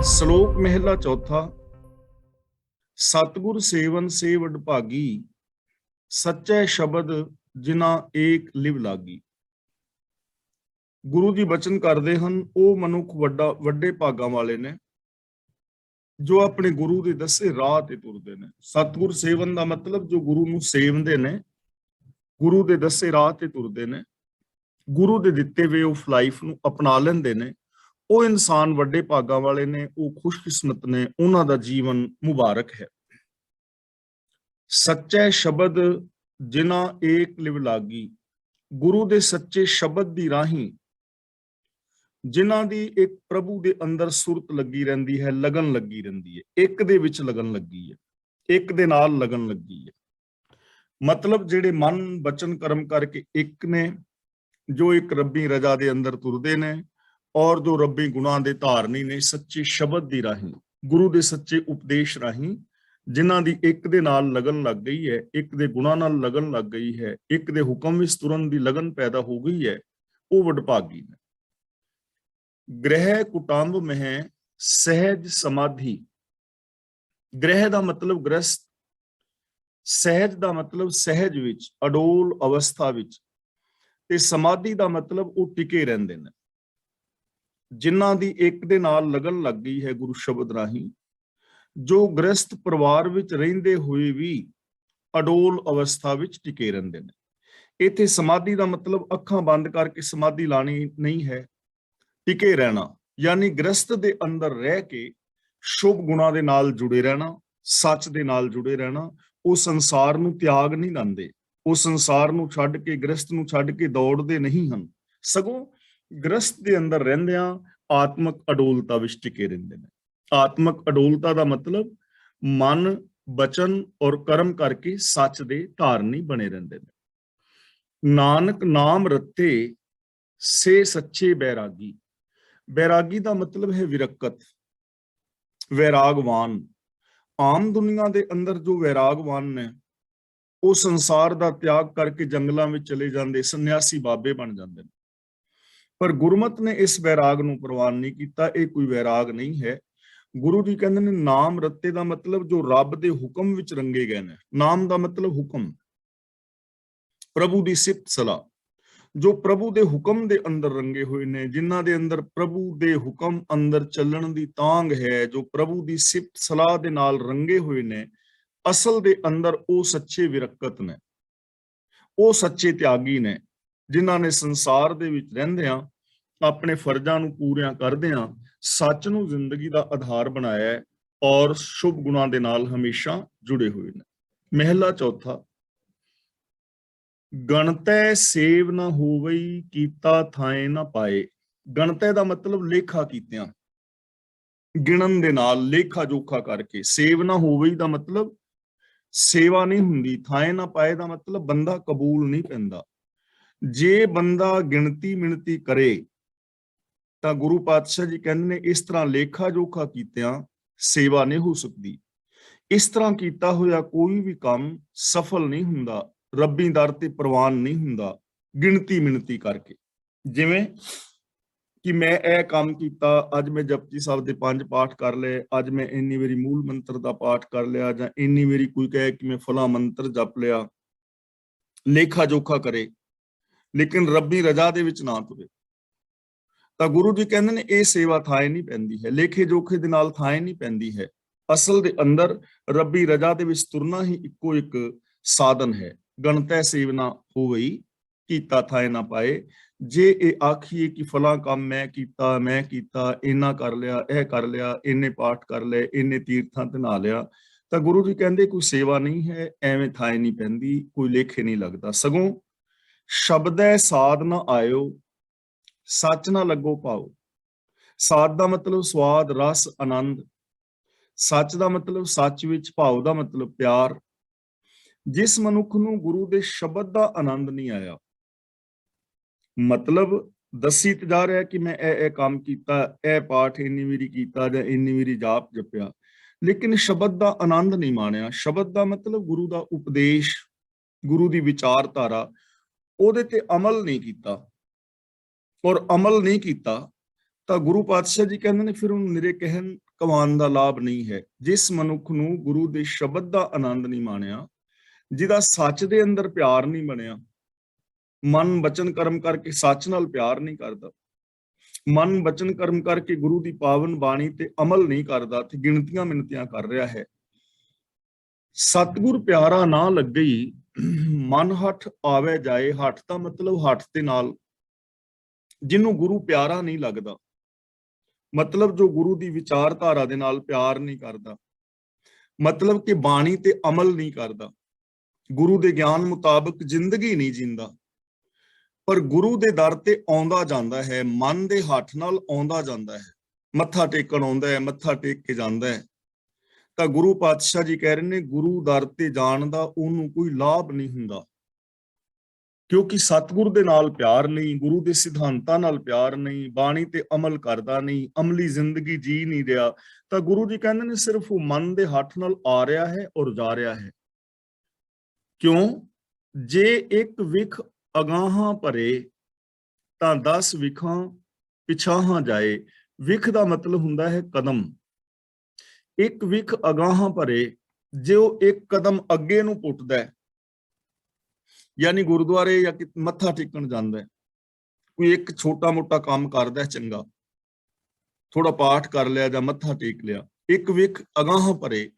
ਸ਼ਲੋਕ ਮਹਿਲਾ ਚੌਥਾ। ਸਤਿਗੁਰ ਸੇਵਨ ਸੇ ਵਡਭਾਗੀ, ਸੱਚੇ ਸ਼ਬਦ ਜਿਨਾ ਏਕ ਲਿਵ ਲਾਗੀ। ਗੁਰੂ ਜੀ ਬਚਨ ਕਰਦੇ ਹਨ, ਉਹ ਮਨੁੱਖ ਵੱਡੇ ਭਾਗਾਂ ਵਾਲੇ ਨੇ ਜੋ ਆਪਣੇ ਗੁਰੂ ਦੇ ਦੱਸੇ ਰਾਹ ਤੇ ਤੁਰਦੇ ਨੇ। ਸਤਿਗੁਰ ਸੇਵਨ ਦਾ ਮਤਲਬ ਜੋ ਗੁਰੂ ਨੂੰ ਸੇਵਦੇ ਨੇ, ਗੁਰੂ ਦੇ ਦੱਸੇ ਰਾਹ ਤੇ ਤੁਰਦੇ ਨੇ, ਗੁਰੂ ਦੇ ਦਿੱਤੇ ਵੇ ਆਫ ਲਾਈਫ ਨੂੰ ਅਪਣਾ ਲੈਂਦੇ ਨੇ। ਉਹ ਇਨਸਾਨ ਵੱਡੇ ਭਾਗਾਂ ਵਾਲੇ ਨੇ, ਉਹ ਖੁਸ਼ਕਿਸਮਤ ਨੇ, ਉਹਨਾਂ ਦਾ ਜੀਵਨ ਮੁਬਾਰਕ ਹੈ। ਸੱਚੇ ਸ਼ਬਦ ਜਿਨਾ ਏਕ ਲਿਵ ਲਾਗੀ, ਗੁਰੂ ਦੇ ਸੱਚੇ ਸ਼ਬਦ ਦੀ ਰਾਹੀਂ ਜਿਨ੍ਹਾਂ ਦੀ ਇੱਕ ਪ੍ਰਭੂ ਦੇ ਅੰਦਰ ਸੁਰਤ ਲੱਗੀ ਰਹਿੰਦੀ ਹੈ, ਲਗਨ ਲੱਗੀ ਰਹਿੰਦੀ ਹੈ, ਇੱਕ ਦੇ ਵਿੱਚ ਲਗਨ ਲੱਗੀ ਹੈ, ਇੱਕ ਦੇ ਨਾਲ ਲਗਨ ਲੱਗੀ ਹੈ। ਮਤਲਬ ਜਿਹੜੇ ਮਨ ਬਚਨ ਕਰਮ ਕਰਕੇ ਇੱਕ ਨੇ, ਜੋ ਇੱਕ ਰੱਬੀ ਰਜ਼ਾ ਦੇ ਅੰਦਰ ਤੁਰਦੇ ਨੇ, ਔਰ ਜੋ ਰੱਬੀ ਗੁਣਾਂ ਦੇ ਧਾਰਨੀ ਨੇ, ਸੱਚੇ ਸ਼ਬਦ ਦੀ ਰਾਹੀਂ, ਗੁਰੂ ਦੇ ਸੱਚੇ ਉਪਦੇਸ਼ ਰਾਹੀਂ, ਜਿਨ੍ਹਾਂ ਦੀ ਇੱਕ ਦੇ ਨਾਲ ਲਗਨ ਲੱਗ ਗਈ ਹੈ, ਇੱਕ ਦੇ ਗੁਣਾਂ ਨਾਲ ਲਗਨ ਲੱਗ ਗਈ ਹੈ, ਇੱਕ ਦੇ ਹੁਕਮ ਵਿੱਚ ਤੁਰਨ ਦੀ ਲਗਨ ਪੈਦਾ ਹੋ ਗਈ ਹੈ, ਉਹ ਵਡਭਾਗੀ ਨੇ। ਗ੍ਰਹਿ ਕੁਟੰਬ ਮਹਿ ਸਹਿਜ ਸਮਾਧੀ। ਗ੍ਰਹਿ ਦਾ ਮਤਲਬ ਗ੍ਰਸਤ, ਸਹਿਜ ਦਾ ਮਤਲਬ ਸਹਿਜ ਵਿੱਚ, ਅਡੋਲ ਅਵਸਥਾ ਵਿੱਚ, ਤੇ ਸਮਾਧੀ ਦਾ ਮਤਲਬ ਉਹ ਟਿਕੇ ਰਹਿੰਦੇ ਨੇ। ਜਿਨ੍ਹਾਂ ਦੀ ਇੱਕ ਦੇ ਨਾਲ ਲਗਨ ਲੱਗ ਗਈ ਹੈ ਗੁਰੂ ਸ਼ਬਦ ਰਾਹੀਂ, ਜੋ ਗ੍ਰਸਤ ਪਰਿਵਾਰ ਵਿੱਚ ਰਹਿੰਦੇ ਹੋਏ ਵੀ ਅਡੋਲ ਅਵਸਥਾ ਵਿੱਚ ਟਿਕੇ ਰਹਿੰਦੇ ਨੇ। ਇੱਥੇ ਸਮਾਧੀ ਦਾ ਮਤਲਬ ਅੱਖਾਂ ਬੰਦ ਕਰਕੇ ਸਮਾਧੀ ਲਾਣੀ ਨਹੀਂ ਹੈ, ਟਿਕੇ ਰਹਿਣਾ, ਯਾਨੀ ਗ੍ਰਸਤ ਦੇ ਅੰਦਰ ਰਹਿ ਕੇ ਸ਼ੁਭ ਗੁਣਾਂ ਦੇ ਨਾਲ ਜੁੜੇ ਰਹਿਣਾ, ਸੱਚ ਦੇ ਨਾਲ ਜੁੜੇ ਰਹਿਣਾ। ਉਹ ਸੰਸਾਰ ਨੂੰ ਤਿਆਗ ਨਹੀਂ ਦਿੰਦੇ, ਉਹ ਸੰਸਾਰ ਨੂੰ ਛੱਡ ਕੇ, ਗ੍ਰਸਤ ਨੂੰ ਛੱਡ ਕੇ ਦੌੜਦੇ ਨਹੀਂ ਹਨ, ਸਗੋਂ ਗ੍ਰਸਤ ਦੇ ਅੰਦਰ ਰਹਿੰਦਿਆਂ ਆਤਮਕ ਅਡੋਲਤਾ ਵਿੱਚ ਟਿਕੇ ਰਹਿੰਦੇ ਨੇ। ਆਤਮਕ ਅਡੋਲਤਾ ਦਾ ਮਤਲਬ ਮਨ, ਬਚਨ ਔਰ ਕਰਮ ਕਰਕੇ ਸੱਚ ਦੇ ਧਾਰਨੀ ਬਣੇ ਰਹਿੰਦੇ ਨੇ। ਨਾਨਕ ਨਾਮ ਰਤੇ ਸੇ ਸੱਚੇ ਬੈਰਾਗੀ। ਬੈਰਾਗੀ ਦਾ ਮਤਲਬ ਹੈ ਵਿਰਕਤ, ਵੈਰਾਗਵਾਨ। ਆਮ ਦੁਨੀਆ ਦੇ ਅੰਦਰ ਜੋ ਵੈਰਾਗਵਾਨ ਨੇ, ਉਹ ਸੰਸਾਰ ਦਾ ਤਿਆਗ ਕਰਕੇ ਜੰਗਲਾਂ ਵਿੱਚ ਚਲੇ ਜਾਂਦੇ, ਸੰਨਿਆਸੀ ਬਾਬੇ ਬਣ ਜਾਂਦੇ ਨੇ। ਪਰ ਗੁਰਮਤ ਨੇ ਇਸ ਵੈਰਾਗ ਨੂੰ ਪ੍ਰਵਾਨ ਨਹੀਂ ਕੀਤਾ। ਇਹ ਕੋਈ ਵੈਰਾਗ ਨਹੀਂ ਹੈ। ਗੁਰੂ ਜੀ ਕਹਿੰਦੇ ਨੇ ਨਾਮ ਰਤੇ ਦਾ ਮਤਲਬ ਜੋ ਰੱਬ ਦੇ ਹੁਕਮ ਵਿੱਚ ਰੰਗੇ ਗਏ ਨੇ। ਨਾਮ ਦਾ ਮਤਲਬ ਹੁਕਮ, ਪ੍ਰਭੂ ਦੀ ਸਿਫਤ ਸਲਾਹ, ਜੋ ਪ੍ਰਭੂ ਦੇ ਹੁਕਮ ਦੇ ਅੰਦਰ ਰੰਗੇ ਹੋਏ ਨੇ, ਜਿਨ੍ਹਾਂ ਦੇ ਅੰਦਰ ਪ੍ਰਭੂ ਦੇ ਹੁਕਮ ਅੰਦਰ ਚੱਲਣ ਦੀ ਤਾਂਘ ਹੈ, ਜੋ ਪ੍ਰਭੂ ਦੀ ਸਿਫਤ ਸਲਾਹ ਦੇ ਨਾਲ ਰੰਗੇ ਹੋਏ ਨੇ, ਅਸਲ ਦੇ ਅੰਦਰ ਉਹ ਸੱਚੇ ਵਿਰਕਤ ਨੇ, ਉਹ ਸੱਚੇ ਤਿਆਗੀ ਨੇ, ਜਿਨ੍ਹਾਂ ਨੇ ਸੰਸਾਰ ਦੇ ਵਿੱਚ ਰਹਿੰਦਿਆਂ ਆਪਣੇ ਫਰਜ਼ਾਂ ਨੂੰ ਪੂਰਿਆਂ ਕਰਦਿਆਂ ਸੱਚ ਨੂੰ ਜ਼ਿੰਦਗੀ ਦਾ ਆਧਾਰ ਬਣਾਇਆ ਹੈ, ਔਰ ਸ਼ੁਭ ਗੁਣਾਂ ਦੇ ਨਾਲ ਹਮੇਸ਼ਾ ਜੁੜੇ ਹੋਏ ਨੇ। ਮਹਿਲਾ ਚੌਥਾ। ਗਣਤੈ ਸੇਵ ਨਾ ਹੋਵਈ, ਕੀਤਾ ਥਾਏ ਨਾ ਪਾਏ। ਗਣਤੈ ਦਾ ਮਤਲਬ ਲੇਖਾ ਕੀਤਿਆਂ, ਗਿਣਨ ਦੇ ਨਾਲ, ਲੇਖਾ ਜੋਖਾ ਕਰਕੇ। ਸੇਵ ਨਾ ਹੋਵਈ ਦਾ ਮਤਲਬ ਸੇਵਾ ਨਹੀਂ ਹੁੰਦੀ। ਥਾਏ ਨਾ ਪਾਏ ਦਾ ਮਤਲਬ ਬੰਦਾ ਕਬੂਲ ਨਹੀਂ ਪੈਂਦਾ। ਜੇ ਬੰਦਾ ਗਿਣਤੀ ਮਿਣਤੀ ਕਰੇ ਤਾਂ ਗੁਰੂ ਪਾਤਸ਼ਾਹ ਜੀ ਕਹਿੰਦੇ ਨੇ ਇਸ ਤਰ੍ਹਾਂ ਲੇਖਾ ਜੋਖਾ ਕੀਤਿਆਂ ਸੇਵਾ ਨਹੀਂ ਹੋ ਸਕਦੀ। ਇਸ ਤਰ੍ਹਾਂ ਕੀਤਾ ਹੋਇਆ ਕੋਈ ਵੀ ਕੰਮ ਸਫਲ ਨਹੀਂ ਹੁੰਦਾ, ਰੱਬੀ ਦਰ ਤੇ ਪ੍ਰਵਾਨ ਨਹੀਂ ਹੁੰਦਾ ਗਿਣਤੀ ਮਿਣਤੀ ਕਰਕੇ। ਜਿਵੇਂ ਕਿ ਮੈਂ ਇਹ ਕੰਮ ਕੀਤਾ, ਅੱਜ ਮੈਂ ਜਪਜੀ ਸਾਹਿਬ ਦੇ 5 ਪਾਠ ਕਰ ਲਏ, ਅੱਜ ਮੈਂ ਇੰਨੀ ਵਾਰੀ ਮੂਲ ਮੰਤਰ ਦਾ ਪਾਠ ਕਰ ਲਿਆ, ਜਾਂ ਇੰਨੀ ਵਾਰੀ ਕੋਈ ਕਹੇ ਕਿ ਮੈਂ ਫਲਾ ਮੰਤਰ ਜਪ ਲਿਆ। ਲੇਖਾ ਜੋਖਾ ਕਰੇ ਲੇਕਿਨ ਰੱਬੀ ਰਜ਼ਾ ਦੇ ਵਿੱਚ ਨਾ ਤੁਰੇ ਤਾਂ ਗੁਰੂ ਜੀ ਕਹਿੰਦੇ ਨੇ ਇਹ ਸੇਵਾ ਥਾਏ ਨਹੀਂ ਪੈਂਦੀ ਹੈ। ਲੇਖੇ ਜੋਖੇ ਦੇ ਨਾਲ ਥਾਏ ਨਹੀਂ ਪੈਂਦੀ ਹੈ। ਅਸਲ ਦੇ ਅੰਦਰ ਰੱਬੀ ਰਜ਼ਾ ਦੇ ਵਿੱਚ ਤੁਰਨਾ ਹੀ ਇੱਕੋ ਇੱਕ ਸਾਧਨ ਹੈ। ਗਣਤੈ ਸੇਵ ਨਾ ਹੋਵਈ, ਕੀਤਾ ਥਾਏ ਨਾ ਪਾਏ। ਜੇ ਇਹ ਆਖੀਏ ਕਿ ਫਲਾਂ ਕੰਮ ਮੈਂ ਕੀਤਾ, ਇੰਨਾ ਕਰ ਲਿਆ, ਇਹ ਕਰ ਲਿਆ, ਇੰਨੇ ਪਾਠ ਕਰ ਲਏ, ਇੰਨੇ ਤੀਰਥਾਂ ਤੇ ਨਹਾ ਲਿਆ, ਤਾਂ ਗੁਰੂ ਜੀ ਕਹਿੰਦੇ ਕੋਈ ਸੇਵਾ ਨਹੀਂ ਹੈ, ਐਵੇਂ ਥਾਏ ਨਹੀਂ ਪੈਂਦੀ, ਕੋਈ ਲੇਖੇ ਨਹੀਂ ਲੱਗਦਾ। ਸਗੋਂ ਸ਼ਬਦੈ ਸਾਧ ਨਾ ਆਇਓ, ਸੱਚ ਨਾ ਲੱਗੋ ਪਾਓ। ਸਾਧ ਦਾ ਮਤਲਬ ਸਵਾਦ, ਰਸ, ਆਨੰਦ। ਸੱਚ ਦਾ ਮਤਲਬ ਸੱਚ ਵਿੱਚ, ਭਾਵ ਦਾ ਮਤਲਬ ਪਿਆਰ। ਜਿਸ ਮਨੁੱਖ ਨੂੰ ਗੁਰੂ ਦੇ ਸ਼ਬਦ ਦਾ ਆਨੰਦ ਨਹੀਂ ਆਇਆ, ਮਤਲਬ ਦੱਸੀ ਤੇ ਜਾ ਰਿਹਾ ਕਿ ਮੈਂ ਇਹ ਕੰਮ ਕੀਤਾ, ਇਹ ਪਾਠ ਇੰਨੀ ਵਾਰੀ ਕੀਤਾ, ਜਾਂ ਇੰਨੀ ਵਾਰੀ ਜਾਪ ਜਪਿਆ, ਲੇਕਿਨ ਸ਼ਬਦ ਦਾ ਆਨੰਦ ਨਹੀਂ ਮਾਣਿਆ। ਸ਼ਬਦ ਦਾ ਮਤਲਬ ਗੁਰੂ ਦਾ ਉਪਦੇਸ਼, ਗੁਰੂ ਦੀ ਵਿਚਾਰਧਾਰਾ, ਉਹਦੇ ਤੇ ਅਮਲ ਨਹੀਂ ਕੀਤਾ, ਔਰ ਅਮਲ ਨਹੀਂ ਕੀਤਾ ਤਾਂ ਗੁਰੂ ਪਾਤਸ਼ਾਹ ਜੀ ਕਹਿੰਦੇ ਨੇ ਫਿਰ ਉਹਨੂੰ ਨਿਰੇ ਕਹਿਣ ਕਮਾਨ ਦਾ ਲਾਭ ਨਹੀਂ ਹੈ। ਜਿਸ ਮਨੁੱਖ ਨੂੰ ਗੁਰੂ ਦੇ ਸ਼ਬਦ ਦਾ ਆਨੰਦ ਨਹੀਂ ਮਾਣਿਆ, ਜਿਹਦਾ ਸੱਚ ਦੇ ਅੰਦਰ ਪਿਆਰ ਨਹੀਂ ਬਣਿਆ, ਮਨ ਬਚਨ ਕਰਮ ਕਰਕੇ ਸੱਚ ਨਾਲ ਪਿਆਰ ਨਹੀਂ ਕਰਦਾ, ਮਨ ਬਚਨ ਕਰਮ ਕਰਕੇ ਗੁਰੂ ਦੀ ਪਾਵਨ ਬਾਣੀ ਤੇ ਅਮਲ ਨਹੀਂ ਕਰਦਾ ਤੇ ਗਿਣਤੀਆਂ ਮਿਣਤੀਆਂ ਕਰ ਰਿਹਾ ਹੈ, ਸਤਿਗੁਰ ਪਿਆਰਾ ਨਾ ਲੱਗਈ ਮਨ ਹੱਠ ਆਵੇ ਜਾਏ। ਹੱਠ ਦਾ ਮਤਲਬ ਹੱਠ ਦੇ ਨਾਲ, ਜਿਹਨੂੰ ਗੁਰੂ ਪਿਆਰਾ ਨਹੀਂ ਲੱਗਦਾ, ਮਤਲਬ ਜੋ ਗੁਰੂ ਦੀ ਵਿਚਾਰਧਾਰਾ ਦੇ ਨਾਲ ਪਿਆਰ ਨਹੀਂ ਕਰਦਾ, ਮਤਲਬ ਕਿ ਬਾਣੀ ਤੇ ਅਮਲ ਨਹੀਂ ਕਰਦਾ, ਗੁਰੂ ਦੇ ਗਿਆਨ ਮੁਤਾਬਕ ਜ਼ਿੰਦਗੀ ਨਹੀਂ ਜਿੰਦਾ, ਪਰ ਗੁਰੂ ਦੇ ਦਰ ਤੇ ਆਉਂਦਾ ਜਾਂਦਾ ਹੈ, ਮਨ ਦੇ ਹੱਥ ਨਾਲ ਆਉਂਦਾ ਜਾਂਦਾ ਹੈ, ਮੱਥਾ ਟੇਕਣ ਆਉਂਦਾ ਹੈ, ਮੱਥਾ ਟੇਕ ਕੇ ਜਾਂਦਾ ਹੈ, ਤਾਂ ਗੁਰੂ ਪਾਤਸ਼ਾਹ ਜੀ ਕਹਿ ਰਹੇ ਨੇ ਗੁਰੂ ਦਰ ਤੇ ਜਾਣ ਦਾ ਉਹਨੂੰ ਕੋਈ ਲਾਭ ਨਹੀਂ ਹੁੰਦਾ, ਕਿਉਂਕਿ ਸਤਿਗੁਰ ਦੇ ਨਾਲ ਪਿਆਰ ਨਹੀਂ, ਗੁਰੂ ਦੇ ਸਿਧਾਂਤਾਂ ਨਾਲ ਪਿਆਰ ਨਹੀਂ, ਬਾਣੀ ਤੇ ਅਮਲ ਕਰਦਾ ਨਹੀਂ, ਅਮਲੀ ਜ਼ਿੰਦਗੀ ਜੀ ਨਹੀਂ ਰਿਹਾ। ਤਾਂ ਗੁਰੂ ਜੀ ਕਹਿੰਦੇ ਨੇ ਸਿਰਫ ਉਹ ਮਨ ਦੇ ਹੱਥ ਨਾਲ ਆ ਰਿਹਾ ਹੈ ਔਰ ਜਾ ਰਿਹਾ ਹੈ। ਕਿਉਂ? ਜੇ ਇੱਕ ਵਿਖ ਅਗਾਹਾਂ ਭਰੇ ਤਾਂ 10 ਵਿਖਾਂ ਪਿਛਾਹਾਂ ਜਾਏ। ਵਿਖ ਦਾ ਮਤਲਬ ਹੁੰਦਾ ਹੈ ਕਦਮ। ਇੱਕ ਵਿਖ ਅਗਾਹਾਂ ਭਰੇ, ਜੇ ਉਹ ਇੱਕ ਕਦਮ ਅੱਗੇ ਨੂੰ ਪੁੱਟਦਾ ਹੈ, ਯਾਨੀ ਗੁਰਦੁਆਰੇ ਜਾਂ ਮੱਥਾ ਟੇਕਣ ਜਾਂਦਾ ਹੈ, ਕੋਈ ਇੱਕ ਛੋਟਾ ਮੋਟਾ ਕੰਮ ਕਰਦਾ ਚੰਗਾ, ਥੋੜਾ ਪਾਠ ਕਰ ਲਿਆ ਜਾਂ ਮੱਥਾ ਟੇਕ ਲਿਆ, ਇੱਕ ਵਿਖ ਅਗਾਹਾਂ ਭਰੇ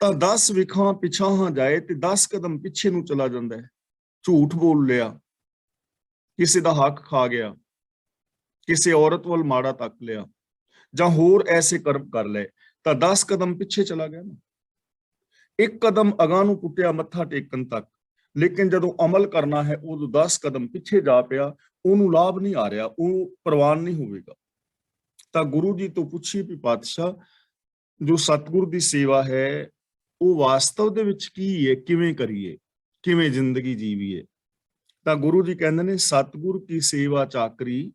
ਤਾਂ 10 ਵਿਖਾਂ ਪਿਛਾਹਾਂ ਜਾਏ ਤੇ 10 ਕਦਮ ਪਿੱਛੇ ਨੂੰ ਚਲਾ ਜਾਂਦਾ ਹੈ। ਝੂਠ ਬੋਲ ਲਿਆ, ਕਿਸੇ ਦਾ ਹੱਕ ਖਾ ਗਿਆ, ਕਿਸੇ ਔਰਤ ਵੱਲ ਮਾੜਾ ਤੱਕ ਲਿਆ ਜਾਂ ਹੋਰ ਐਸੇ ਕਰਮ ਕਰ ਲਏ ਤਾਂ 10 ਕਦਮ ਪਿੱਛੇ ਚਲਾ ਗਿਆ ਨਾ। ਇੱਕ ਕਦਮ ਅਗਾਂਹ ਨੂੰ ਪੁੱਟਿਆ ਮੱਥਾ ਟੇਕਣ ਤੱਕ, ਲੇਕਿਨ ਜਦੋਂ ਅਮਲ ਕਰਨਾ ਹੈ ਉਦੋਂ 10 ਕਦਮ ਪਿੱਛੇ ਜਾ ਪਿਆ, ਉਹਨੂੰ ਲਾਭ ਨਹੀਂ ਆ ਰਿਹਾ, ਉਹ ਪ੍ਰਵਾਨ ਨਹੀਂ ਹੋਵੇਗਾ। ਤਾਂ ਗੁਰੂ ਜੀ ਤੋਂ ਪੁੱਛੀ ਵੀ ਪਾਤਸ਼ਾਹ, ਜੋ ਸਤਿਗੁਰ ਦੀ ਸੇਵਾ ਹੈ ਉਹ ਵਾਸਤਵ ਦੇ ਵਿੱਚ ਕੀ ਹੈ, ਕਿਵੇਂ ਕਰੀਏ, ਕਿਵੇਂ ਜ਼ਿੰਦਗੀ ਜੀਵੀਏ? ਤਾਂ ਗੁਰੂ ਜੀ ਕਹਿੰਦੇ ਨੇ ਸਤਿਗੁਰ ਕੀ ਸੇਵਾ ਚਾਕਰੀ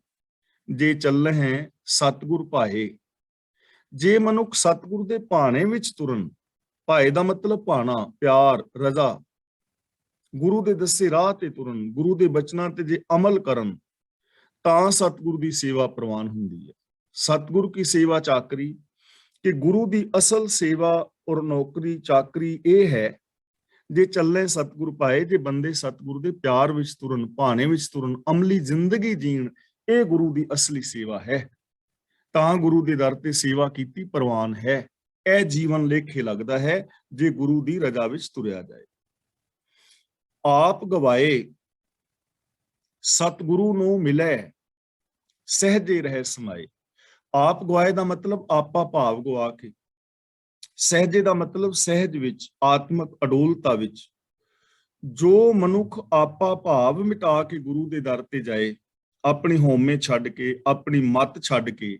ਜੇ ਚੱਲਹਿ ਸਤਿਗੁਰ ਭਾਏ। ਜੇ ਮਨੁੱਖ ਸਤਿਗੁਰ ਦੇ ਭਾਣੇ ਵਿੱਚ ਤੁਰਨ, ਭਾਏ ਦਾ ਮਤਲਬ ਭਾਣਾ, ਪਿਆਰ, ਰਜ਼ਾ, ਗੁਰੂ ਦੇ ਦੱਸੇ ਰਾਹ ਤੇ ਤੁਰਨ, ਗੁਰੂ ਦੇ ਬਚਨਾਂ ਤੇ ਜੇ ਅਮਲ ਕਰਨ ਤਾਂ ਸਤਿਗੁਰ ਦੀ ਸੇਵਾ ਪ੍ਰਵਾਨ ਹੁੰਦੀ ਹੈ। ਸਤਿਗੁਰ ਕੀ ਸੇਵਾ ਚਾਕਰੀ, ਕਿ ਗੁਰੂ ਦੀ ਅਸਲ ਸੇਵਾ ਔਰ ਨੌਕਰੀ ਚਾਕਰੀ ਇਹ ਹੈ, ਜੇ ਚੱਲੇ ਸਤਿਗੁਰ ਪਾਏ, ਜੇ ਬੰਦੇ ਸਤਿਗੁਰ ਦੇ ਪਿਆਰ ਵਿੱਚ ਤੁਰਨ, ਭਾਣੇ ਵਿੱਚ ਤੁਰਨ, ਅਮਲੀ ਜ਼ਿੰਦਗੀ ਜੀਣ, ਇਹ ਗੁਰੂ ਦੀ ਅਸਲੀ ਸੇਵਾ ਹੈ। ਤਾਂ ਗੁਰੂ ਦੇ ਦਰ ਤੇ ਸੇਵਾ ਕੀਤੀ ਪ੍ਰਵਾਨ ਹੈ। ਇਹ ਜੀਵਨ ਲੇਖੇ ਲੱਗਦਾ ਹੈ ਜੇ ਗੁਰੂ ਦੀ ਰਜ਼ਾ ਵਿੱਚ ਤੁਰਿਆ ਜਾਏ। ਆਪ ਗਵਾਏ ਸਤਿਗੁਰੂ ਨੂੰ ਮਿਲੇ, ਸਹਿਜੇ ਰਹਿ ਸਮਾਏ। ਆਪ ਗਵਾਏ ਦਾ ਮਤਲਬ ਆਪਾ ਭਾਵ ਗਵਾ ਕੇ, ਸਹਿਜੇ ਦਾ ਮਤਲਬ ਸਹਿਜ ਵਿੱਚ, ਆਤਮਕ ਅਡੋਲਤਾ ਵਿੱਚ। ਜੋ ਮਨੁੱਖ ਆਪਾ ਭਾਵ ਮਿਟਾ ਕੇ ਗੁਰੂ ਦੇ ਦਰ ਤੇ ਜਾਏ, ਆਪਣੀ ਹਉਮੈ ਛੱਡ ਕੇ, ਆਪਣੀ ਮੱਤ ਛੱਡ ਕੇ,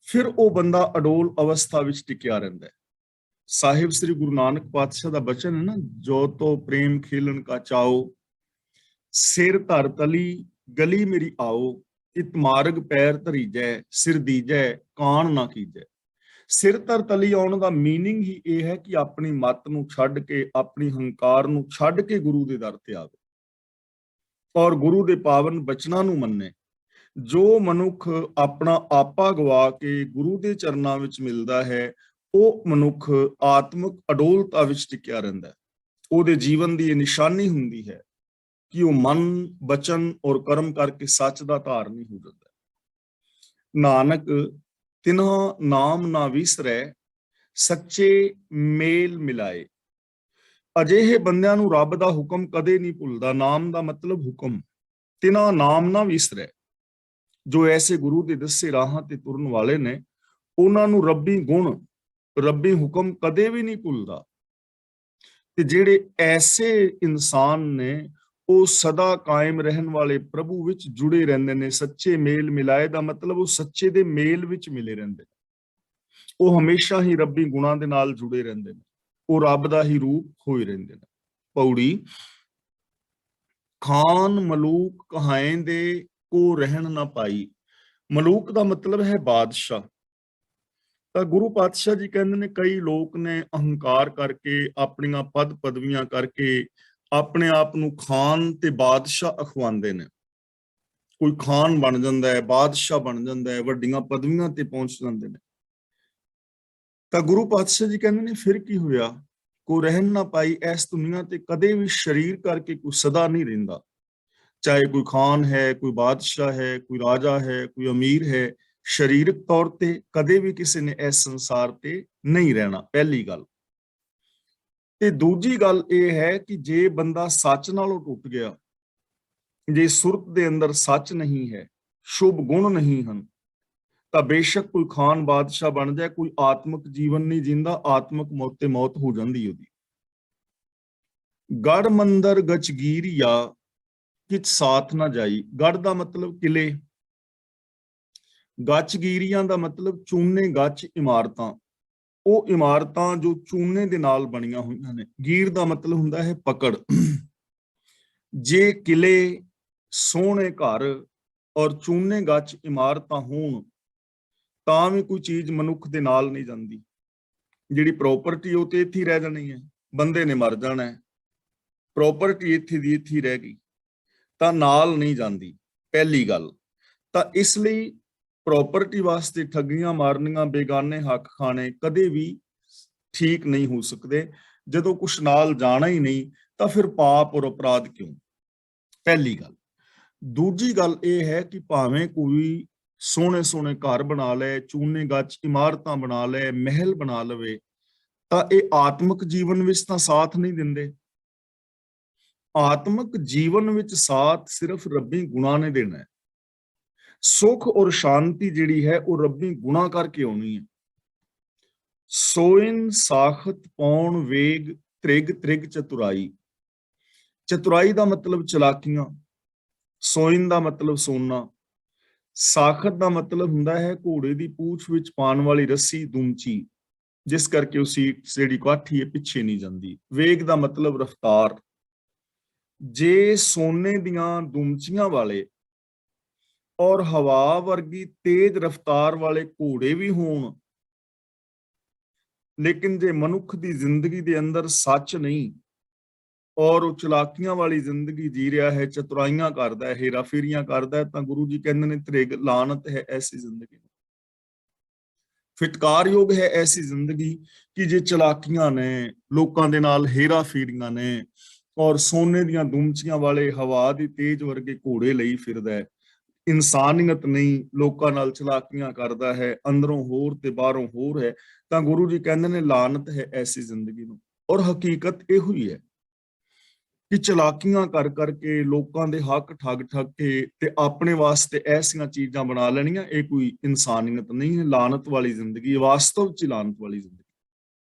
ਫਿਰ ਉਹ ਬੰਦਾ ਅਡੋਲ ਅਵਸਥਾ ਵਿੱਚ ਟਿਕਿਆ ਰਹਿੰਦਾ ਹੈ। ਸਾਹਿਬ ਸ੍ਰੀ ਗੁਰੂ ਨਾਨਕ ਪਾਤਸ਼ਾਹ ਦਾ ਬਚਨ ਹੈ ਨਾ, ਜੋ ਤੋ ਪ੍ਰੇਮ ਖੇਲਣ ਕਾ ਚਾਓ, ਸਿਰ ਧਰ ਤਲੀ ਗਲੀ ਮੇਰੀ ਆਓ, ਇਤ ਮਾਰਗ ਪੈਰ ਧਰੀਜੈ, ਸਿਰ ਦੀਜੈ ਕਾਣ ਨਾ ਕੀਜੈ। ਸਿਰ ਧਰ ਤਲੀ ਆਉਣ ਦਾ ਮੀਨਿੰਗ ਹੀ ਇਹ ਹੈ ਕਿ ਆਪਣੀ ਮੱਤ ਨੂੰ ਛੱਡ ਕੇ, ਆਪਣੀ ਹੰਕਾਰ ਨੂੰ ਛੱਡ ਕੇ ਗੁਰੂ ਦੇ ਦਰ ਤੇ ਆਵੇ ਔਰ ਗੁਰੂ ਦੇ ਪਾਵਨ ਬਚਨਾਂ ਨੂੰ ਮੰਨੇ। ਜੋ ਮਨੁੱਖ ਆਪਣਾ ਆਪਾ ਗਵਾ ਕੇ ਗੁਰੂ ਦੇ ਚਰਨਾਂ ਵਿੱਚ ਮਿਲਦਾ ਹੈ, ਉਹ ਮਨੁੱਖ ਆਤਮਿਕ ਅਡੋਲਤਾ ਵਿੱਚ ਟਿਕਿਆ ਰਹਿੰਦਾ ਹੈ। ਉਹਦੇ ਜੀਵਨ ਦੀ ਇਹ ਨਿਸ਼ਾਨੀ ਹੁੰਦੀ ਹੈ ਕਿ ਉਹ ਮਨ, ਬਚਨ ਔਰ ਕਰਮ ਕਰਕੇ ਸੱਚ ਦਾ ਧਾਰਨੀ ਹੋ ਜਾਂਦਾ ਹੈ। ਨਾਨਕ ਤਿਨ੍ਹਾਂ ਨਾਮ ਨਾ ਵਿਸਰੈ, ਸੱਚੇ ਮੇਲ ਮਿਲਾਏ। ਅਜਿਹੇ ਬੰਦਿਆਂ ਨੂੰ ਰੱਬ ਦਾ ਹੁਕਮ ਕਦੇ ਨਹੀਂ ਭੁੱਲਦਾ। ਨਾਮ ਦਾ ਮਤਲਬ ਹੁਕਮ। ਤਿਨ੍ਹਾਂ ਨਾਮ ਨਾ ਵਿਸਰੈ, ਜੋ ਐਸੇ ਗੁਰੂ ਦੇ ਦੱਸੇ ਰਾਹਾਂ ਤੇ ਤੁਰਨ ਵਾਲੇ ਨੇ, ਉਹਨਾਂ ਨੂੰ ਰੱਬੀ ਗੁਣ, ਰੱਬੀ ਹੁਕਮ ਕਦੇ ਵੀ ਨਹੀਂ ਭੁੱਲਦਾ। ਤੇ ਜਿਹੜੇ ਐਸੇ ਇਨਸਾਨ ਨੇ, ਉਹ ਸਦਾ ਕਾਇਮ ਰਹਿਣ ਵਾਲੇ ਪ੍ਰਭੂ ਵਿੱਚ ਜੁੜੇ ਰਹਿੰਦੇ ਨੇ। ਸੱਚੇ ਮੇਲ ਮਿਲਾਏ ਦਾ ਮਤਲਬ ਉਹ ਸੱਚੇ ਦੇ ਮੇਲ ਵਿੱਚ ਮਿਲੇ ਰਹਿੰਦੇ, ਉਹ ਹਮੇਸ਼ਾ ਹੀ ਰੱਬੀ ਗੁਣਾਂ ਦੇ ਨਾਲ ਜੁੜੇ ਰਹਿੰਦੇ ਨੇ, ਉਹ ਰੱਬ ਦਾ ਹੀ ਰੂਪ ਹੋਏ ਰਹਿੰਦੇ ਨੇ। ਪੌੜੀ ਖਾਨ ਮਲੂਕ ਕਹਾਏ ਦੇ ਕੋ ਰਹਿਣ ਨਾ ਪਾਈ। ਮਲੂਕ ਦਾ ਮਤਲਬ ਹੈ ਬਾਦਸ਼ਾਹ। ਤਾਂ ਗੁਰੂ ਪਾਤਸ਼ਾਹ ਜੀ ਕਹਿੰਦੇ ਨੇ ਕਈ ਲੋਕ ਨੇ ਅਹੰਕਾਰ ਕਰਕੇ, ਆਪਣੀਆਂ ਪਦ ਪਦਵੀਆਂ ਕਰਕੇ ਆਪਣੇ ਆਪ ਨੂੰ ਖਾਨ ਤੇ ਬਾਦਸ਼ਾਹ ਅਖਵਾਉਂਦੇ ਨੇ। ਕੋਈ ਖਾਨ ਬਣ ਜਾਂਦਾ ਹੈ, ਬਾਦਸ਼ਾਹ ਬਣ ਜਾਂਦਾ ਹੈ, ਵੱਡੀਆਂ ਪਦਵੀਆਂ ਤੇ ਪਹੁੰਚ ਜਾਂਦੇ ਨੇ। ਤਾਂ ਗੁਰੂ ਪਾਤਸ਼ਾਹ ਜੀ ਕਹਿੰਦੇ ਨੇ ਫਿਰ ਕੀ ਹੋਇਆ, ਕੋ ਰਹਿਣ ਨਾ ਪਾਈ ਇਸ ਦੁਨੀਆ ਤੇ ਕਦੇ ਵੀ ਸਰੀਰ ਕਰਕੇ ਕੋਈ ਸਦਾ ਨਹੀਂ ਰਹਿੰਦਾ। ਚਾਹੇ ਕੋਈ ਖਾਨ ਹੈ, ਕੋਈ ਬਾਦਸ਼ਾਹ ਹੈ, ਕੋਈ ਰਾਜਾ ਹੈ, ਕੋਈ ਅਮੀਰ ਹੈ, ਸਰੀਰਕ ਤੌਰ ਤੇ ਕਦੇ ਵੀ ਕਿਸੇ ਨੇ ਇਸ ਸੰਸਾਰ ਤੇ ਨਹੀਂ ਰਹਿਣਾ, ਪਹਿਲੀ ਗੱਲ। ਤੇ ਦੂਜੀ ਗੱਲ ਇਹ ਹੈ ਕਿ ਜੇ ਬੰਦਾ ਸੱਚ ਨਾਲੋਂ ਟੁੱਟ ਗਿਆ, ਜੇ ਸੁਰਤ ਦੇ ਅੰਦਰ ਸੱਚ ਨਹੀਂ ਹੈ, ਸ਼ੁਭ ਗੁਣ ਨਹੀਂ ਹਨ, ਤਾਂ ਬੇਸ਼ੱਕ ਕੋਈ ਖਾਨ ਬਾਦਸ਼ਾਹ ਬਣ ਜਾਏ, ਕੋਈ ਆਤਮਿਕ ਜੀਵਨ ਨਹੀਂ ਜਿੰਦਾ, ਆਤਮਿਕ ਮੌਤ ਤੇ ਮੌਤ ਹੋ ਜਾਂਦੀ ਉਹਦੀ। ਗੜ ਮੰਦਰ ਗਚਗੀਰੀਆ ਕਿਛ ਸਾਥ ਨਾ ਜਾਈ। ਗੜ ਦਾ ਮਤਲਬ ਕਿਲੇ, ਗਚਗੀਰੀਆਂ ਦਾ ਮਤਲਬ ਚੂਨੇ ਗਚ ਇਮਾਰਤਾਂ, ਉਹ ਇਮਾਰਤਾਂ ਜੋ ਚੂਨੇ ਦੇ ਨਾਲ ਬਣੀਆਂ ਹੋਈਆਂ ਨੇ। ਗੀਰ ਦਾ ਮਤਲਬ ਹੁੰਦਾ ਹੈ ਪਕੜ। ਜੇ ਕਿਲੇ, ਸੋਹਣੇ ਘਰ ਔਰ ਚੂਨੇ ਗਚ ਇਮਾਰਤਾਂ ਹੋਣ ਤਾਂ ਵੀ ਕੋਈ ਚੀਜ਼ ਮਨੁੱਖ ਦੇ ਨਾਲ ਨਹੀਂ ਜਾਂਦੀ। ਜਿਹੜੀ ਪ੍ਰਾਪਰਟੀ ਉਹ ਤੇ ਇੱਥੇ ਹੀ ਰਹਿ ਜਾਣੀ ਹੈ, ਬੰਦੇ ਨੇ ਮਰ ਜਾਣਾ ਹੈ, ਪ੍ਰਾਪਰਟੀ ਇੱਥੇ ਦੀ ਇੱਥੇ ਹੀ ਰਹਿ ਗਈ, ਤਾਂ ਨਾਲ ਨਹੀਂ ਜਾਂਦੀ, ਪਹਿਲੀ ਗੱਲ। ਤਾਂ ਇਸ ਲਈ ਪ੍ਰਾਪਰਟੀ ਵਾਸਤੇ ਠੱਗੀਆਂ ਮਾਰਨੀਆਂ, ਬੇਗਾਨੇ ਹੱਕ ਖਾਣੇ ਕਦੇ ਵੀ ਠੀਕ ਨਹੀਂ ਹੋ ਸਕਦੇ। ਜਦੋਂ ਕੁਛ ਨਾਲ ਜਾਣਾ ਹੀ ਨਹੀਂ ਤਾਂ ਫਿਰ ਪਾਪ ਔਰ ਅਪਰਾਧ ਕਿਉਂ, ਪਹਿਲੀ ਗੱਲ। ਦੂਜੀ ਗੱਲ ਇਹ ਹੈ ਕਿ ਭਾਵੇਂ ਕੋਈ ਸੋਹਣੇ ਸੋਹਣੇ ਘਰ ਬਣਾ ਲਏ, ਚੂਨੇ ਗੱਚ ਇਮਾਰਤਾਂ ਬਣਾ ਲਏ, ਮਹਿਲ ਬਣਾ ਲਵੇ, ਤਾਂ ਇਹ ਆਤਮਿਕ ਜੀਵਨ ਵਿੱਚ ਤਾਂ ਸਾਥ ਨਹੀਂ ਦਿੰਦੇ। ਆਤਮਿਕ ਜੀਵਨ ਵਿੱਚ ਸਾਥ ਸਿਰਫ ਰੱਬੀ ਗੁਣਾਂ ਨੇ ਦੇਣਾ ਹੈ। ਸੁਖ ਔਰ ਸ਼ਾਂਤੀ ਜਿਹੜੀ ਹੈ ਉਹ ਰੱਬੀ ਗੁਣਾਂ ਕਰਕੇ ਆਉਣੀ ਹੈ। ਸੋਇਨ ਸਾਖਤ ਪੌਣ ਵੇਗ ਤ੍ਰਿਗ ਤ੍ਰਿਗ ਚਤੁਰਾਈ। ਚਤੁਰਾਈ ਦਾ ਮਤਲਬ ਚਲਾਕੀਆਂ, ਸੋਇਨ ਦਾ ਮਤਲਬ ਸੋਨਾ, ਸਾਖਤ ਦਾ ਮਤਲਬ ਹੁੰਦਾ ਹੈ ਘੋੜੇ ਦੀ ਪੂਛ ਵਿੱਚ ਪਾਉਣ ਵਾਲੀ ਰੱਸੀ ਦੁਮਚੀ, ਜਿਸ ਕਰਕੇ ਉਹ ਸੀਟ ਜਿਹੜੀ ਕਾਠੀ ਹੈ ਪਿੱਛੇ ਨਹੀਂ ਜਾਂਦੀ। ਵੇਗ ਦਾ ਮਤਲਬ ਰਫਤਾਰ। ਜੇ ਸੋਨੇ ਦੀਆਂ ਦੁਮਚੀਆਂ ਵਾਲੇ ਔਰ ਹਵਾ ਵਰਗੀ ਤੇਜ਼ ਰਫ਼ਤਾਰ ਵਾਲੇ ਘੋੜੇ ਵੀ ਹੋਣ, ਲੇਕਿਨ ਜੇ ਮਨੁੱਖ ਦੀ ਜ਼ਿੰਦਗੀ ਦੇ ਅੰਦਰ ਸੱਚ ਨਹੀਂ ਔਰ ਉਹ ਚਲਾਕੀਆਂ ਵਾਲੀ ਜ਼ਿੰਦਗੀ ਜੀ ਰਿਹਾ ਹੈ, ਚਤੁਰਾਈਆਂ ਕਰਦਾ ਹੈ, ਹੇਰਾ ਫੇਰੀਆਂ ਕਰਦਾ ਹੈ, ਤਾਂ ਗੁਰੂ ਜੀ ਕਹਿੰਦੇ ਨੇ ਤ੍ਰਿਗ, ਲਾਨਤ ਹੈ ਐਸੀ ਜ਼ਿੰਦਗੀ ਨੂੰ। ਫਿਟਕਾਰਯੋਗ ਹੈ ਐਸੀ ਜ਼ਿੰਦਗੀ ਕਿ ਜੇ ਚਲਾਕੀਆਂ ਨੇ, ਲੋਕਾਂ ਦੇ ਨਾਲ ਹੇਰਾ ਫੇਰੀਆਂ ਨੇ ਔਰ ਸੋਨੇ ਦੀਆਂ ਦੁਮਚੀਆਂ ਵਾਲੇ ਹਵਾ ਦੀ ਤੇਜ਼ ਵਰਗੇ ਘੋੜੇ ਲਈ ਫਿਰਦਾ ਹੈ, ਇਨਸਾਨੀਅਤ ਨਹੀਂ, ਲੋਕਾਂ ਨਾਲ ਚਲਾਕੀਆਂ ਕਰਦਾ ਹੈ, ਅੰਦਰੋਂ ਹੋਰ ਤੇ ਬਾਹਰੋਂ ਹੋਰ ਹੈ, ਤਾਂ ਗੁਰੂ ਜੀ ਕਹਿੰਦੇ ਨੇ ਲਾਨਤ ਹੈ ਐਸੀ ਜ਼ਿੰਦਗੀ ਨੂੰ। ਔਰ ਹਕੀਕਤ ਇਹੋ ਹੀ ਹੈ ਕਿ ਚਲਾਕੀਆਂ ਕਰ ਕਰਕੇ, ਲੋਕਾਂ ਦੇ ਹੱਕ ਠੱਗ ਠੱਗ ਕੇ ਤੇ ਆਪਣੇ ਵਾਸਤੇ ਐਸੀਆਂ ਚੀਜ਼ਾਂ ਬਣਾ ਲੈਣੀਆਂ, ਇਹ ਕੋਈ ਇਨਸਾਨੀਅਤ ਨਹੀਂ ਹੈ, ਲਾਨਤ ਵਾਲੀ ਜ਼ਿੰਦਗੀ, ਵਾਸਤਵ ਚ ਲਾਨਤ ਵਾਲੀ ਜ਼ਿੰਦਗੀ।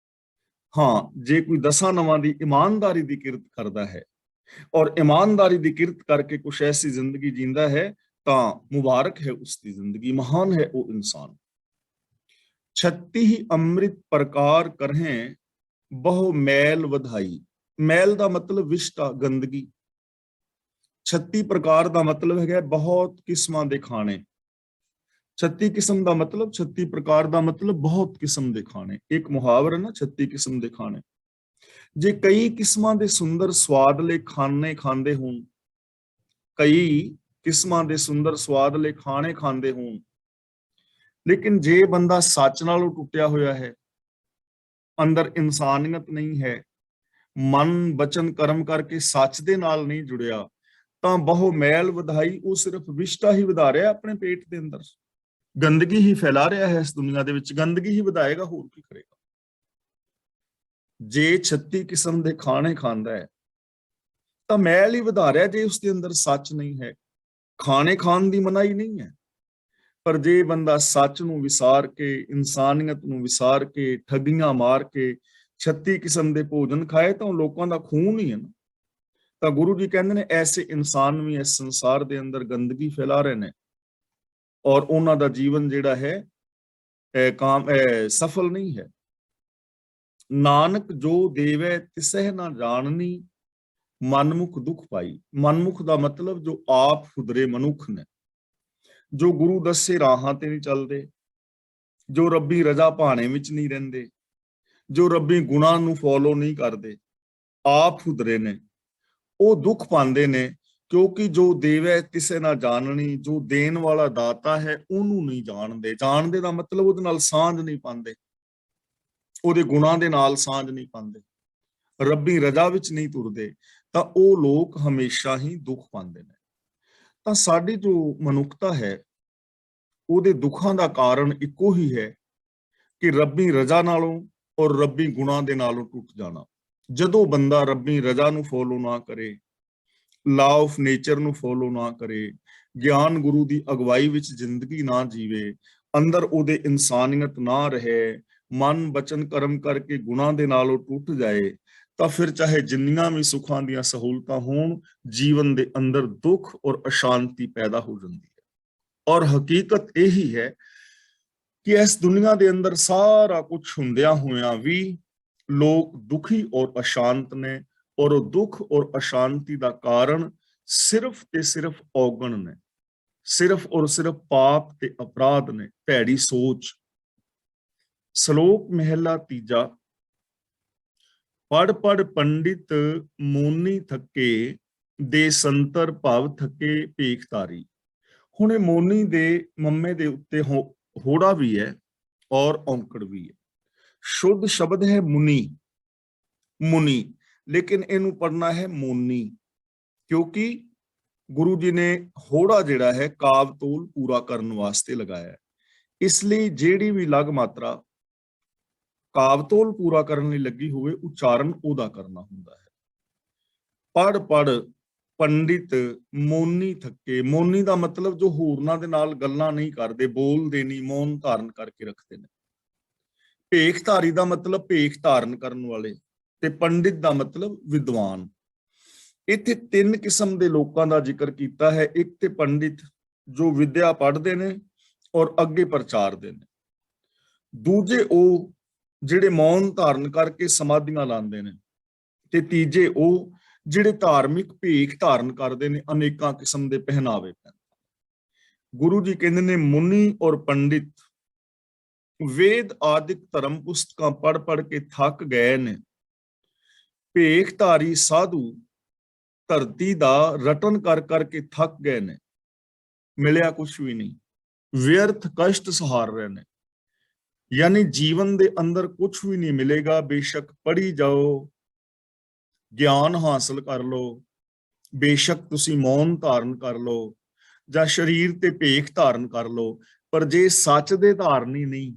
ਹਾਂ, ਜੇ ਕੋਈ ਦਸਾਂ ਨਵਾਂ ਦੀ ਇਮਾਨਦਾਰੀ ਦੀ ਕਿਰਤ ਕਰਦਾ ਹੈ ਔਰ ਇਮਾਨਦਾਰੀ ਦੀ ਕਿਰਤ ਕਰਕੇ ਕੁਛ ਐਸੀ ਜ਼ਿੰਦਗੀ ਜੀਂਦਾ ਹੈ, ਤਾਂ ਮੁਬਾਰਕ ਹੈ ਉਸ ਦੀ ਜ਼ਿੰਦਗੀ, ਮਹਾਨ ਹੈ ਉਹ ਇਨਸਾਨ। 36 ਹੀ ਅੰਮ੍ਰਿਤ ਪ੍ਰਕਾਰ ਕਰਹਿ ਬਹੁ ਮੈਲ ਵਧਾਈ। ਮੈਲ ਦਾ ਮਤਲਬ ਵਿਸ਼ਟਾ, ਗੰਦਗੀ। 36 ਪ੍ਰਕਾਰ ਦਾ ਮਤਲਬ ਹੈਗਾ ਬਹੁਤ ਕਿਸਮਾਂ ਦੇ ਖਾਣੇ। 36 ਕਿਸਮ ਦਾ ਮਤਲਬ, 36 ਪ੍ਰਕਾਰ ਦਾ ਮਤਲਬ ਬਹੁਤ ਕਿਸਮ ਦੇ ਖਾਣੇ। ਇੱਕ ਮੁਹਾਵਰਾ ਨਾ, 36 ਕਿਸਮ ਦੇ ਖਾਣੇ। ਜੇ ਕਈ ਕਿਸਮਾਂ ਦੇ ਸੁੰਦਰ ਸਵਾਦਲੇ ਖਾਣੇ ਖਾਂਦੇ ਹੋਣ, ਕਈ ਕਿਸਮਾਂ ਦੇ ਸੁੰਦਰ ਸਵਾਦਲੇ ਖਾਣੇ ਖਾਂਦੇ ਹੋਣ, ਲੇਕਿਨ ਜੇ ਬੰਦਾ ਸੱਚ ਨਾਲੋਂ ਟੁੱਟਿਆ ਹੋਇਆ ਹੈ, ਅੰਦਰ ਇਨਸਾਨੀਅਤ ਨਹੀਂ ਹੈ, ਮਨ ਬਚਨ ਕਰਮ ਕਰਕੇ ਸੱਚ ਦੇ ਨਾਲ ਨਹੀਂ ਜੁੜਿਆ, ਤਾਂ ਬਹੁ ਮੈਲ ਵਧਾਈ, ਉਹ ਸਿਰਫ ਵਿਸ਼ਟਾ ਹੀ ਵਧਾ ਰਿਹਾ ਆਪਣੇ ਪੇਟ ਦੇ ਅੰਦਰ, ਗੰਦਗੀ ਹੀ ਫੈਲਾ ਰਿਹਾ ਹੈ ਇਸ ਦੁਨੀਆ ਦੇ ਵਿੱਚ, ਗੰਦਗੀ ਹੀ ਵਧਾਏਗਾ, ਹੋਰ ਕੀ ਕਰੇਗਾ। ਜੇ 36 ਕਿਸਮ ਦੇ ਖਾਣੇ ਖਾਂਦਾ ਹੈ ਤਾਂ ਮੈਲ ਹੀ ਵਧਾ ਰਿਹਾ, ਜੇ ਉਸਦੇ ਅੰਦਰ ਸੱਚ ਨਹੀਂ ਹੈ। ਖਾਣੇ ਖਾਣ ਦੀ ਮਨਾਹੀ ਨਹੀਂ ਹੈ, ਪਰ ਜੇ ਬੰਦਾ ਸੱਚ ਨੂੰ ਵਿਸਾਰ ਕੇ, ਇਨਸਾਨੀਅਤ ਨੂੰ ਵਿਸਾਰ ਕੇ, ਠੱਗੀਆਂ ਮਾਰ ਕੇ 36 ਕਿਸਮ ਦੇ ਭੋਜਨ ਖਾਏ, ਤਾਂ ਉਹ ਲੋਕਾਂ ਦਾ ਖੂਨ ਹੀ ਹੈ ਨਾ। ਤਾਂ ਗੁਰੂ ਜੀ ਕਹਿੰਦੇ ਨੇ ਐਸੇ ਇਨਸਾਨ ਵੀ ਇਸ ਸੰਸਾਰ ਦੇ ਅੰਦਰ ਗੰਦਗੀ ਫੈਲਾ ਰਹੇ ਨੇ ਔਰ ਉਹਨਾਂ ਦਾ ਜੀਵਨ ਜਿਹੜਾ ਹੈ ਸਫਲ ਨਹੀਂ ਹੈ। ਨਾਨਕ ਜੋ ਦੇਵੈ ਤਿਸਹਿ ਨਾ ਜਾਣਨੀ, ਮਨਮੁਖ ਦੁੱਖ ਪਾਈ। ਮਨਮੁਖ ਦਾ ਮਤਲਬ ਜੋ ਆਪ ਖੁਦਰੇ ਮਨੁੱਖ ਨੇ, ਜੋ ਗੁਰੂ ਦੱਸੇ ਰਾਹਾਂ ਤੇ ਨਹੀਂ ਚੱਲਦੇ, ਜੋ ਰੱਬੀ ਰਜ਼ਾ ਭਾਣੇ ਵਿੱਚ ਨਹੀਂ ਰਹਿੰਦੇ, ਜੋ ਰੱਬੀ ਗੁਣਾਂ ਨੂੰ ਫੋਲੋ ਨਹੀਂ ਕਰਦੇ, ਆਪ ਖੁਦਰੇ ਨੇ, ਉਹ ਦੁੱਖ ਪਾਉਂਦੇ ਨੇ ਕਿਉਂਕਿ ਜੋ ਦੇਵੈ ਤਿਸੈ ਨਾ ਜਾਣਨੀ, ਜੋ ਦੇਣ ਵਾਲਾ ਦਾਤਾ ਹੈ ਉਹਨੂੰ ਨਹੀਂ ਜਾਣਦੇ। ਜਾਣਦੇ ਦਾ ਮਤਲਬ ਉਹਦੇ ਨਾਲ ਸਾਂਝ ਨਹੀਂ ਪਾਉਂਦੇ, ਉਹਦੇ ਗੁਣਾਂ ਦੇ ਨਾਲ ਸਾਂਝ ਨਹੀਂ ਪਾਉਂਦੇ, ਰੱਬੀ ਰਜ਼ਾ ਵਿੱਚ ਨਹੀਂ ਤੁਰਦੇ, ਤਾਂ ਉਹ ਲੋਕ ਹਮੇਸ਼ਾ ਹੀ ਦੁੱਖ ਪਾਉਂਦੇ ਨੇ। ਤਾਂ ਸਾਡੀ ਜੋ ਮਨੁੱਖਤਾ ਹੈ ਉਹਦੇ ਦੁੱਖਾਂ ਦਾ ਕਾਰਨ ਇੱਕੋ ਹੀ ਹੈ ਕਿ ਰੱਬੀ ਰਜ਼ਾ ਨਾਲੋਂ ਔਰ ਰੱਬੀ ਗੁਣਾਂ ਦੇ ਨਾਲੋਂ ਟੁੱਟ ਜਾਣਾ। ਜਦੋਂ ਬੰਦਾ ਰੱਬੀ ਰਜ਼ਾ ਨੂੰ ਫੋਲੋ ਨਾ ਕਰੇ, ਲਾ ਆਫ ਨੇਚਰ ਨੂੰ ਫੋਲੋ ਨਾ ਕਰੇ, ਗਿਆਨ ਗੁਰੂ ਦੀ ਅਗਵਾਈ ਵਿੱਚ ਜ਼ਿੰਦਗੀ ਨਾ ਜੀਵੇ, ਅੰਦਰ ਉਹਦੇ ਇਨਸਾਨੀਅਤ ਨਾ ਰਹੇ, ਮਨ ਬਚਨ ਕਰਮ ਕਰਕੇ ਗੁਣਾਂ ਦੇ ਨਾਲੋਂ ਟੁੱਟ ਜਾਏ, ਤਾਂ ਫਿਰ ਚਾਹੇ ਜਿੰਨੀਆਂ ਵੀ ਸੁੱਖਾਂ ਦੀਆਂ ਸਹੂਲਤਾਂ ਹੋਣ, ਜੀਵਨ ਦੇ ਅੰਦਰ ਦੁੱਖ ਔਰ ਅਸ਼ਾਂਤੀ ਪੈਦਾ ਹੋ ਜਾਂਦੀ ਹੈ। ਔਰ ਹਕੀਕਤ ਇਹੀ ਹੈ ਕਿ ਇਸ ਦੁਨੀਆ ਦੇ ਅੰਦਰ ਸਾਰਾ ਕੁਝ ਹੁੰਦਿਆਂ ਹੋਇਆਂ ਵੀ ਲੋਕ ਦੁਖੀ ਔਰ ਅਸ਼ਾਂਤ ਨੇ, ਔਰ ਉਹ ਦੁੱਖ ਔਰ ਅਸ਼ਾਂਤੀ ਦਾ ਕਾਰਨ ਸਿਰਫ ਤੇ ਸਿਰਫ ਔਗਣ ਨੇ, ਸਿਰਫ ਔਰ ਸਿਰਫ ਪਾਪ ਤੇ ਅਪਰਾਧ ਨੇ, ਭੈੜੀ ਸੋਚ। ਸ਼ਲੋਕ ਮਹਿਲਾ ਤੀਜਾ। ਪੜ ਪੜ ਪੰਡਿਤ ਮੋਨੀ ਥੱਕੇ, ਦੇ ਸੰਤਰ ਭਵ ਥੱਕੇ ਭੇਖ ਧਾਰੀ। ਹੁਣ ਇਹ ਮੋਨੀ ਦੇ ਮੰਮੇ ਦੇ ਉੱਤੇ ਹੋੜਾ ਵੀ ਹੈ ਔਰ ਔਂਕੜ ਵੀ ਹੈ। ਸ਼ੁੱਧ ਸ਼ਬਦ ਹੈ ਮੁਨੀ, ਮੁਨੀ, ਲੇਕਿਨ ਇਹਨੂੰ ਪੜਨਾ ਹੈ ਮੋਨੀ, ਕਿਉਂਕਿ ਗੁਰੂ ਜੀ ਨੇ ਹੋੜਾ ਜਿਹੜਾ ਹੈ ਕਾਵ ਤੋਲ ਪੂਰਾ ਕਰਨ ਵਾਸਤੇ ਲਗਾਇਆ ਹੈ। ਇਸ ਲਈ ਜਿਹੜੀ ਵੀ ਲਗ ਮਾਤਰਾ ਕਾਵ ਤੋਲ ਪੂਰਾ ਕਰਨ ਲਈ ਲੱਗੀ ਹੋਵੇ, ਉਚਾਰਨ ਉਹਦਾ ਕਰਨਾ ਹੁੰਦਾ ਹੈ। ਪੜ ਪੜ ਪੰਡਿਤ ਮੋਨੀ ਥੱਕੇ। ਮੋਨੀ ਦਾ ਮਤਲਬ ਜੋ ਹੋਰਨਾਂ ਦੇ ਨਾਲ ਗੱਲਾਂ ਨਹੀਂ ਕਰਦੇ, ਬੋਲਦੇ ਨਹੀਂ, ਮੌਨ ਧਾਰਨ ਕਰਕੇ ਰੱਖਦੇ ਨੇ। ਭੇਖ ਧਾਰੀ ਦਾ ਮਤਲਬ ਭੇਖ ਧਾਰਨ ਕਰਨ ਵਾਲੇ, ਤੇ ਪੰਡਿਤ ਦਾ ਮਤਲਬ ਵਿਦਵਾਨ। ਇੱਥੇ ਤਿੰਨ ਕਿਸਮ ਦੇ ਲੋਕਾਂ ਦਾ ਜ਼ਿਕਰ ਕੀਤਾ ਹੈ। ਇੱਕ ਤੇ ਪੰਡਿਤ ਜੋ ਵਿਦਿਆ ਪੜ੍ਹਦੇ ਨੇ ਔਰ ਅੱਗੇ ਪ੍ਰਚਾਰਦੇ ਨੇ। ਦੂਜੇ ਉਹ ਜਿਹੜੇ ਮੌਨ ਧਾਰਨ ਕਰਕੇ ਸਮਾਧੀਆਂ ਲਾਉਂਦੇ ਨੇ, ਤੇ ਤੀਜੇ ਉਹ ਜਿਹੜੇ ਧਾਰਮਿਕ ਭੇਖ ਧਾਰਨ ਕਰਦੇ ਨੇ, ਅਨੇਕਾਂ ਕਿਸਮ ਦੇ ਪਹਿਨਾਵੇ ਪਹਿਨਦੇ। ਗੁਰੂ ਜੀ ਕਹਿੰਦੇ ਨੇ ਮੁਨੀ ਔਰ ਪੰਡਿਤ ਵੇਦ ਆਦਿਕ ਧਰਮ ਪੁਸਤਕਾਂ ਪੜ੍ਹ ਪੜ੍ਹ ਕੇ ਥੱਕ ਗਏ ਨੇ। ਭੇਖ ਧਾਰੀ ਸਾਧੂ ਧਰਤੀ ਦਾ ਰਟਨ ਕਰ ਕਰਕੇ ਥੱਕ ਗਏ ਨੇ, ਮਿਲਿਆ ਕੁਛ ਵੀ ਨਹੀਂ, ਵਿਅਰਥ ਕਸ਼ਟ ਸਹਾਰ ਰਹੇ ਨੇ। ਯਾਨੀ ਜੀਵਨ ਦੇ ਅੰਦਰ ਕੁਛ ਵੀ ਨਹੀਂ ਮਿਲੇਗਾ। ਬੇਸ਼ੱਕ ਪੜ੍ਹੀ ਜਾਓ, ਗਿਆਨ ਹਾਸਲ ਕਰ ਲਓ, ਬੇਸ਼ੱਕ ਤੁਸੀਂ ਮੌਨ ਧਾਰਨ ਕਰ ਲਓ ਜਾਂ ਸਰੀਰ ਤੇ ਭੇਖ ਧਾਰਨ ਕਰ ਲਓ, ਪਰ ਜੇ ਸੱਚ ਦੇ ਧਾਰਨੀ ਨਹੀਂ,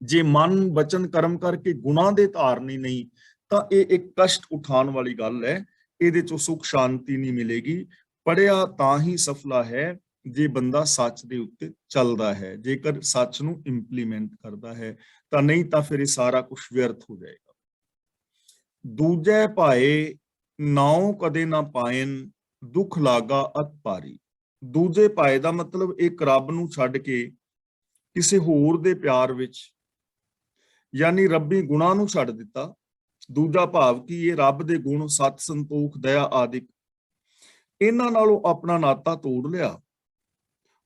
ਜੇ ਮਨ ਬਚਨ ਕਰਮ ਕਰਕੇ ਗੁਣਾਂ ਦੇ ਧਾਰਨੀ ਨਹੀਂ, ਤਾਂ ਇਹ ਇੱਕ ਕਸ਼ਟ ਉਠਾਉਣ ਵਾਲੀ ਗੱਲ ਹੈ। ਇਹਦੇ ਚੋਂ ਸੁਖ ਸ਼ਾਂਤੀ ਨਹੀਂ ਮਿਲੇਗੀ। ਪੜਿਆ ਤਾਂ ਹੀ ਸਫਲਾ ਹੈ ਜੇ ਬੰਦਾ ਸੱਚ ਦੇ ਉੱਤੇ ਚੱਲਦਾ ਹੈ, ਜੇਕਰ ਸੱਚ ਨੂੰ ਇੰਪਲੀਮੈਂਟ ਕਰਦਾ ਹੈ, ਤਾਂ ਨਹੀਂ ਤਾਂ ਫਿਰ ਇਹ ਸਾਰਾ ਕੁਝ ਵਿਅਰਥ ਹੋ ਜਾਏਗਾ। ਦੂਜੇ ਭਾਏ ਨਾਉ ਕਦੇ ਨਾ ਪਾਇਨ, ਦੁੱਖ ਲਾਗਾ ਅਤ ਭਾਰੀ। ਦੂਜੇ ਭਾਏ ਦਾ ਮਤਲਬ ਇੱਕ ਰੱਬ ਨੂੰ ਛੱਡ ਕੇ ਕਿਸੇ ਹੋਰ ਦੇ ਪਿਆਰ ਵਿੱਚ, ਯਾਨੀ ਰੱਬੀ ਗੁਣਾਂ ਨੂੰ ਛੱਡ ਦਿੱਤਾ। ਦੂਜਾ ਭਾਵ ਕਿ ਇਹ ਰੱਬ ਦੇ ਗੁਣ ਸਤ ਸੰਤੋਖ ਦਇਆ ਆਦਿਕ, ਇਹਨਾਂ ਨਾਲੋਂ ਆਪਣਾ ਨਾਤਾ ਤੋੜ ਲਿਆ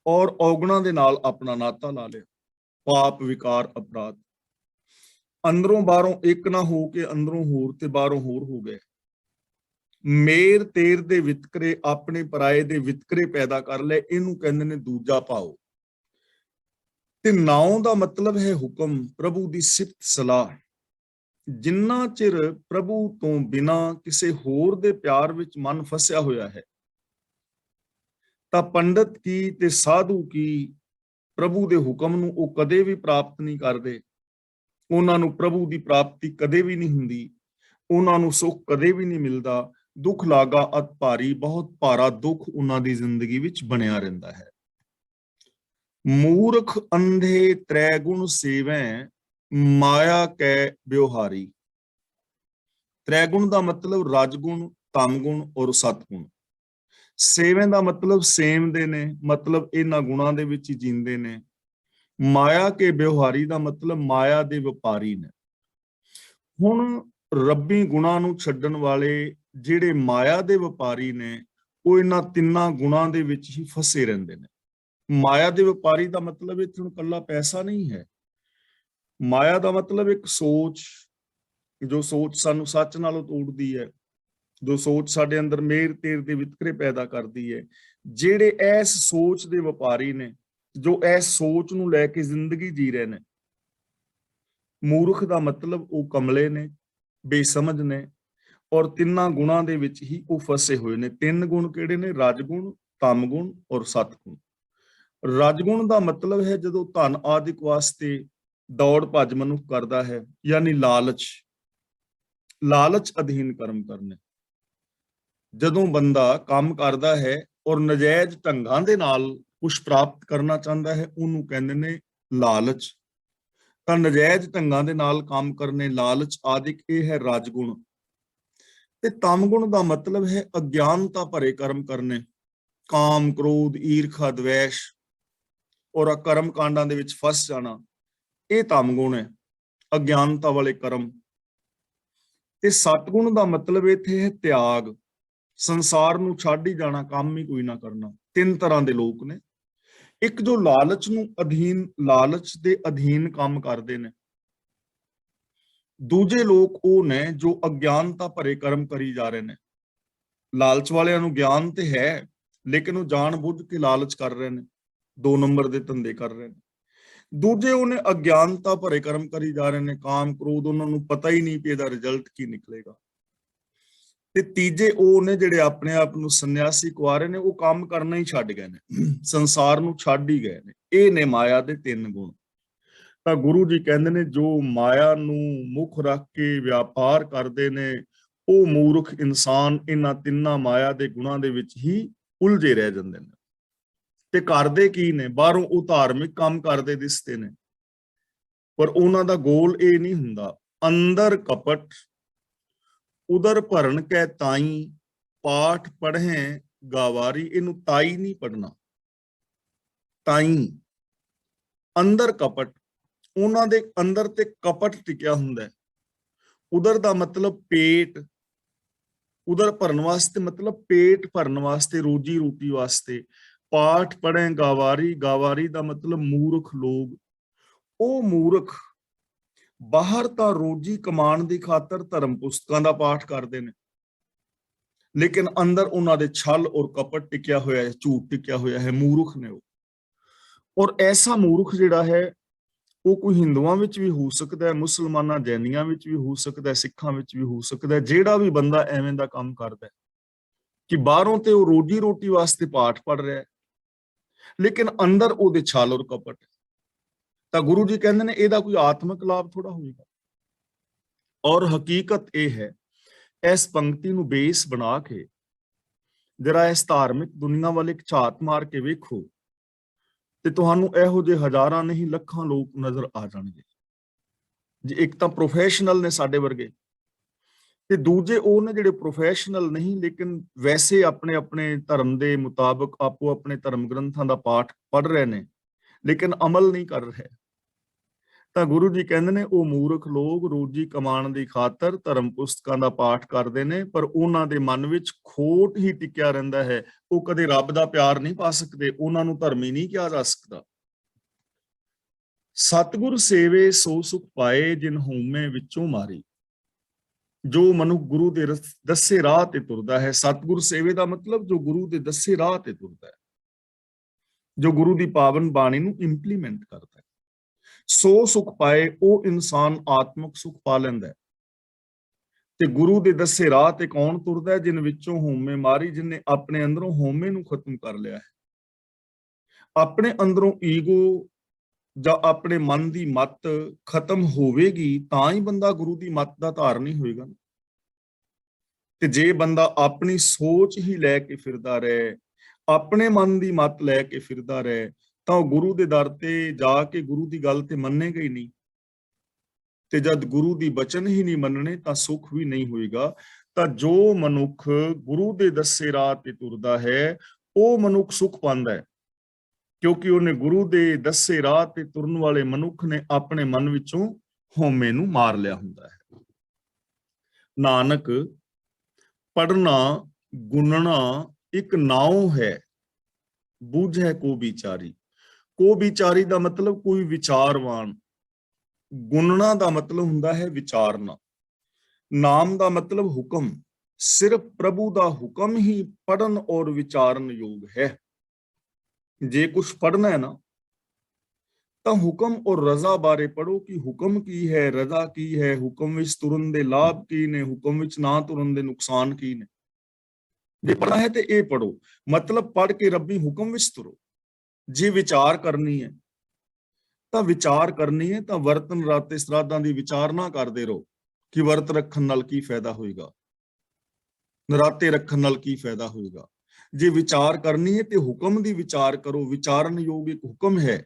ਔਰ ਔਗਣਾਂ ਦੇ ਨਾਲ ਆਪਣਾ ਨਾਤਾ ਲਾ ਲਿਆ। ਪਾਪ ਵਿਕਾਰ ਅਪਰਾਧ ਅੰਦਰੋਂ ਬਾਹਰੋਂ ਇੱਕ ਨਾ ਹੋ ਕੇ ਅੰਦਰੋਂ ਹੋਰ ਤੇ ਬਾਹਰੋਂ ਹੋਰ ਹੋ ਗਏ। ਮੇਰ ਤੇਰ ਦੇ ਵਿਤਕਰੇ, ਆਪਣੇ ਪਰਾਏ ਦੇ ਵਿਤਕਰੇ ਪੈਦਾ ਕਰ ਲਏ, ਇਹਨੂੰ ਕਹਿੰਦੇ ਨੇ ਦੂਜਾ ਭਾਵ। ਤੇ ਨਾਉ ਦਾ ਮਤਲਬ ਹੈ ਹੁਕਮ, ਪ੍ਰਭੂ ਦੀ ਸਿਫਤ ਸਲਾਹ। ਜਿੰਨਾ ਚਿਰ ਪ੍ਰਭੂ ਤੋਂ ਬਿਨਾ ਕਿਸੇ ਹੋਰ ਦੇ ਪਿਆਰ ਵਿੱਚ ਮਨ ਫਸਿਆ ਹੋਇਆ ਹੈ, ਤਾਂ ਪੰਡਤ ਕੀ ਤੇ ਸਾਧੂ ਕੀ ਪ੍ਰਭੂ ਦੇ ਹੁਕਮ ਨੂੰ ਉਹ ਕਦੇ ਵੀ ਪ੍ਰਾਪਤ ਨਹੀਂ ਕਰਦੇ। ਉਹਨਾਂ ਨੂੰ ਪ੍ਰਭੂ ਦੀ ਪ੍ਰਾਪਤੀ ਕਦੇ ਵੀ ਨਹੀਂ ਹੁੰਦੀ, ਉਹਨਾਂ ਨੂੰ ਸੁੱਖ ਕਦੇ ਵੀ ਨਹੀਂ ਮਿਲਦਾ। ਦੁੱਖ ਲਾਗਾ ਅਤ ਭਾਰੀ, ਬਹੁਤ ਭਾਰਾ ਦੁੱਖ ਉਹਨਾਂ ਦੀ ਜ਼ਿੰਦਗੀ ਵਿੱਚ ਬਣਿਆ ਰਹਿੰਦਾ ਹੈ। ਮੂਰਖ ਅੰਧੇ ਤ੍ਰੈ ਗੁਣ ਸੇਵੈ, ਮਾਇਆ ਕੈ ਬਿਵਹਾਰੀ। ਤ੍ਰੈ ਗੁਣ ਦਾ ਮਤਲਬ ਰਜਗੁਣ, ਤਮਗੁਣ ਔਰ ਸਤਗੁਣ। ਸੇਵੇਂ ਦਾ ਮਤਲਬ ਸੇਵਦੇ ਨੇ, ਮਤਲਬ ਇਹਨਾਂ ਗੁਣਾਂ ਦੇ ਵਿੱਚ ਹੀ ਜੀਂਦੇ ਨੇ। ਮਾਇਆ ਕੇ ਬਿਵਹਾਰੀ ਦਾ ਮਤਲਬ ਮਾਇਆ ਦੇ ਵਪਾਰੀ ਨੇ। ਹੁਣ ਰੱਬੀ ਗੁਣਾਂ ਨੂੰ ਛੱਡਣ ਵਾਲੇ ਜਿਹੜੇ ਮਾਇਆ ਦੇ ਵਪਾਰੀ ਨੇ, ਉਹ ਇਹਨਾਂ ਤਿੰਨਾਂ ਗੁਣਾਂ ਦੇ ਵਿੱਚ ਹੀ ਫਸੇ ਰਹਿੰਦੇ ਨੇ। ਮਾਇਆ ਦੇ ਵਪਾਰੀ ਦਾ ਮਤਲਬ ਇੱਥੇ ਹੁਣ ਇਕੱਲਾ ਪੈਸਾ ਨਹੀਂ ਹੈ। ਮਾਇਆ ਦਾ ਮਤਲਬ ਇੱਕ ਸੋਚ, ਜੋ ਸੋਚ ਸਾਨੂੰ ਸੱਚ ਨਾਲੋਂ ਤੋੜਦੀ ਹੈ, ਜੋ ਸੋਚ ਸਾਡੇ ਅੰਦਰ ਮੇਰ ਤੇਰ ਦੇ ਵਿਤਕਰੇ ਪੈਦਾ ਕਰਦੀ ਹੈ। ਜਿਹੜੇ ਇਸ ਸੋਚ ਦੇ ਵਪਾਰੀ ਨੇ, ਜੋ ਇਸ ਸੋਚ ਨੂੰ ਲੈ ਕੇ ਜ਼ਿੰਦਗੀ ਜੀ ਰਹੇ ਨੇ, ਮੂਰਖ ਦਾ ਮਤਲਬ ਉਹ ਕਮਲੇ ਨੇ, ਬੇਸਮਝ ਨੇ, ਔਰ ਤਿੰਨਾਂ ਗੁਣਾਂ ਦੇ ਵਿੱਚ ਹੀ ਉਹ ਫਸੇ ਹੋਏ ਨੇ। ਤਿੰਨ ਗੁਣ ਕਿਹੜੇ ਨੇ? ਰਜਗੁਣ, ਤਮਗੁਣ ਔਰ ਸਤਗੁਣ। ਰਜਗੁਣ ਦਾ ਮਤਲਬ ਹੈ ਜਦੋਂ ਧਨ ਆਦਿਕ ਵਾਸਤੇ ਦੌੜ ਭੱਜ ਮਨੁੱਖ ਕਰਦਾ ਹੈ, ਯਾਨੀ ਲਾਲਚ, ਲਾਲਚ ਅਧੀਨ ਕਰਮ ਕਰਨੇ। ਜਦੋਂ ਬੰਦਾ ਕੰਮ ਕਰਦਾ ਹੈ ਔਰ ਨਜਾਇਜ਼ ਢੰਗਾਂ ਦੇ ਨਾਲ ਕੁਝ ਪ੍ਰਾਪਤ ਕਰਨਾ ਚਾਹੁੰਦਾ ਹੈ, ਉਹਨੂੰ ਕਹਿੰਦੇ ਨੇ ਲਾਲਚ। ਤਾਂ ਨਜਾਇਜ਼ ਢੰਗਾਂ ਦੇ ਨਾਲ ਕੰਮ ਕਰਨੇ, ਲਾਲਚ ਆਦਿਕ, ਇਹ ਹੈ ਰਜਗੁਣ। ਤੇ ਤਮਗੁਣ ਦਾ ਮਤਲਬ ਹੈ ਅਗਿਆਨਤਾ ਭਰੇ ਕਰਮ ਕਰਨੇ, ਕਾਮ, ਕ੍ਰੋਧ, ਈਰਖਾ, ਦਵੇਸ਼ ਔਰ ਕਰਮ ਕਾਂਡਾਂ ਦੇ ਵਿੱਚ ਫਸ ਜਾਣਾ, ਇਹ ਤਮਗੁਣ ਹੈ, ਅਗਿਆਨਤਾ ਵਾਲੇ ਕਰਮ। ਤੇ ਸਤਗੁਣ ਦਾ ਮਤਲਬ ਇੱਥੇ ਹੈ ਤਿਆਗ, ਸੰਸਾਰ ਨੂੰ ਛੱਡ ਹੀ ਜਾਣਾ, ਕੰਮ ਹੀ ਕੋਈ ਨਾ ਕਰਨਾ। ਤਿੰਨ ਤਰ੍ਹਾਂ ਦੇ ਲੋਕ ਨੇ। ਇੱਕ ਜੋ ਲਾਲਚ ਦੇ ਅਧੀਨ ਕੰਮ ਕਰਦੇ ਨੇ। ਦੂਜੇ ਲੋਕ ਉਹ ਨੇ ਜੋ ਅਗਿਆਨਤਾ ਭਰੇ ਕਰਮ ਕਰੀ ਜਾ ਰਹੇ ਨੇ। ਲਾਲਚ ਵਾਲਿਆਂ ਨੂੰ ਗਿਆਨ ਤੇ ਹੈ, ਲੇਕਿਨ ਉਹ ਜਾਣ ਬੁੱਝ ਕੇ ਲਾਲਚ ਕਰ ਰਹੇ ਨੇ, 2 ਨੰਬਰ ਦੇ ਧੰਦੇ ਕਰ ਰਹੇ ਨੇ। ਦੂਜੇ ਉਹਨੇ ਅਗਿਆਨਤਾ ਭਰੇ ਕਰਮ ਕਰੀ ਜਾ ਰਹੇ ਨੇ, ਕਾਮ, ਕ੍ਰੋਧ, ਉਹਨਾਂ ਨੂੰ ਪਤਾ ਹੀ ਨਹੀਂ ਕਿ ਇਹਦਾ ਰਿਜ਼ਲਟ ਕੀ ਨਿਕਲੇਗਾ। ਤੇ ਤੀਜੇ ਉਹ ਨੇ ਜਿਹੜੇ ਆਪਣੇ ਆਪ ਨੂੰ ਸੰਨਿਆਸੀ ਕੁਆਰੇ ਨੇ, ਉਹ ਕੰਮ ਕਰਨਾ ਹੀ ਛੱਡ ਗਏ ਨੇ, ਸੰਸਾਰ ਨੂੰ ਛੱਡ ਹੀ ਗਏ ਨੇ। ਇਹ ਨੇ ਮਾਇਆ ਦੇ 3 ਗੁਣ। ਤਾਂ ਗੁਰੂ ਜੀ ਕਹਿੰਦੇ ਨੇ ਜੋ ਮਾਇਆ ਨੂੰ ਮੁੱਖ ਰੱਖ ਕੇ ਵਿਆਪਾਰ ਕਰਦੇ ਨੇ, ਉਹ ਮੂਰਖ ਇਨਸਾਨ ਇਹਨਾਂ ਤਿੰਨਾਂ ਮਾਇਆ ਦੇ ਗੁਣਾਂ ਦੇ ਵਿੱਚ ਹੀ ਉਲਝੇ ਰਹਿ ਜਾਂਦੇ ਨੇ। ਤੇ ਕਰਦੇ ਕੀ ਨੇ? ਬਾਹਰੋਂ ਉਹ ਧਾਰਮਿਕ ਕੰਮ ਕਰਦੇ ਦਿਸਦੇ ਨੇ, ਪਰ ਉਹਨਾਂ ਦਾ ਗੋਲ ਇਹ ਨਹੀਂ ਹੁੰਦਾ। ਅੰਦਰ ਕਪਟ, ਉਦਰ ਭਰਨ ਕੈ ਤਾਈ, ਪਾਠ ਪੜ੍ਹੇ ਗਾਵਾਰੀ। ਇਹਨੂੰ ਤਾਈ ਨਹੀਂ ਪੜਨਾ, ਤਾਈ। ਅੰਦਰ ਕਪਟ, ਉਹਨਾਂ ਦੇ ਅੰਦਰ ਤੇ ਕਪਟ ਟਿਕਿਆ ਹੁੰਦਾ ਹੈ। ਉਦਰ ਦਾ ਮਤਲਬ ਪੇਟ, ਉਦਰ ਭਰਨ ਵਾਸਤੇ ਮਤਲਬ ਪੇਟ ਭਰਨ ਵਾਸਤੇ, ਰੋਜੀ ਰੋਟੀ ਵਾਸਤੇ। ਪਾਠ ਪੜ੍ਹੇ ਗਾਵਾਰੀ, ਗਾਵਾਰੀ ਦਾ ਮਤਲਬ ਮੂਰਖ ਲੋਕ। ਉਹ ਮੂਰਖ ਬਾਹਰ ਤਾਂ ਰੋਜੀ ਕਮਾਉਣ ਦੀ ਖਾਤਰ ਧਰਮ ਪੁਸਤਕਾਂ ਦਾ ਪਾਠ ਕਰਦੇ ਨੇ, ਲੇਕਿਨ ਅੰਦਰ ਉਹਨਾਂ ਦੇ ਛਲ ਔਰ ਕਪਟ ਟਿਕਿਆ ਹੋਇਆ ਹੈ, ਝੂਠ ਟਿਕਿਆ ਹੋਇਆ ਹੈ। ਮੂਰਖ ਨੇ ਉਹ। ਔਰ ਐਸਾ ਮੂਰਖ ਜਿਹੜਾ ਹੈ ਉਹ ਕੋਈ ਹਿੰਦੂਆਂ ਵਿੱਚ ਵੀ ਹੋ ਸਕਦਾ ਹੈ, ਮੁਸਲਮਾਨਾਂ, ਜੈਨੀਆਂ ਵਿੱਚ ਵੀ ਹੋ ਸਕਦਾ ਹੈ, ਸਿੱਖਾਂ ਵਿੱਚ ਵੀ ਹੋ ਸਕਦਾ ਹੈ। ਜਿਹੜਾ ਵੀ ਬੰਦਾ ਐਵੇਂ ਦਾ ਕੰਮ ਕਰਦਾ ਹੈ ਕਿ ਬਾਹਰੋਂ ਤੇ ਉਹ ਰੋਜੀ ਰੋਟੀ ਵਾਸਤੇ ਪਾਠ ਪੜ ਰਿਹਾ ਹੈ, ਲੇਕਿਨ ਅੰਦਰ ਉਹਦੇ ਛਲ ਔਰ ਕਪਟ, ਤਾਂ ਗੁਰੂ ਜੀ ਕਹਿੰਦੇ ਨੇ ਇਹਦਾ ਕੋਈ ਆਤਮਿਕ ਲਾਭ ਥੋੜਾ ਹੋਏਗਾ। ਔਰ ਹਕੀਕਤ ਇਹ ਹੈ, ਇਸ ਪੰਕਤੀ ਨੂੰ ਬੇਸ ਬਣਾ ਕੇ ਜਰਾ ਇਸ ਧਾਰਮਿਕ ਦੁਨੀਆ ਵੱਲ ਇੱਕ ਝਾਤ ਮਾਰ ਕੇ ਵੇਖੋ ਤੇ ਤੁਹਾਨੂੰ ਇਹੋ ਜਿਹੇ ਹਜ਼ਾਰਾਂ ਨਹੀਂ ਲੱਖਾਂ ਲੋਕ ਨਜ਼ਰ ਆ ਜਾਣਗੇ। ਜੇ ਇੱਕ ਤਾਂ ਪ੍ਰੋਫੈਸ਼ਨਲ ਨੇ ਸਾਡੇ ਵਰਗੇ, ਤੇ ਦੂਜੇ ਉਹ ਨੇ ਜਿਹੜੇ ਪ੍ਰੋਫੈਸ਼ਨਲ ਨਹੀਂ, ਲੇਕਿਨ ਵੈਸੇ ਆਪਣੇ ਆਪਣੇ ਧਰਮ ਦੇ ਮੁਤਾਬਕ ਆਪੋ ਆਪਣੇ ਧਰਮ ਗ੍ਰੰਥਾਂ ਦਾ ਪਾਠ ਪੜ੍ਹ ਰਹੇ ਨੇ, ਲੇਕਿਨ ਅਮਲ ਨਹੀਂ ਕਰ ਰਹੇ। ਤਾਂ ਗੁਰੂ ਜੀ ਕਹਿੰਦੇ ਨੇ ਉਹ ਮੂਰਖ ਲੋਕ ਰੋਜੀ ਕਮਾਉਣ ਦੀ ਖਾਤਰ ਧਰਮ ਪੁਸਤਕਾਂ ਦਾ ਪਾਠ ਕਰਦੇ ਨੇ, ਪਰ ਉਹਨਾਂ ਦੇ ਮਨ ਵਿੱਚ ਖੋਟ ਹੀ ਟਿਕਿਆ ਰਹਿੰਦਾ ਹੈ। ਉਹ ਕਦੇ ਰੱਬ ਦਾ ਪਿਆਰ ਨਹੀਂ ਪਾ ਸਕਦੇ, ਉਹਨਾਂ ਨੂੰ ਧਰਮੀ ਨਹੀਂ ਕਿਹਾ ਜਾ ਸਕਦਾ। ਸਤਿਗੁਰ ਸੇਵੇ ਸੋ ਸੁਖ ਪਾਏ, ਜਿਨ ਹਉਮੈ ਵਿੱਚੋਂ ਮਾਰੀ। ਜੋ ਮਨੁੱਖ ਗੁਰੂ ਦੇ ਦੱਸੇ ਰਾਹ ਤੇ ਤੁਰਦਾ ਹੈ, ਸਤਿਗੁਰ ਸੇਵੇ ਦਾ ਮਤਲਬ ਜੋ ਗੁਰੂ ਦੇ ਦੱਸੇ ਰਾਹ ਤੇ ਤੁਰਦਾ ਹੈ, ਜੋ ਗੁਰੂ ਦੀ ਪਾਵਨ ਬਾਣੀ ਨੂੰ ਇੰਪਲੀਮੈਂਟ ਕਰਦਾ ਹੈ, ਸੋ ਸੁਖ ਪਾਏ। ਉਹ ਇਨਸਾਨ ਆਤਮਿਕ ਸੁਖ ਪਾ ਲੈਂਦਾ ਹੈ। ਤੇ ਗੁਰੂ ਦੇ ਦੱਸੇ ਰਾਹ ਤੇ ਕੌਣ ਤੁਰਦਾ ਹੈ? ਜਿਨ ਵਿੱਚੋਂ ਹਉਮੈ ਮਾਰੀ, ਜਿਨੇ ਆਪਣੇ ਅੰਦਰੋਂ ਹਉਮੈ ਨੂੰ ਖਤਮ ਕਰ ਲਿਆ ਹੈ। ਆਪਣੇ ਅੰਦਰੋਂ ਈਗੋ ਜਾਂ ਆਪਣੇ ਮਨ ਦੀ ਮੱਤ ਖਤਮ ਹੋਵੇਗੀ ਤਾਂ ਹੀ ਬੰਦਾ ਗੁਰੂ ਦੀ ਮੱਤ ਦਾ ਧਾਰਨੀ ਹੋਏਗਾ। ਤੇ ਜੇ ਬੰਦਾ ਆਪਣੀ ਸੋਚ ਹੀ ਲੈ ਕੇ ਫਿਰਦਾ ਰਹੇ, ਆਪਣੇ ਮਨ ਦੀ ਮੱਤ ਲੈ ਕੇ ਫਿਰਦਾ ਰਹੇ, ਤਾਂ ਉਹ ਗੁਰੂ ਦੇ ਦਰ ਤੇ ਜਾ ਕੇ ਗੁਰੂ ਦੀ ਗੱਲ ਤੇ ਮੰਨੇਗਾ ਹੀ ਨਹੀਂ। ਤੇ ਜਦ ਗੁਰੂ ਦੀ ਬਚਨ ਹੀ ਨਹੀਂ ਮੰਨਣੇ ਤਾਂ ਸੁੱਖ ਵੀ ਨਹੀਂ ਹੋਏਗਾ। ਤਾਂ ਜੋ ਮਨੁੱਖ ਗੁਰੂ ਦੇ ਦੱਸੇ ਰਾਹ ਤੇ ਤੁਰਦਾ ਹੈ, ਉਹ ਮਨੁੱਖ ਸੁੱਖ ਪਾਉਂਦਾ ਹੈ, ਕਿਉਂਕਿ ਉਹਨੇ ਗੁਰੂ ਦੇ ਦੱਸੇ ਰਾਹ ਤੇ ਤੁਰਨ ਵਾਲੇ ਮਨੁੱਖ ਨੇ ਆਪਣੇ ਮਨ ਵਿੱਚੋਂ ਹਉਮੈ ਨੂੰ ਮਾਰ ਲਿਆ ਹੁੰਦਾ ਹੈ। ਨਾਨਕ ਪੜਨਾ ਗੁਣਨਾ ਇੱਕ ਨਾਉ ਹੈ, ਬੂਝੈ ਕੋ ਵਿਚਾਰੀ। ਕੋ ਵਿਚਾਰੀ ਦਾ ਮਤਲਬ ਕੋਈ ਵਿਚਾਰਵਾਨ। ਗੁਣਨਾ ਦਾ ਮਤਲਬ ਹੁੰਦਾ ਹੈ ਵਿਚਾਰਨਾ। ਨਾਮ ਦਾ ਮਤਲਬ ਹੁਕਮ, ਸਿਰਫ ਪ੍ਰਭੂ ਦਾ ਹੁਕਮ ਹੀ ਪੜਨ ਔਰ ਵਿਚਾਰਨ ਯੋਗ ਹੈ। ਜੇ ਕੁਝ ਪੜਨਾ ਹੈ ਨਾ ਤਾਂ ਹੁਕਮ ਔਰ ਰਜ਼ਾ ਬਾਰੇ ਪੜੋ ਕਿ ਹੁਕਮ ਕੀ ਹੈ, ਰਜ਼ਾ ਕੀ ਹੈ, ਹੁਕਮ ਵਿੱਚ ਤੁਰਨ ਦੇ ਲਾਭ ਕੀ ਨੇ, ਹੁਕਮ ਵਿੱਚ ਨਾ ਤੁਰਨ ਦੇ ਨੁਕਸਾਨ ਕੀ ਨੇ। ਜੇ ਪੜਨਾ ਹੈ ਤੇ ਇਹ ਪੜੋ, ਮਤਲਬ ਪੜ ਕੇ ਰੱਬੀ ਹੁਕਮ ਵਿੱਚ ਤੁਰੋ। ਜੇ ਵਿਚਾਰ ਕਰਨੀ ਹੈ ਤਾਂ ਵਰਤਨ ਰਾਤੇ ਸਰਾਧਾਂ ਦੀ ਵਿਚਾਰਨਾ ਕਰਦੇ ਰਹੋ ਕਿ ਵਰਤ ਰੱਖਣ ਨਾਲ ਕੀ ਫਾਇਦਾ ਹੋਏਗਾ, ਨਰਾਤੇ ਰੱਖਣ ਨਾਲ ਕੀ ਫਾਇਦਾ ਹੋਏਗਾ। ਜੇ ਵਿਚਾਰ ਕਰਨੀ ਹੈ ਤੇ ਹੁਕਮ ਦੀ ਵਿਚਾਰ ਕਰੋ। ਵਿਚਾਰਨ ਯੋਗ ਇੱਕ ਹੁਕਮ ਹੈ।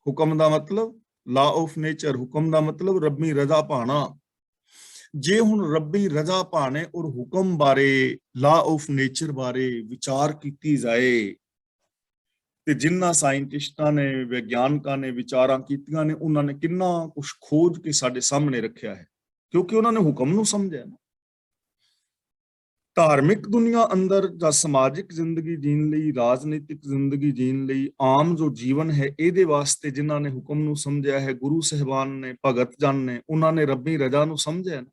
ਹੁਕਮ ਦਾ ਮਤਲਬ ਲਾ ਆਫ ਨੇਚਰ, ਹੁਕਮ ਦਾ ਮਤਲਬ ਰੱਬੀ ਰਜ਼ਾ ਪਾਣਾ। ਜੇ ਹੁਣ ਰੱਬੀ ਰਜ਼ਾ ਪਾਣੇ ਔਰ ਹੁਕਮ ਬਾਰੇ, ਲਾ ਆਫ ਨੇਚਰ ਬਾਰੇ ਵਿਚਾਰ ਕੀਤੀ ਜਾਏ ਤੇ ਜਿੰਨਾ ਸਾਇੰਟਿਸਟਾਂ ਨੇ, ਵਿਗਿਆਨਕਾਂ ਨੇ ਵਿਚਾਰਾਂ ਕੀਤੀਆਂ ਨੇ, ਉਹਨਾਂ ਨੇ ਕਿੰਨਾ ਕੁਝ ਖੋਜ ਕੇ ਸਾਡੇ ਸਾਹਮਣੇ ਰੱਖਿਆ ਹੈ, ਕਿਉਂਕਿ ਉਹਨਾਂ ਨੇ ਹੁਕਮ ਨੂੰ ਸਮਝਿਆ ਨਾ। ਧਾਰਮਿਕ ਦੁਨੀਆ ਅੰਦਰ ਜਾਂ ਸਮਾਜਿਕ ਜ਼ਿੰਦਗੀ ਜੀਣ ਲਈ, ਰਾਜਨੀਤਿਕ ਜ਼ਿੰਦਗੀ ਜੀਣ ਲਈ, ਆਮ ਜੋ ਜੀਵਨ ਹੈ ਇਹਦੇ ਵਾਸਤੇ ਜਿਨ੍ਹਾਂ ਨੇ ਹੁਕਮ ਨੂੰ ਸਮਝਿਆ ਹੈ, ਗੁਰੂ ਸਾਹਿਬਾਨ ਨੇ, ਭਗਤ ਜਨ ਨੇ, ਉਹਨਾਂ ਨੇ ਰੱਬੀ ਰਜ਼ਾ ਨੂੰ ਸਮਝਿਆ।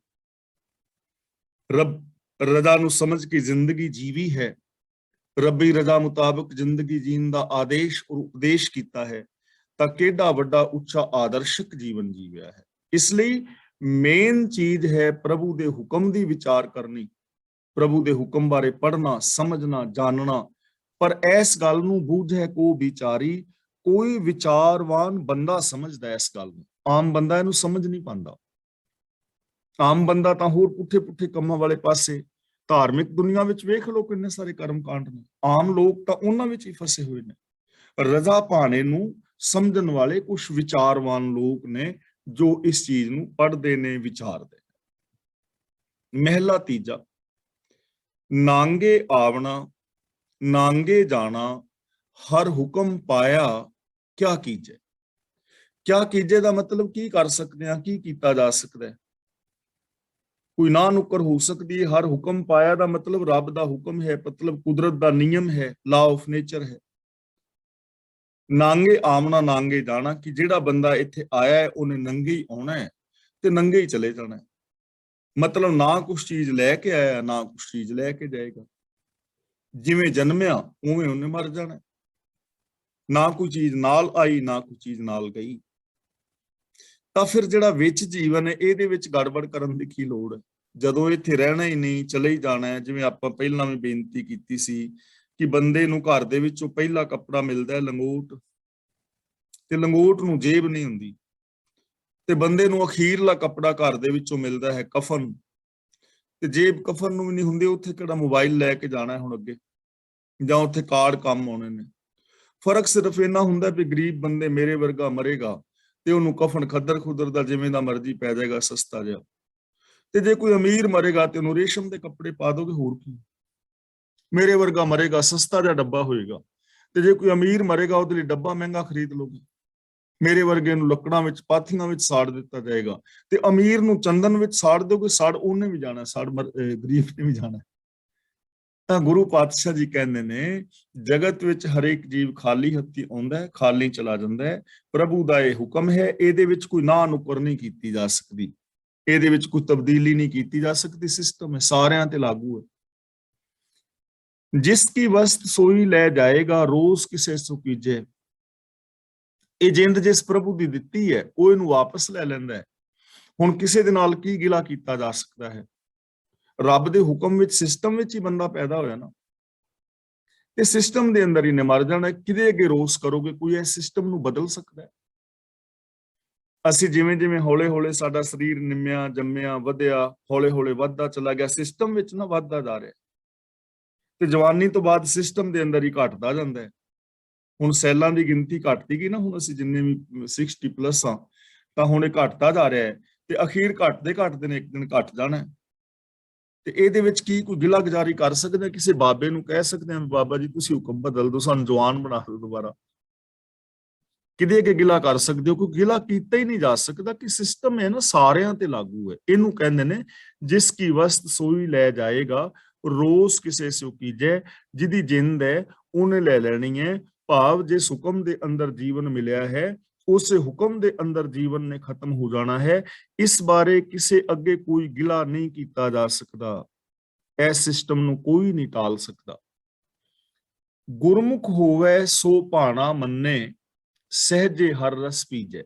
ਰੱਬ ਰਜ਼ਾ ਨੂੰ ਸਮਝ ਕੇ ਜ਼ਿੰਦਗੀ ਜੀਵੀ ਹੈ, ਰੱਬੀ ਰਜ਼ਾ ਮੁਤਾਬਕ ਜ਼ਿੰਦਗੀ ਜੀਣ ਦਾ ਆਦੇਸ਼ ਔਰ ਉਪਦੇਸ਼ ਕੀਤਾ ਹੈ, ਤਾਂ ਕਿਹੜਾ ਵੱਡਾ ਉੱਚਾ ਆਦਰਸ਼ਕ ਜੀਵਨ ਜੀਵਿਆ ਹੈ। ਇਸ ਲਈ ਮੇਨ ਚੀਜ਼ ਹੈ ਪ੍ਰਭੂ ਦੇ ਹੁਕਮ ਦੀ ਵਿਚਾਰ ਕਰਨੀ, ਪ੍ਰਭੂ ਦੇ ਹੁਕਮ ਬਾਰੇ ਪੜ੍ਹਨਾ, ਸਮਝਣਾ, ਜਾਣਨਾ। ਪਰ ਇਸ ਗੱਲ ਨੂੰ ਬੂਝੈ ਕੋ ਵਿਚਾਰੀ, ਕੋਈ ਵਿਚਾਰਵਾਨ ਬੰਦਾ ਸਮਝਦਾ ਇਸ ਗੱਲ ਨੂੰ, ਆਮ ਬੰਦਾ ਇਹਨੂੰ ਸਮਝ ਨਹੀਂ ਪਾਉਂਦਾ। ਆਮ ਬੰਦਾ ਤਾਂ ਹੋਰ ਪੁੱਠੇ ਪੁੱਠੇ ਕੰਮਾਂ ਵਾਲੇ ਪਾਸੇ, ਧਾਰਮਿਕ ਦੁਨੀਆ ਵਿੱਚ ਵੇਖ ਲਓ ਕਿੰਨੇ ਸਾਰੇ ਕਰਮ ਕਾਂਡ ਨੇ, ਆਮ ਲੋਕ ਤਾਂ ਉਹਨਾਂ ਵਿੱਚ ਹੀ ਫਸੇ ਹੋਏ ਨੇ। ਰਜ਼ਾ ਪਾਣੇ ਨੂੰ ਸਮਝਣ ਵਾਲੇ ਕੁਝ ਵਿਚਾਰਵਾਨ ਲੋਕ ਨੇ ਜੋ ਇਸ ਚੀਜ਼ ਨੂੰ ਪੜ੍ਹਦੇ ਨੇ, ਵਿਚਾਰਦੇ ਨੇ। ਮਹਿਲਾ ਤੀਜਾ, ਨਾਂਗੇ ਆਵਣਾ ਨਾਂਗੇ ਜਾਣਾ, ਹਰ ਹੁਕਮ ਪਾਇਆ ਕਿਆ ਕੀਜੇ। ਕਿਆ ਕੀਜੇ ਦਾ ਮਤਲਬ ਕੀ ਕਰ ਸਕਦੇ ਹਾਂ, ਕੀ ਕੀਤਾ ਜਾ ਸਕਦਾ ਹੈ। ਕੋਈ ਨਾ ਨੁੱਕਰ ਹੋ ਸਕਦੀ ਹੈ। ਹਰ ਹੁਕਮ ਪਾਇਆ ਦਾ ਮਤਲਬ ਰੱਬ ਦਾ ਹੁਕਮ ਹੈ, ਮਤਲਬ ਕੁਦਰਤ ਦਾ ਨਿਯਮ ਹੈ, ਲਾ ਆਫ ਨੇਚਰ ਹੈ। ਨਾਂਗੇ ਆਵਣਾ ਨਾਂਗੇ ਜਾਣਾ, ਕਿ ਜਿਹੜਾ ਬੰਦਾ ਇੱਥੇ ਆਇਆ ਹੈ ਉਹਨੇ ਨੰਗੇ ਹੀ ਆਉਣਾ ਹੈ ਤੇ ਨੰਗੇ ਹੀ ਚਲੇ ਜਾਣਾ ਹੈ। ਮਤਲਬ ਨਾ ਕੁਛ ਚੀਜ਼ ਲੈ ਕੇ ਆਇਆ, ਨਾ ਕੁਛ ਚੀਜ਼ ਲੈ ਕੇ ਜਾਏਗਾ। ਜਿਵੇਂ ਜਨਮਿਆ ਉਵੇਂ ਉਹਨੇ ਮਰ ਜਾਣਾ। ਨਾ ਕੋਈ ਚੀਜ਼ ਨਾਲ ਆਈ, ਨਾ ਕੋਈ ਚੀਜ਼ ਨਾਲ ਗਈ। ਤਾਂ ਫਿਰ ਜਿਹੜਾ ਵਿੱਚ ਜੀਵਨ ਹੈ ਇਹਦੇ ਵਿੱਚ ਗੜਬੜ ਕਰਨ ਦੀ ਕੀ ਲੋੜ ਹੈ, ਜਦੋਂ ਇੱਥੇ ਰਹਿਣਾ ਹੀ ਨਹੀਂ, ਚਲੇ ਹੀ ਜਾਣਾ ਹੈ। ਜਿਵੇਂ ਆਪਾਂ ਪਹਿਲਾਂ ਵੀ ਬੇਨਤੀ ਕੀਤੀ ਸੀ ਕਿ ਬੰਦੇ ਨੂੰ ਘਰ ਦੇ ਵਿੱਚੋਂ ਪਹਿਲਾ ਕੱਪੜਾ ਮਿਲਦਾ ਹੈ ਲੰਗੋਟ, ਤੇ ਲੰਗੋਟ ਨੂੰ ਜੇਬ ਨਹੀਂ ਹੁੰਦੀ, ਤੇ ਬੰਦੇ ਨੂੰ ਅਖੀਰਲਾ ਕੱਪੜਾ ਘਰ ਦੇ ਵਿੱਚੋਂ ਮਿਲਦਾ ਹੈ ਕਫਨ, ਤੇ ਜੇਬ ਕਫਨ ਨੂੰ ਵੀ ਨਹੀਂ ਹੁੰਦੀ। ਉੱਥੇ ਕਿਹੜਾ ਮੋਬਾਈਲ ਲੈ ਕੇ ਜਾਣਾ ਹੁਣ ਅੱਗੇ, ਜਾਂ ਉੱਥੇ ਕਾਰਡ ਕੰਮ ਆਉਣੇ ਨੇ। ਫਰਕ ਸਿਰਫ ਇੰਨਾ ਹੁੰਦਾ ਵੀ ਗਰੀਬ ਬੰਦੇ, ਮੇਰੇ ਵਰਗਾ ਮਰੇਗਾ ਤੇ ਉਹਨੂੰ ਕਫਨ ਖੱਦਰ ਖੁੱਦਰ ਦਾ ਜਿਵੇਂ ਦਾ ਮਰਜ਼ੀ ਪੈ ਜਾਏਗਾ, ਸਸਤਾ ਜਿਹਾ। ਤੇ ਜੇ ਕੋਈ ਅਮੀਰ ਮਰੇਗਾ ਤੇ ਉਹਨੂੰ ਰੇਸ਼ਮ ਦੇ ਕੱਪੜੇ ਪਾ ਦੋਗੇ, ਹੋਰ ਕੀ। ਮੇਰੇ ਵਰਗਾ ਮਰੇਗਾ, ਸਸਤਾ ਜਿਹਾ ਡੱਬਾ ਹੋਏਗਾ, ਤੇ ਜੇ ਕੋਈ ਅਮੀਰ ਮਰੇਗਾ ਉਹਦੇ ਲਈ ਡੱਬਾ ਮਹਿੰਗਾ ਖਰੀਦ ਲੋਗੇ। ਮੇਰੇ ਵਰਗੇ ਨੂੰ ਲੱਕੜਾਂ ਵਿੱਚ, ਪਾਥੀਆਂ ਵਿੱਚ ਸਾੜ ਦਿੱਤਾ ਜਾਏਗਾ, ਤੇ ਅਮੀਰ ਨੂੰ ਚੰਦਨ ਵਿੱਚ ਸਾੜ ਦੋਗੇ, ਸਾੜ ਉਹਨੇ ਵੀ ਜਾਣਾ, ਗਰੀਬ ਨੇ ਵੀ ਜਾਣਾ। ਤਾਂ ਗੁਰੂ ਪਾਤਸ਼ਾਹ ਜੀ ਕਹਿੰਦੇ ਨੇ, ਜਗਤ ਵਿੱਚ ਹਰੇਕ ਜੀਵ ਖਾਲੀ ਹੱਥੀ ਆਉਂਦਾ ਹੈ, ਖਾਲੀ ਚਲਾ ਜਾਂਦਾ ਹੈ। ਪ੍ਰਭੂ ਦਾ ਇਹ ਹੁਕਮ ਹੈ, ਇਹਦੇ ਵਿੱਚ ਕੋਈ ਨਾ ਨੁਕਰ ਨਹੀਂ ਕੀਤੀ ਜਾ ਸਕਦੀ, ਇਹਦੇ ਵਿੱਚ ਕੋਈ ਤਬਦੀਲੀ ਨਹੀਂ ਕੀਤੀ ਜਾ ਸਕਦੀ। ਸਿਸਟਮ ਹੈ, ਸਾਰਿਆਂ ਤੇ ਲਾਗੂ ਹੈ। ਜਿਸ ਕੀ ਵਸਤ ਸੋਈ ਲੈ ਜਾਏਗਾ, ਰੋਜ਼ ਕਿਸੇ ਸੋ ਕੀਜੇ। ਇਹ ਜਿੰਦ ਜਿਸ ਪ੍ਰਭੂ ਦੀ ਦਿੱਤੀ ਹੈ ਉਹ ਇਹਨੂੰ ਵਾਪਸ ਲੈ ਲੈਂਦਾ ਹੈ। ਹੁਣ ਕਿਸੇ ਦੇ ਨਾਲ ਕੀ ਗਿਲਾ ਕੀਤਾ ਜਾ ਸਕਦਾ ਹੈ। ਰੱਬ ਦੇ ਹੁਕਮ ਵਿੱਚ, ਸਿਸਟਮ ਵਿੱਚ ਹੀ ਬੰਦਾ ਪੈਦਾ ਹੋਇਆ ਨਾ, ਤੇ ਸਿਸਟਮ ਦੇ ਅੰਦਰ ਹੀ ਨੇ ਮਰ ਜਾਣਾ। ਕਿਹਦੇ ਅੱਗੇ ਰੋਸ ਕਰੋਗੇ? ਕੋਈ ਇਸ ਸਿਸਟਮ ਨੂੰ ਬਦਲ ਸਕਦਾ ਹੈ? ਅਸੀਂ ਜਿਵੇਂ ਜਿਵੇਂ ਹੌਲੇ ਹੌਲੇ ਸਾਡਾ ਸਰੀਰ ਨਿੰਮਿਆ, ਜੰਮਿਆ, ਵਧਿਆ, ਹੌਲੇ ਹੌਲੇ ਵੱਧਦਾ ਚਲਾ ਗਿਆ, ਸਿਸਟਮ ਵਿੱਚ ਨਾ ਵੱਧਦਾ ਜਾ ਰਿਹਾ, ਤੇ ਜਵਾਨੀ ਤੋਂ ਬਾਅਦ ਸਿਸਟਮ ਦੇ ਅੰਦਰ ਹੀ ਘਟਦਾ ਜਾਂਦਾ ਹੈ। ਹੁਣ ਸੈੱਲਾਂ ਦੀ ਗਿਣਤੀ ਘਟਦੀ ਗਈ ਨਾ, ਹੁਣ ਅਸੀਂ ਜਿੰਨੇ ਵੀ 60 ਪਲੱਸ ਆ, ਤਾਂ ਹੁਣ ਇਹ ਘਟਦਾ ਜਾ ਰਿਹਾ ਹੈ, ਤੇ ਅਖੀਰ ਘਟਦੇ ਘਟਦੇ ਨੇ ਇੱਕ ਦਿਨ ਘਟ ਜਾਣਾ। ਤੇ ਇਹਦੇ ਵਿੱਚ ਕੀ ਕੋਈ ਗਿਲਾ ਗੁਜ਼ਾਰੀ ਕਰ ਸਕਦੇ? ਕਿਸੇ ਬਾਬੇ ਨੂੰ ਕਹਿ ਸਕਦੇ ਹਾਂ ਬਾਬਾ ਜੀ ਤੁਸੀਂ ਹੁਕਮ ਬਦਲ ਦਿਓ, ਸਾਨੂੰ ਜਵਾਨ ਬਣਾ ਦਿਓ ਦੁਬਾਰਾ? ਕਿਹਦੇ ਅੱਗੇ ਗਿਲਾ ਕਰ ਸਕਦੇ ਹੋ? ਕੋਈ ਗਿਲਾ ਕੀਤਾ ਹੀ ਨਹੀਂ ਜਾ ਸਕਦਾ, ਕਿ ਸਿਸਟਮ ਹੈ ਨਾ, ਸਾਰਿਆਂ ਤੇ ਲਾਗੂ ਹੈ। ਇਹਨੂੰ ਕਹਿੰਦੇ ਨੇ ਜਿਸ ਕੀ ਵਸਤ ਸੋਈ ਲੈ ਜਾਏਗਾ, ਰੋਸ ਕਿਸੇ ਸੋ ਕੀਜੈ। ਜਿਹਦੀ ਜਿੰਦ ਹੈ ਉਹਨੇ ਲੈ ਲੈਣੀ ਹੈ। ਭਾਵ ਜਿਸ ਹੁਕਮ ਦੇ ਅੰਦਰ ਜੀਵਨ ਮਿਲਿਆ ਹੈ, ਉਸੇ ਹੁਕਮ ਦੇ ਅੰਦਰ ਜੀਵਨ ਨੇ ਖਤਮ ਹੋ ਜਾਣਾ ਹੈ। ਇਸ ਬਾਰੇ ਕਿਸੇ ਅੱਗੇ ਕੋਈ ਗਿਲਾ ਨਹੀਂ ਕੀਤਾ ਜਾ ਸਕਦਾ। ਇਸ ਸਿਸਟਮ ਨੂੰ ਕੋਈ ਨਹੀਂ ਟਾਲ ਸਕਦਾ। ਗੁਰਮੁਖ ਹੋਵੇ ਸੋ ਭਾਣਾ ਮੰਨੇ, ਸਹਿਜੇ ਹਰ ਰਸ ਪੀਜੈ।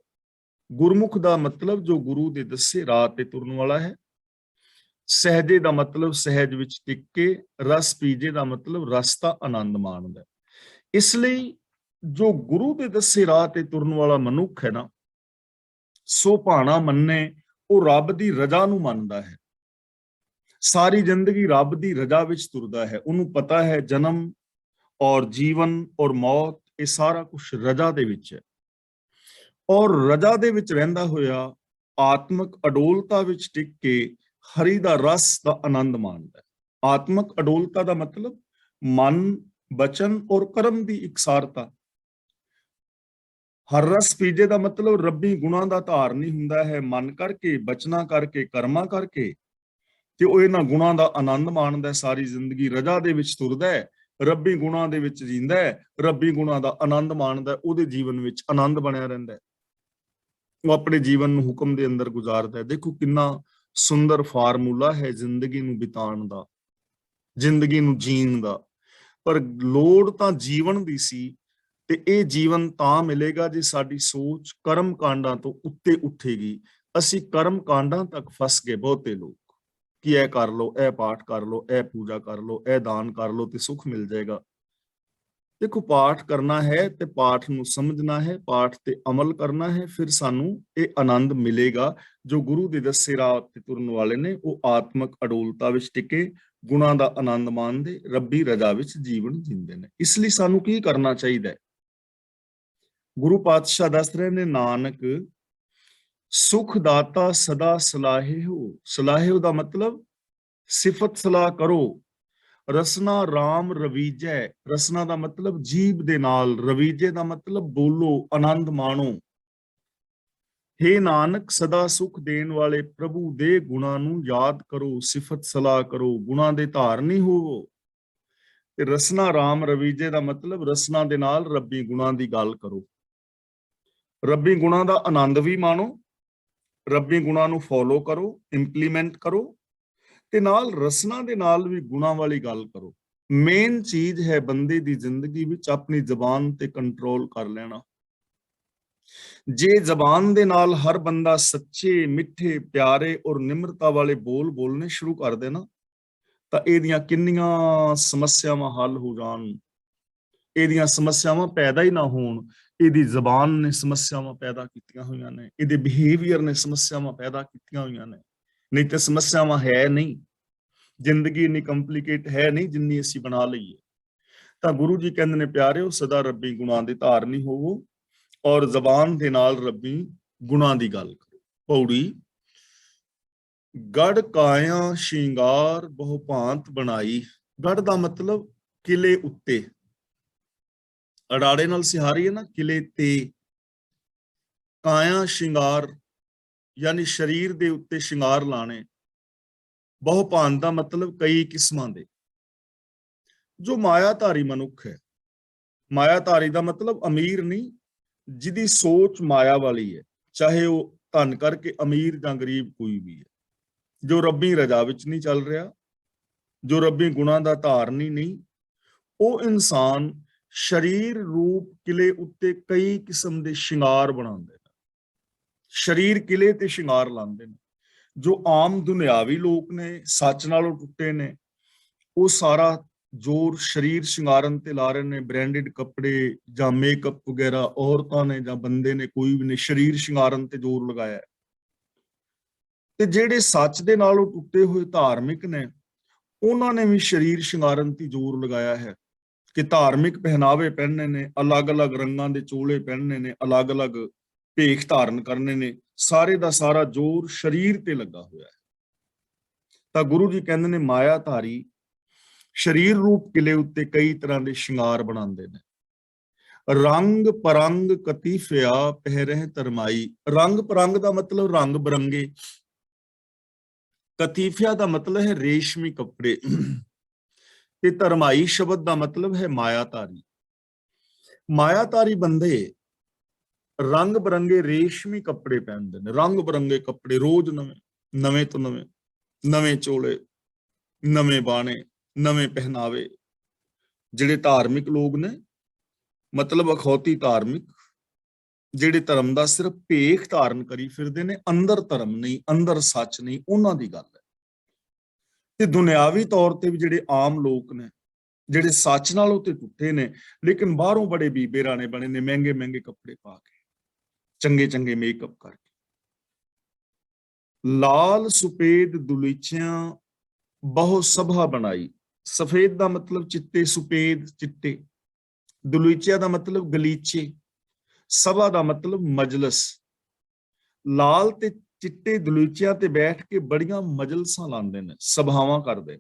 ਗੁਰਮੁਖ ਦਾ ਮਤਲਬ ਜੋ ਗੁਰੂ ਦੇ ਦੱਸੇ ਰਾਹ ਤੇ ਤੁਰਨ ਵਾਲਾ ਹੈ। ਸਹਿਜੇ ਦਾ ਮਤਲਬ ਸਹਿਜ ਵਿੱਚ ਟਿਕ ਕੇ, ਰਸ ਪੀਜੇ ਦਾ ਮਤਲਬ ਰਸ ਦਾ ਆਨੰਦ ਮਾਣਦਾ। ਇਸ ਲਈ ਜੋ ਗੁਰੂ ਦੇ ਦੱਸੇ ਰਾਹ ਤੇ ਤੁਰਨ ਵਾਲਾ ਮਨੁੱਖ ਹੈ ਨਾ, ਸੋ ਭਾਣਾ ਮੰਨੇ, ਉਹ ਰੱਬ ਦੀ ਰਜ਼ਾ ਨੂੰ ਮੰਨਦਾ ਹੈ। ਸਾਰੀ ਜ਼ਿੰਦਗੀ ਰੱਬ ਦੀ ਰਜ਼ਾ ਵਿੱਚ ਤੁਰਦਾ ਹੈ। ਉਹਨੂੰ ਪਤਾ ਹੈ ਜਨਮ ਔਰ ਜੀਵਨ ਔਰ ਮੌਤ ਇਹ ਸਾਰਾ ਕੁਝ ਰਜ਼ਾ ਦੇ ਵਿੱਚ ਹੈ, ਔਰ ਰਜ਼ਾ ਦੇ ਵਿੱਚ ਰਹਿੰਦਾ ਹੋਇਆ ਆਤਮਿਕ ਅਡੋਲਤਾ ਵਿੱਚ ਟਿਕ ਕੇ ਹਰੀ ਦਾ ਰਸ ਦਾ ਆਨੰਦ ਮਾਣਦਾ ਹੈ। ਆਤਮਿਕ ਅਡੋਲਤਾ ਦਾ ਮਤਲਬ ਮਨ, ਬਚਨ ਔਰ ਕਰਮ ਦੀ ਇਕਸਾਰਤਾ। ਹਰ ਰਸ ਪੀਜੇ ਦਾ ਮਤਲਬ ਰੱਬੀ ਗੁਣਾਂ ਦਾ ਧਾਰਨੀ ਹੁੰਦਾ ਹੈ, ਮਨ ਕਰਕੇ, ਬਚਨਾ ਕਰਕੇ, ਕਰਮਾਂ ਕਰਕੇ, ਤੇ ਉਹ ਇਹਨਾਂ ਗੁਣਾਂ ਦਾ ਆਨੰਦ ਮਾਣਦਾ। ਸਾਰੀ ਜ਼ਿੰਦਗੀ ਰਜ਼ਾ ਦੇ ਵਿੱਚ ਤੁਰਦਾ ਹੈ, ਰੱਬੀ ਗੁਣਾਂ ਦੇ ਵਿੱਚ ਜੀਂਦਾ ਹੈ, ਰੱਬੀ ਗੁਣਾਂ ਦਾ ਆਨੰਦ ਮਾਣਦਾ। ਉਹਦੇ ਜੀਵਨ ਵਿੱਚ ਆਨੰਦ ਬਣਿਆ ਰਹਿੰਦਾ ਹੈ, ਉਹ ਆਪਣੇ ਜੀਵਨ ਨੂੰ ਹੁਕਮ ਦੇ ਅੰਦਰ ਗੁਜ਼ਾਰਦਾ ਹੈ। ਦੇਖੋ ਕਿੰਨਾ ਸੁੰਦਰ ਫਾਰਮੂਲਾ ਹੈ ਜ਼ਿੰਦਗੀ ਨੂੰ ਬਿਤਾਉਣ ਦਾ, ਜ਼ਿੰਦਗੀ ਨੂੰ ਜੀਣ ਦਾ। ਪਰ ਲੋੜ ਤਾਂ ਜੀਵਨ ਦੀ ਸੀ, ਤੇ ਇਹ ਜੀਵਨ ਤਾਂ ਮਿਲੇਗਾ ਜੇ ਸਾਡੀ ਸੋਚ ਕਰਮ ਕਾਂਡਾਂ ਤੋਂ ਉੱਤੇ ਉੱਠੇਗੀ। ਅਸੀਂ ਕਰਮ ਕਾਂਡਾਂ ਤੱਕ ਫਸ ਗਏ ਬਹੁਤੇ ਲੋਕ, ਕਿ ਇਹ ਕਰ ਲਓ, ਇਹ ਪਾਠ ਕਰ ਲਓ, ਇਹ ਪੂਜਾ ਕਰ ਲਓ, ਇਹ ਦਾਨ ਕਰ ਲਓ ਤੇ ਸੁੱਖ ਮਿਲ ਜਾਏਗਾ। ਦੇਖੋ ਪਾਠ ਕਰਨਾ ਹੈ ਤੇ ਪਾਠ ਨੂੰ ਸਮਝਣਾ ਹੈ, ਪਾਠ ਤੇ ਅਮਲ ਕਰਨਾ ਹੈ, ਫਿਰ ਸਾਨੂੰ ਇਹ ਆਨੰਦ ਮਿਲੇਗਾ। ਜੋ ਗੁਰੂ ਦੇ ਦੱਸੇ ਰਾਹ ਤੇ ਤੁਰਨ ਵਾਲੇ ਨੇ ਉਹ ਆਤਮਿਕ ਅਡੋਲਤਾ ਵਿੱਚ ਟਿਕੇ, ਗੁਣਾਂ ਦਾ ਆਨੰਦ ਮਾਣਦੇ, ਰੱਬੀ ਰਜ਼ਾ ਵਿੱਚ ਜੀਵਨ ਜੀਂਦੇ ਨੇ। ਇਸ ਲਈ ਸਾਨੂੰ ਕੀ ਕਰਨਾ ਚਾਹੀਦਾ ਹੈ? ਗੁਰੂ ਪਾਤਸ਼ਾਹ ਦੱਸ ਰਹੇ ਨੇ, ਨਾਨਕ ਸੁਖ ਦਾਤਾ ਸਦਾ ਸਲਾਹਿਓ। ਸਲਾਹਿਓ ਦਾ ਮਤਲਬ ਸਿਫਤ ਸਲਾਹ ਕਰੋ। ਰਸਨਾ ਰਾਮ ਰਵੀਜੈ, ਰਸਨਾ ਦਾ ਮਤਲਬ ਜੀਭ ਦੇ ਨਾਲ, ਰਵੀਜੇ ਦਾ ਮਤਲਬ ਬੋਲੋ, ਆਨੰਦ ਮਾਣੋ। ਹੇ ਨਾਨਕ ਸਦਾ ਸੁਖ ਦੇਣ ਵਾਲੇ ਪ੍ਰਭੂ ਦੇ ਗੁਣਾਂ ਨੂੰ ਯਾਦ ਕਰੋ, ਸਿਫਤ ਸਲਾਹ ਕਰੋ, ਗੁਣਾਂ ਦੇ ਧਾਰਨੀ ਹੋਵੋ। ਤੇ ਰਸਨਾ ਰਾਮ ਰਵੀਜੇ ਦਾ ਮਤਲਬ ਰਸਨਾ ਦੇ ਨਾਲ ਰੱਬੀ ਗੁਣਾਂ ਦੀ ਗੱਲ ਕਰੋ, ਰੱਬੀ ਗੁਣਾਂ ਦਾ ਆਨੰਦ ਵੀ ਮਾਣੋ, ਰੱਬੀ ਗੁਣਾਂ ਨੂੰ ਫੋਲੋ ਕਰੋ, ਇੰਪਲੀਮੈਂਟ ਕਰੋ, ਤੇ ਨਾਲ ਰਸਨਾ ਦੇ ਨਾਲ ਵੀ ਗੁਣਾਂ ਵਾਲੀ ਗੱਲ ਕਰੋ। ਮੇਨ ਚੀਜ਼ ਹੈ ਬੰਦੇ ਦੀ ਜ਼ਿੰਦਗੀ ਵਿੱਚ ਆਪਣੀ ਜ਼ਬਾਨ ਤੇ ਕੰਟਰੋਲ ਕਰ ਲੈਣਾ। ਜੇ ਜ਼ਬਾਨ ਦੇ ਨਾਲ ਹਰ ਬੰਦਾ ਸੱਚੇ, ਮਿੱਠੇ, ਪਿਆਰੇ ਔਰ ਨਿਮਰਤਾ ਵਾਲੇ ਬੋਲ ਬੋਲਨੇ ਸ਼ੁਰੂ ਕਰ ਦੇਣਾ, ਤਾਂ ਇਹਦੀਆਂ ਕਿੰਨੀਆਂ ਸਮੱਸਿਆਵਾਂ ਹੱਲ ਹੋ ਜਾਣ। ਇਹਦੀਆਂ ਸਮੱਸਿਆਵਾਂ ਪੈਦਾ ਹੀ ਨਾ ਹੋਣ। ਇਹਦੀ ਜ਼ਬਾਨ ਨੇ ਸਮੱਸਿਆਵਾਂ ਪੈਦਾ ਕੀਤੀਆਂ ਹੋਈਆਂ ਨੇ, ਇਹਦੇ ਬਿਹੇਵੀਅਰ ਨੇ ਸਮੱਸਿਆਵਾਂ ਪੈਦਾ ਕੀਤੀਆਂ ਹੋਈਆਂ ਨੇ। ਨਹੀਂ ਤੇ ਸਮੱਸਿਆਵਾਂ ਹੈ ਨਹੀਂ, ਜ਼ਿੰਦਗੀ ਇੰਨੀ ਕੰਪਲਿਕੇਟ ਹੈ ਨਹੀਂ ਜਿੰਨੀ ਅਸੀਂ ਬਣਾ ਲਈਏ। ਤਾਂ ਗੁਰੂ ਜੀ ਕਹਿੰਦੇ ਨੇ, ਪਿਆਰਿਓ ਸਦਾ ਰੱਬੀ ਗੁਣਾਂ ਦੇ ਧਾਰਨੀ ਹੋਵੋ ਔਰ ਜ਼ਬਾਨ ਦੇ ਨਾਲ ਰੱਬੀ ਗੁਣਾਂ ਦੀ ਗੱਲ ਕਰੋ। ਪੌੜੀ ਗੜ ਕਾਇਆ ਸ਼ਿੰਗਾਰ ਬਹੁ ਭਾਂਤ ਬਣਾਈ। ਗੜ ਦਾ ਮਤਲਬ ਕਿਲੇ ਉੱਤੇ, ਅੜਾੜੇ ਨਾਲ ਸਿਹਾਰੀ ਹੈ ਨਾ, ਕਿਲੇ ਤੇ। ਕਾਇਆ ਸ਼ਿੰਗਾਰ ਯਾਨੀ ਸਰੀਰ ਦੇ ਉੱਤੇ ਸ਼ਿੰਗਾਰ ਲਾਣੇ। ਬਹੁ ਭਾਂਤ ਦਾ ਮਤਲਬ ਕਈ ਕਿਸਮਾਂ ਦੇ। ਜੋ ਮਾਇਆਧਾਰੀ ਮਨੁੱਖ ਹੈ, ਮਾਇਆਧਾਰੀ ਦਾ ਮਤਲਬ ਅਮੀਰ ਨਹੀਂ, ਜਿਹਦੀ ਸੋਚ ਮਾਇਆ ਵਾਲੀ ਹੈ, ਚਾਹੇ ਉਹ ਧਨ ਕਰਕੇ ਅਮੀਰ ਜਾਂ ਗਰੀਬ ਕੋਈ ਵੀ ਹੈ, ਜੋ ਰੱਬੀ ਰਜ਼ਾ ਵਿੱਚ ਨਹੀਂ ਚੱਲ ਰਿਹਾ, ਜੋ ਰੱਬੀ ਗੁਣਾਂ ਦਾ ਧਾਰਨੀ ਨਹੀਂ, ਉਹ ਇਨਸਾਨ ਸਰੀਰ ਰੂਪ ਕਿਲੇ ਉੱਤੇ ਕਈ ਕਿਸਮ ਦੇ ਸ਼ਿੰਗਾਰ ਬਣਾਉਂਦੇ ਨੇ, ਸਰੀਰ ਕਿਲੇ ਤੇ ਸ਼ਿੰਗਾਰ ਲਾਉਂਦੇ ਨੇ। ਜੋ ਆਮ ਦੁਨਿਆਵੀ ਲੋਕ ਨੇ, ਸੱਚ ਨਾਲੋਂ ਟੁੱਟੇ ਨੇ, ਉਹ ਸਾਰਾ ਜ਼ੋਰ ਸਰੀਰ ਸ਼ਿੰਗਾਰਨ ਤੇ ਲਾ ਰਹੇ ਨੇ। ਬ੍ਰਾਂਡਡ ਕੱਪੜੇ ਜਾਂ ਮੇਕਅਪ ਵਗੈਰਾ, ਔਰਤਾਂ ਨੇ ਜਾਂ ਬੰਦੇ ਨੇ, ਕੋਈ ਵੀ ਨੇ, ਸਰੀਰ ਸ਼ਿੰਗਾਰਨ ਤੇ ਜ਼ੋਰ ਲਗਾਇਆ। ਤੇ ਜਿਹੜੇ ਸੱਚ ਦੇ ਨਾਲੋਂ ਟੁੱਟੇ ਹੋਏ ਧਾਰਮਿਕ ਨੇ, ਉਹਨਾਂ ਨੇ ਵੀ ਸਰੀਰ ਸ਼ਿੰਗਾਰਨ ਤੇ ਜ਼ੋਰ ਲਗਾਇਆ ਹੈ ਕਿ ਧਾਰਮਿਕ ਪਹਿਨਾਵੇ ਪਹਿਨਣੇ ਨੇ, ਅਲੱਗ-ਅਲੱਗ ਰੰਗਾਂ ਦੇ ਚੋਲੇ ਪਹਿਨਣੇ ਨੇ, ਅਲੱਗ-ਅਲੱਗ ਭੇਖ ਧਾਰਨ ਕਰਨੇ ਨੇ। ਸਾਰੇ ਦਾ ਸਾਰਾ ਜ਼ੋਰ ਸਰੀਰ ਤੇ ਲੱਗਾ ਹੋਇਆ ਹੈ। ਤਾਂ ਗੁਰੂ ਜੀ ਕਹਿੰਦੇ ਨੇ, ਮਾਇਆਧਾਰੀ ਸਰੀਰ ਰੂਪ ਕਿਲੇ ਉੱਤੇ ਕਈ ਤਰ੍ਹਾਂ ਦੇ ਸ਼ਿੰਗਾਰ ਬਣਾਉਂਦੇ ਨੇ। ਰੰਗ ਪਰੰਗ ਕਤੀਫਿਆ ਪਹਿਰਹਿ ਧਰਮਾਈ। ਰੰਗ ਪਰੰਗ ਦਾ ਮਤਲਬ ਰੰਗ ਬਰੰਗੇ, ਕਤੀਫਿਆ ਦਾ ਮਤਲਬ ਹੈ ਰੇਸ਼ਮੀ ਕੱਪੜੇ, ਤੇ ਧਰਮਾਈ ਸ਼ਬਦ ਦਾ ਮਤਲਬ ਹੈ ਮਾਇਆਧਾਰੀ। ਮਾਇਆਧਾਰੀ ਬੰਦੇ ਰੰਗ ਬਰੰਗੇ ਰੇਸ਼ਮੀ ਕੱਪੜੇ ਪਹਿਨਦੇ ਨੇ, ਰੰਗ ਬਰੰਗੇ ਕੱਪੜੇ ਰੋਜ਼ ਨਵੇਂ, ਨਵੇਂ ਤੋਂ ਨਵੇਂ, ਨਵੇਂ ਚੋਲੇ, ਨਵੇਂ ਬਾਣੇ, ਨਵੇਂ ਪਹਿਨਾਵੇ। ਜਿਹੜੇ ਧਾਰਮਿਕ ਲੋਕ ਨੇ, ਮਤਲਬ ਅਖੌਤੀ ਧਾਰਮਿਕ, ਜਿਹੜੇ ਧਰਮ ਦਾ ਸਿਰਫ ਭੇਖ ਧਾਰਨ ਕਰੀ ਫਿਰਦੇ ਨੇ, ਅੰਦਰ ਧਰਮ ਨਹੀਂ, ਅੰਦਰ ਸੱਚ ਨਹੀਂ, ਉਹਨਾਂ ਦੀ ਗੱਲ ਹੈ। ਤੇ ਦੁਨਿਆਵੀ ਤੌਰ ਤੇ ਵੀ ਜਿਹੜੇ ਆਮ ਲੋਕ ਨੇ, ਜਿਹੜੇ ਸੱਚ ਨਾਲੋਂ ਤੇ ਟੁੱਟੇ ਨੇ, ਲੇਕਿਨ ਬਾਹਰੋਂ ਬੜੇ ਬੀਬੇ ਰਾਣੇ ਬਣੇ ਨੇ, ਮਹਿੰਗੇ ਮਹਿੰਗੇ ਕੱਪੜੇ ਪਾ ਕੇ, ਚੰਗੇ ਚੰਗੇ ਮੇਕਅਪ ਕਰਕੇ। ਲਾਲ ਸੁਪੇਦ ਦੁਲੀਚਿਆਂ ਬਹੁ ਸਭਾ ਬਣਾਈ। ਸਫੇਦ ਦਾ ਮਤਲਬ ਚਿੱਟੇ, ਸੁਪੇਦ ਚਿੱਟੇ, ਦੁਲੀਚਿਆਂ ਦਾ ਮਤਲਬ ਗਲੀਚੇ, ਸਭਾ ਦਾ ਮਤਲਬ ਮਜਲਸ। ਲਾਲ ਤੇ ਚਿੱਟੇ ਦਲੀਚਿਆਂ ਤੇ ਬੈਠ ਕੇ ਬੜੀਆਂ ਮਜਲਸਾਂ ਲਾਉਂਦੇ ਨੇ, ਸਭਾਵਾਂ ਕਰਦੇ।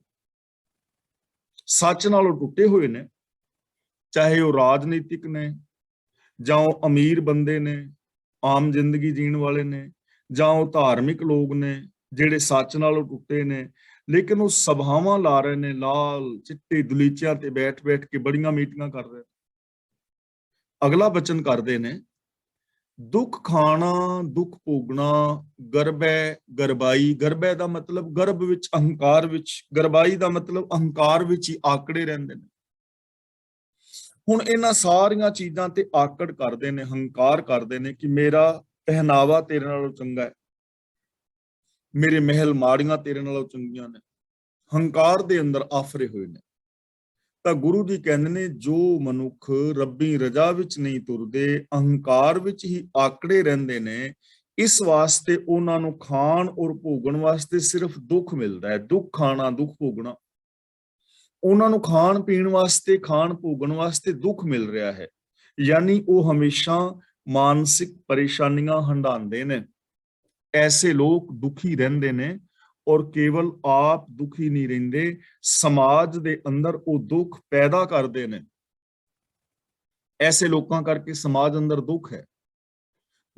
ਸੱਚ ਨਾਲੋਂ ਟੁੱਟੇ ਹੋਏ ਨੇ, ਚਾਹੇ ਉਹ ਰਾਜਨੀਤਿਕ ਨੇ, ਜਾਂ ਉਹ ਅਮੀਰ ਬੰਦੇ ਨੇ, ਆਮ ਜ਼ਿੰਦਗੀ ਜੀਣ ਵਾਲੇ ਨੇ, ਜਾਂ ਉਹ ਧਾਰਮਿਕ ਲੋਕ ਨੇ ਜਿਹੜੇ ਸੱਚ ਨਾਲੋਂ ਟੁੱਟੇ ਨੇ, ਲੇਕਿਨ ਉਹ ਸਭਾਵਾਂ ਲਾ ਰਹੇ ਨੇ, ਲਾਲ ਚਿੱਟੇ ਦਲੀਚਿਆਂ ਤੇ ਬੈਠ ਬੈਠ ਕੇ ਬੜੀਆਂ ਮੀਟਿੰਗਾਂ ਕਰ ਰਹੇ। ਅਗਲਾ ਬਚਨ ਕਰਦੇ ਨੇ, ਦੁੱਖ ਖਾਣਾ ਦੁੱਖ ਭੋਗਣਾ, ਗਰਬੈ ਗਰਬਾਈ। ਗਰਬੈ ਦਾ ਮਤਲਬ ਗਰਭ ਵਿੱਚ, ਅਹੰਕਾਰ ਵਿੱਚ, ਗਰਬਾਈ ਦਾ ਮਤਲਬ ਅਹੰਕਾਰ ਵਿੱਚ ਹੀ ਆਕੜੇ ਰਹਿੰਦੇ ਨੇ। ਹੁਣ ਇਹਨਾਂ ਸਾਰੀਆਂ ਚੀਜ਼ਾਂ ਤੇ ਆਕੜ ਕਰਦੇ ਨੇ, ਹੰਕਾਰ ਕਰਦੇ ਨੇ ਕਿ ਮੇਰਾ ਪਹਿਨਾਵਾ ਤੇਰੇ ਨਾਲੋਂ ਚੰਗਾ ਹੈ, ਮੇਰੇ ਮਹਿਲ ਮਾੜੀਆਂ ਤੇਰੇ ਨਾਲੋਂ ਚੰਗੀਆਂ ਨੇ, ਹੰਕਾਰ ਦੇ ਅੰਦਰ ਆਫਰੇ ਹੋਏ ਨੇ। ਤਾਂ ਗੁਰੂ ਜੀ ਕਹਿੰਦੇ ਨੇ, ਜੋ ਮਨੁੱਖ ਰੱਬੀ ਰਜਾ ਵਿੱਚ ਨਹੀਂ ਤੁਰਦੇ, ਅਹੰਕਾਰ ਵਿੱਚ ਹੀ ਆਕੜੇ ਰਹਿੰਦੇ ਨੇ, ਇਸ ਵਾਸਤੇ ਉਹਨਾਂ ਨੂੰ ਖਾਣ ਔਰ ਭੋਗਣ ਵਾਸਤੇ ਸਿਰਫ ਦੁੱਖ ਮਿਲਦਾ ਹੈ। ਦੁੱਖ ਖਾਣਾ ਦੁੱਖ ਭੋਗਣਾ, ਉਹਨਾਂ ਨੂੰ ਖਾਣ ਪੀਣ ਵਾਸਤੇ, ਖਾਣ ਭੋਗਣ ਵਾਸਤੇ ਦੁੱਖ ਮਿਲ ਰਿਹਾ ਹੈ। ਯਾਨੀ ਉਹ ਹਮੇਸ਼ਾ ਮਾਨਸਿਕ ਪਰੇਸ਼ਾਨੀਆਂ ਹੰਢਾਉਂਦੇ ਨੇ। ਐਸੇ ਲੋਕ ਦੁਖੀ ਰਹਿੰਦੇ ਨੇ, ਔਰ ਕੇਵਲ ਆਪ ਦੁਖੀ ਨਹੀਂ ਰਹਿੰਦੇ, ਸਮਾਜ ਦੇ ਅੰਦਰ ਉਹ ਦੁੱਖ ਪੈਦਾ ਕਰਦੇ ਨੇ। ਐਸੇ ਲੋਕਾਂ ਕਰਕੇ ਸਮਾਜ ਅੰਦਰ ਦੁੱਖ ਹੈ।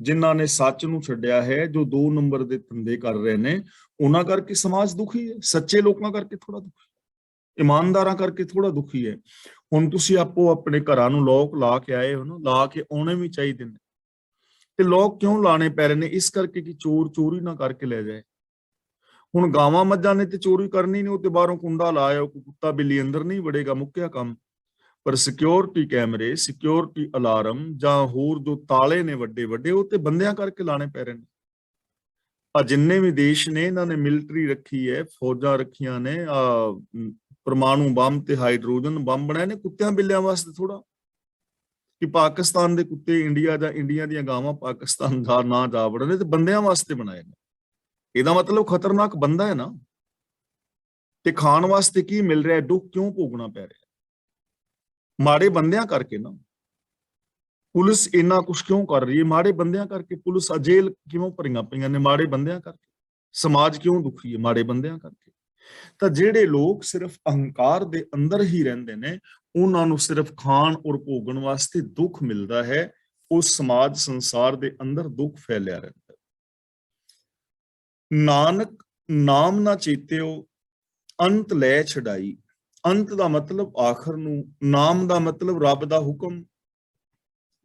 ਜਿਨ੍ਹਾਂ ਨੇ ਸੱਚ ਨੂੰ ਛੱਡਿਆ ਹੈ, ਜੋ 2 ਨੰਬਰ ਦੇ ਧੰਦੇ ਕਰ ਰਹੇ ਨੇ, ਉਹਨਾਂ ਕਰਕੇ ਸਮਾਜ ਦੁਖੀ ਹੈ। ਸੱਚੇ ਲੋਕਾਂ ਕਰਕੇ ਥੋੜਾ ਦੁਖੀ, ਇਮਾਨਦਾਰਾਂ ਕਰਕੇ ਥੋੜਾ ਦੁਖੀ ਹੈ। ਹੁਣ ਤੁਸੀਂ ਆਪੋ ਆਪਣੇ ਘਰਾਂ ਨੂੰ ਲੋਕ ਲਾ ਕੇ ਆਏ ਹੋ ਨਾ, ਲਾ ਕੇ ਆਉਣੇ ਵੀ ਚਾਹੀਦੇ ਨੇ। ਤੇ ਲੋਕ ਕਿਉਂ ਲਾਣੇ ਪੈ ਰਹੇ ਨੇ? ਇਸ ਕਰਕੇ ਕਿ ਚੋਰ ਚੋਰੀ ਨਾ ਕਰਕੇ ਲੈ ਜਾਏ। ਹੁਣ ਗਾਵਾਂ ਮੱਝਾਂ ਨੇ ਤੇ ਚੋਰੀ ਕਰਨੀ ਨਹੀਂ, ਉਹ ਤੇ ਬਾਹਰੋਂ ਕੁੰਡਾ ਲਾਇਆ, ਕੋਈ ਕੁੱਤਾ ਬਿੱਲੀ ਅੰਦਰ ਨਹੀਂ ਵੜੇਗਾ, ਮੁੱਕਿਆ ਕੰਮ। ਪਰ ਸਿਕਿਉਰਿਟੀ ਕੈਮਰੇ, ਸਿਕਿਉਰਿਟੀ ਅਲਾਰਮ, ਜਾਂ ਹੋਰ ਜੋ ਤਾਲੇ ਨੇ ਵੱਡੇ ਵੱਡੇ, ਉਹ ਤੇ ਬੰਦਿਆਂ ਕਰਕੇ ਲਾਣੇ ਪੈ ਰਹੇ ਨੇ। ਆ ਜਿੰਨੇ ਵੀ ਦੇਸ਼ ਨੇ, ਇਹਨਾਂ ਨੇ ਮਿਲਟਰੀ ਰੱਖੀ ਹੈ, ਫੌਜਾਂ ਰੱਖੀਆਂ ਨੇ, ਪਰਮਾਣੂ ਬੰਬ ਤੇ ਹਾਈਡਰੋਜਨ ਬੰਬ ਬਣਾਏ ਨੇ ਕੁੱਤਿਆਂ ਬਿੱਲਿਆਂ ਵਾਸਤੇ ਥੋੜਾ, ਕਿ ਪਾਕਿਸਤਾਨ ਦੇ ਕੁੱਤੇ ਇੰਡੀਆ ਜਾਂ ਇੰਡੀਆ ਦੀਆਂ ਗਾਵਾਂ ਪਾਕਿਸਤਾਨ ਦਾ ਨਾ ਜਾ ਵੜਨ, ਤੇ ਬੰਦਿਆਂ ਵਾਸਤੇ ਬਣਾਏ ਨੇ। ਇਹਦਾ ਮਤਲਬ ਖਤਰਨਾਕ ਬੰਦਾ ਹੈ ਨਾ। ਤੇ ਖਾਣ ਵਾਸਤੇ ਕੀ ਮਿਲ ਰਿਹਾ? ਦੁੱਖ ਕਿਉਂ ਭੋਗਣਾ ਪੈ ਰਿਹਾ? ਮਾੜੇ ਬੰਦਿਆਂ ਕਰਕੇ ਨਾ। ਪੁਲਿਸ ਇੰਨਾ ਕੁਛ ਕਿਉਂ ਕਰ ਰਹੀ ਹੈ? ਮਾੜੇ ਬੰਦਿਆਂ ਕਰਕੇ। ਪੁਲਿਸ ਜੇਲ੍ਹ ਕਿਉਂ ਭਰੀਆਂ ਪਈਆਂ ਨੇ? ਮਾੜੇ ਬੰਦਿਆਂ ਕਰਕੇ। ਸਮਾਜ ਕਿਉਂ ਦੁਖੀ ਹੈ? ਮਾੜੇ ਬੰਦਿਆਂ ਕਰਕੇ। ਤਾਂ ਜਿਹੜੇ ਲੋਕ ਸਿਰਫ ਅਹੰਕਾਰ ਦੇ ਅੰਦਰ ਹੀ ਰਹਿੰਦੇ ਨੇ, ਉਹਨਾਂ ਨੂੰ ਸਿਰਫ ਖਾਣ ਔਰ ਭੋਗਣ ਵਾਸਤੇ ਦੁੱਖ ਮਿਲਦਾ ਹੈ। ਉਸ ਸਮਾਜ ਸੰਸਾਰ ਦੇ ਅੰਦਰ ਦੁੱਖ ਫੈਲਿਆ ਰਹਿੰਦਾ ਹੈ। ਨਾਨਕ ਨਾਮ ਨਾ ਚੇਤਿਓ, ਅੰਤ ਲੈ ਛਡਾਈ। ਅੰਤ ਦਾ ਮਤਲਬ ਆਖਰ ਨੂੰ, ਨਾਮ ਦਾ ਮਤਲਬ ਰੱਬ ਦਾ ਹੁਕਮ,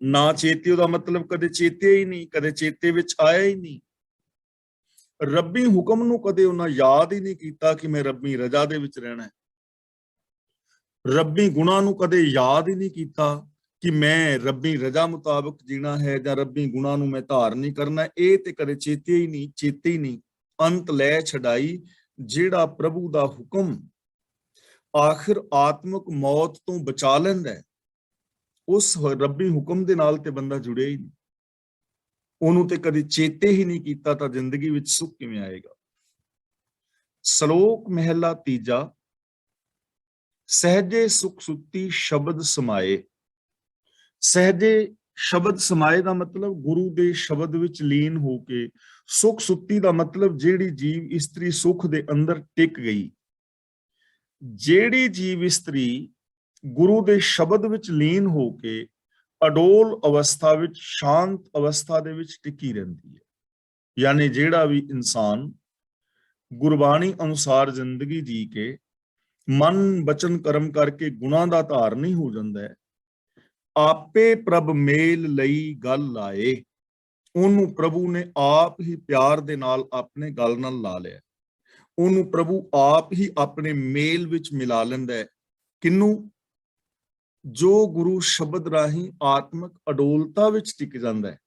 ਨਾ ਚੇਤਿਓ ਦਾ ਮਤਲਬ ਕਦੇ ਚੇਤੇ ਹੀ ਨਹੀਂ, ਕਦੇ ਚੇਤੇ ਵਿੱਚ ਆਇਆ ਹੀ ਨਹੀਂ। ਰੱਬੀ ਹੁਕਮ ਨੂੰ ਕਦੇ ਉਹਨਾਂ ਯਾਦ ਹੀ ਨਹੀਂ ਕੀਤਾ ਕਿ ਮੈਂ ਰੱਬੀ ਰਜਾ ਦੇ ਵਿੱਚ ਰਹਿਣਾ ਹੈ। ਰੱਬੀ ਗੁਣਾਂ ਨੂੰ ਕਦੇ ਯਾਦ ਹੀ ਨਹੀਂ ਕੀਤਾ ਕਿ ਮੈਂ ਰੱਬੀ ਰਜਾ ਮੁਤਾਬਕ ਜੀਣਾ ਹੈ, ਜਾਂ ਰੱਬੀ ਗੁਣਾਂ ਨੂੰ ਮੈਂ ਧਾਰਨ ਨਹੀਂ ਕਰਨਾ। ਇਹ ਤੇ ਕਦੇ ਚੇਤੇ ਹੀ ਨਹੀਂ, ਚੇਤੇ ਹੀ ਨਹੀਂ। ਅੰਤ ਲੈ ਛਡਾਈ, ਜਿਹੜਾ ਪ੍ਰਭੂ ਦਾ ਹੁਕਮ ਆਖਿਰ ਆਤਮਿਕ ਮੌਤ ਤੋਂ ਬਚਾ ਲੈਂਦਾ ਹੈ, ਉਸ ਰੱਬੀ ਹੁਕਮ ਦੇ ਨਾਲ ਤੇ ਬੰਦਾ ਜੁੜਿਆ ਹੀ ਨਹੀਂ। ਉਹਨੂੰ ਤੇ ਕਦੇ ਚੇਤੇ ਹੀ ਨਹੀਂ ਕੀਤਾ, ਤਾਂ ਜ਼ਿੰਦਗੀ ਵਿੱਚ ਸੁੱਖ ਕਿਵੇਂ ਆਏਗਾ? ਸ਼ਲੋਕ ਮਹਿਲਾ ਤੀਜਾ। ਸਹਿਜੇ ਸੁਖ ਸੁੱਤੀ ਸ਼ਬਦ ਸਮਾਏ। ਸਹਿਜੇ ਸ਼ਬਦ ਸਮਾਏ ਦਾ ਮਤਲਬ ਗੁਰੂ ਦੇ ਸ਼ਬਦ ਵਿੱਚ ਲੀਨ ਹੋ ਕੇ। ਸੁਖ ਸੁੱਤੀ ਦਾ ਮਤਲਬ ਜਿਹੜੀ ਜੀਵ ਇਸਤਰੀ ਸੁਖ ਦੇ ਅੰਦਰ ਟਿਕ ਗਈ। ਜਿਹੜੀ ਜੀਵ ਇਸਤਰੀ ਗੁਰੂ ਦੇ ਸ਼ਬਦ ਵਿੱਚ ਲੀਨ ਹੋ ਕੇ ਅਡੋਲ ਅਵਸਥਾ ਵਿੱਚ, ਸ਼ਾਂਤ ਅਵਸਥਾ ਦੇ ਵਿੱਚ ਟਿਕੀ ਰਹਿੰਦੀ ਹੈ। ਯਾਨੀ ਜਿਹੜਾ ਵੀ ਇਨਸਾਨ ਗੁਰਬਾਣੀ ਅਨੁਸਾਰ ਜ਼ਿੰਦਗੀ ਜੀ ਕੇ ਮਨ ਬਚਨ ਕਰਮ ਕਰਕੇ ਗੁਣਾਂ ਦਾ ਧਾਰਨੀ ਹੋ ਜਾਂਦਾ ਹੈ, ਆਪੇ ਪ੍ਰਭ ਮੇਲ ਲਈ ਗੱਲ ਲਾਏ। ਉਹਨੂੰ ਪ੍ਰਭੂ ਨੇ ਆਪ ਹੀ ਪਿਆਰ ਦੇ ਨਾਲ ਆਪਣੇ ਗਲ ਨਾਲ ਲਾ ਲਿਆ। ਉਹਨੂੰ ਪ੍ਰਭੂ ਆਪ ਹੀ ਆਪਣੇ ਮੇਲ ਵਿੱਚ ਮਿਲਾ ਲੈਂਦਾ ਹੈ। ਕਿਹਨੂੰ? ਜੋ ਗੁਰੂ ਸ਼ਬਦ ਰਾਹੀਂ ਆਤਮਿਕ ਅਡੋਲਤਾ ਵਿੱਚ ਟਿਕ ਜਾਂਦਾ ਹੈ।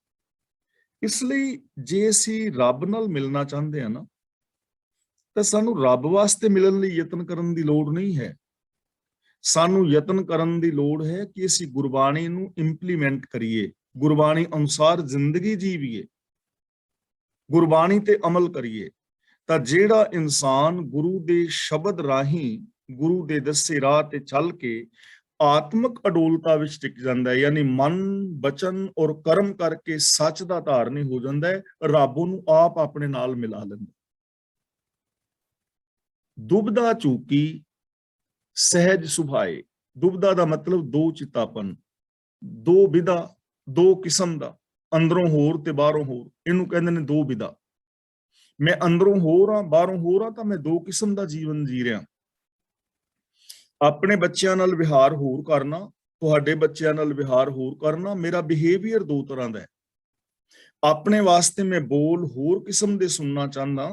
ਇਸ ਲਈ ਜੇ ਅਸੀਂ ਰੱਬ ਨਾਲ ਮਿਲਣਾ ਚਾਹੁੰਦੇ ਹਾਂ ਨਾ, ਤਾਂ ਸਾਨੂੰ ਰੱਬ ਵਾਸਤੇ ਮਿਲਣ ਲਈ ਯਤਨ ਕਰਨ ਦੀ ਲੋੜ ਨਹੀਂ ਹੈ। ਸਾਨੂੰ ਯਤਨ ਕਰਨ ਦੀ ਲੋੜ ਹੈ ਕਿ ਅਸੀਂ ਗੁਰਬਾਣੀ ਨੂੰ ਇੰਪਲੀਮੈਂਟ ਕਰੀਏ, ਗੁਰਬਾਣੀ ਅਨੁਸਾਰ ਜ਼ਿੰਦਗੀ ਜੀਵੀਏ, ਗੁਰਬਾਣੀ ਤੇ ਅਮਲ ਕਰੀਏ। ਤਾਂ ਜਿਹੜਾ ਇਨਸਾਨ ਗੁਰੂ ਦੇ ਸ਼ਬਦ ਰਾਹੀਂ, ਗੁਰੂ ਦੇ ਦੱਸੇ ਰਾਹ ਤੇ ਚੱਲ ਕੇ ਆਤਮਿਕ ਅਡੋਲਤਾ ਵਿੱਚ ਟਿਕ ਜਾਂਦਾ ਹੈ, ਯਾਨੀ ਮਨ, ਬਚਨ ਔਰ ਕਰਮ ਕਰਕੇ ਸੱਚ ਦਾ ਧਾਰਨੀ ਹੋ ਜਾਂਦਾ ਹੈ, ਰੱਬ ਨੂੰ ਆਪ ਆਪਣੇ ਨਾਲ ਮਿਲਾ ਲੈਂਦਾ। ਦੁਬਦਾ ਚੂਕੀ ਸਹਿਜ ਸੁਭਾਏ। ਦੁਬਦਾ ਦਾ ਮਤਲਬ ਦੋ ਚਿਤਾਪਨ, ਦੋ ਵਿਦਾ, ਦੋ ਕਿਸਮ ਦਾ, ਅੰਦਰੋਂ ਹੋਰ ਤੇ ਬਾਹਰੋਂ ਹੋਰ, ਇਹਨੂੰ ਕਹਿੰਦੇ ਨੇ ਦੋ ਵਿਦਾ। ਮੈਂ ਅੰਦਰੋਂ ਹੋਰ ਹਾਂ, ਬਾਹਰੋਂ ਹੋਰ ਹਾਂ, ਤਾਂ ਮੈਂ ਦੋ ਕਿਸਮ ਦਾ ਜੀਵਨ ਜੀ ਰਿਹਾ। ਆਪਣੇ ਬੱਚਿਆਂ ਨਾਲ ਵਿਹਾਰ ਹੋਰ ਕਰਨਾ, ਤੁਹਾਡੇ ਬੱਚਿਆਂ ਨਾਲ ਵਿਹਾਰ ਹੋਰ ਕਰਨਾ, ਮੇਰਾ ਬਿਹੇਵੀਅਰ ਦੋ ਤਰ੍ਹਾਂ ਦਾ ਹੈ। ਆਪਣੇ ਵਾਸਤੇ ਮੈਂ ਬੋਲ ਹੋਰ ਕਿਸਮ ਦੇ ਸੁਣਨਾ ਚਾਹੁੰਦਾ,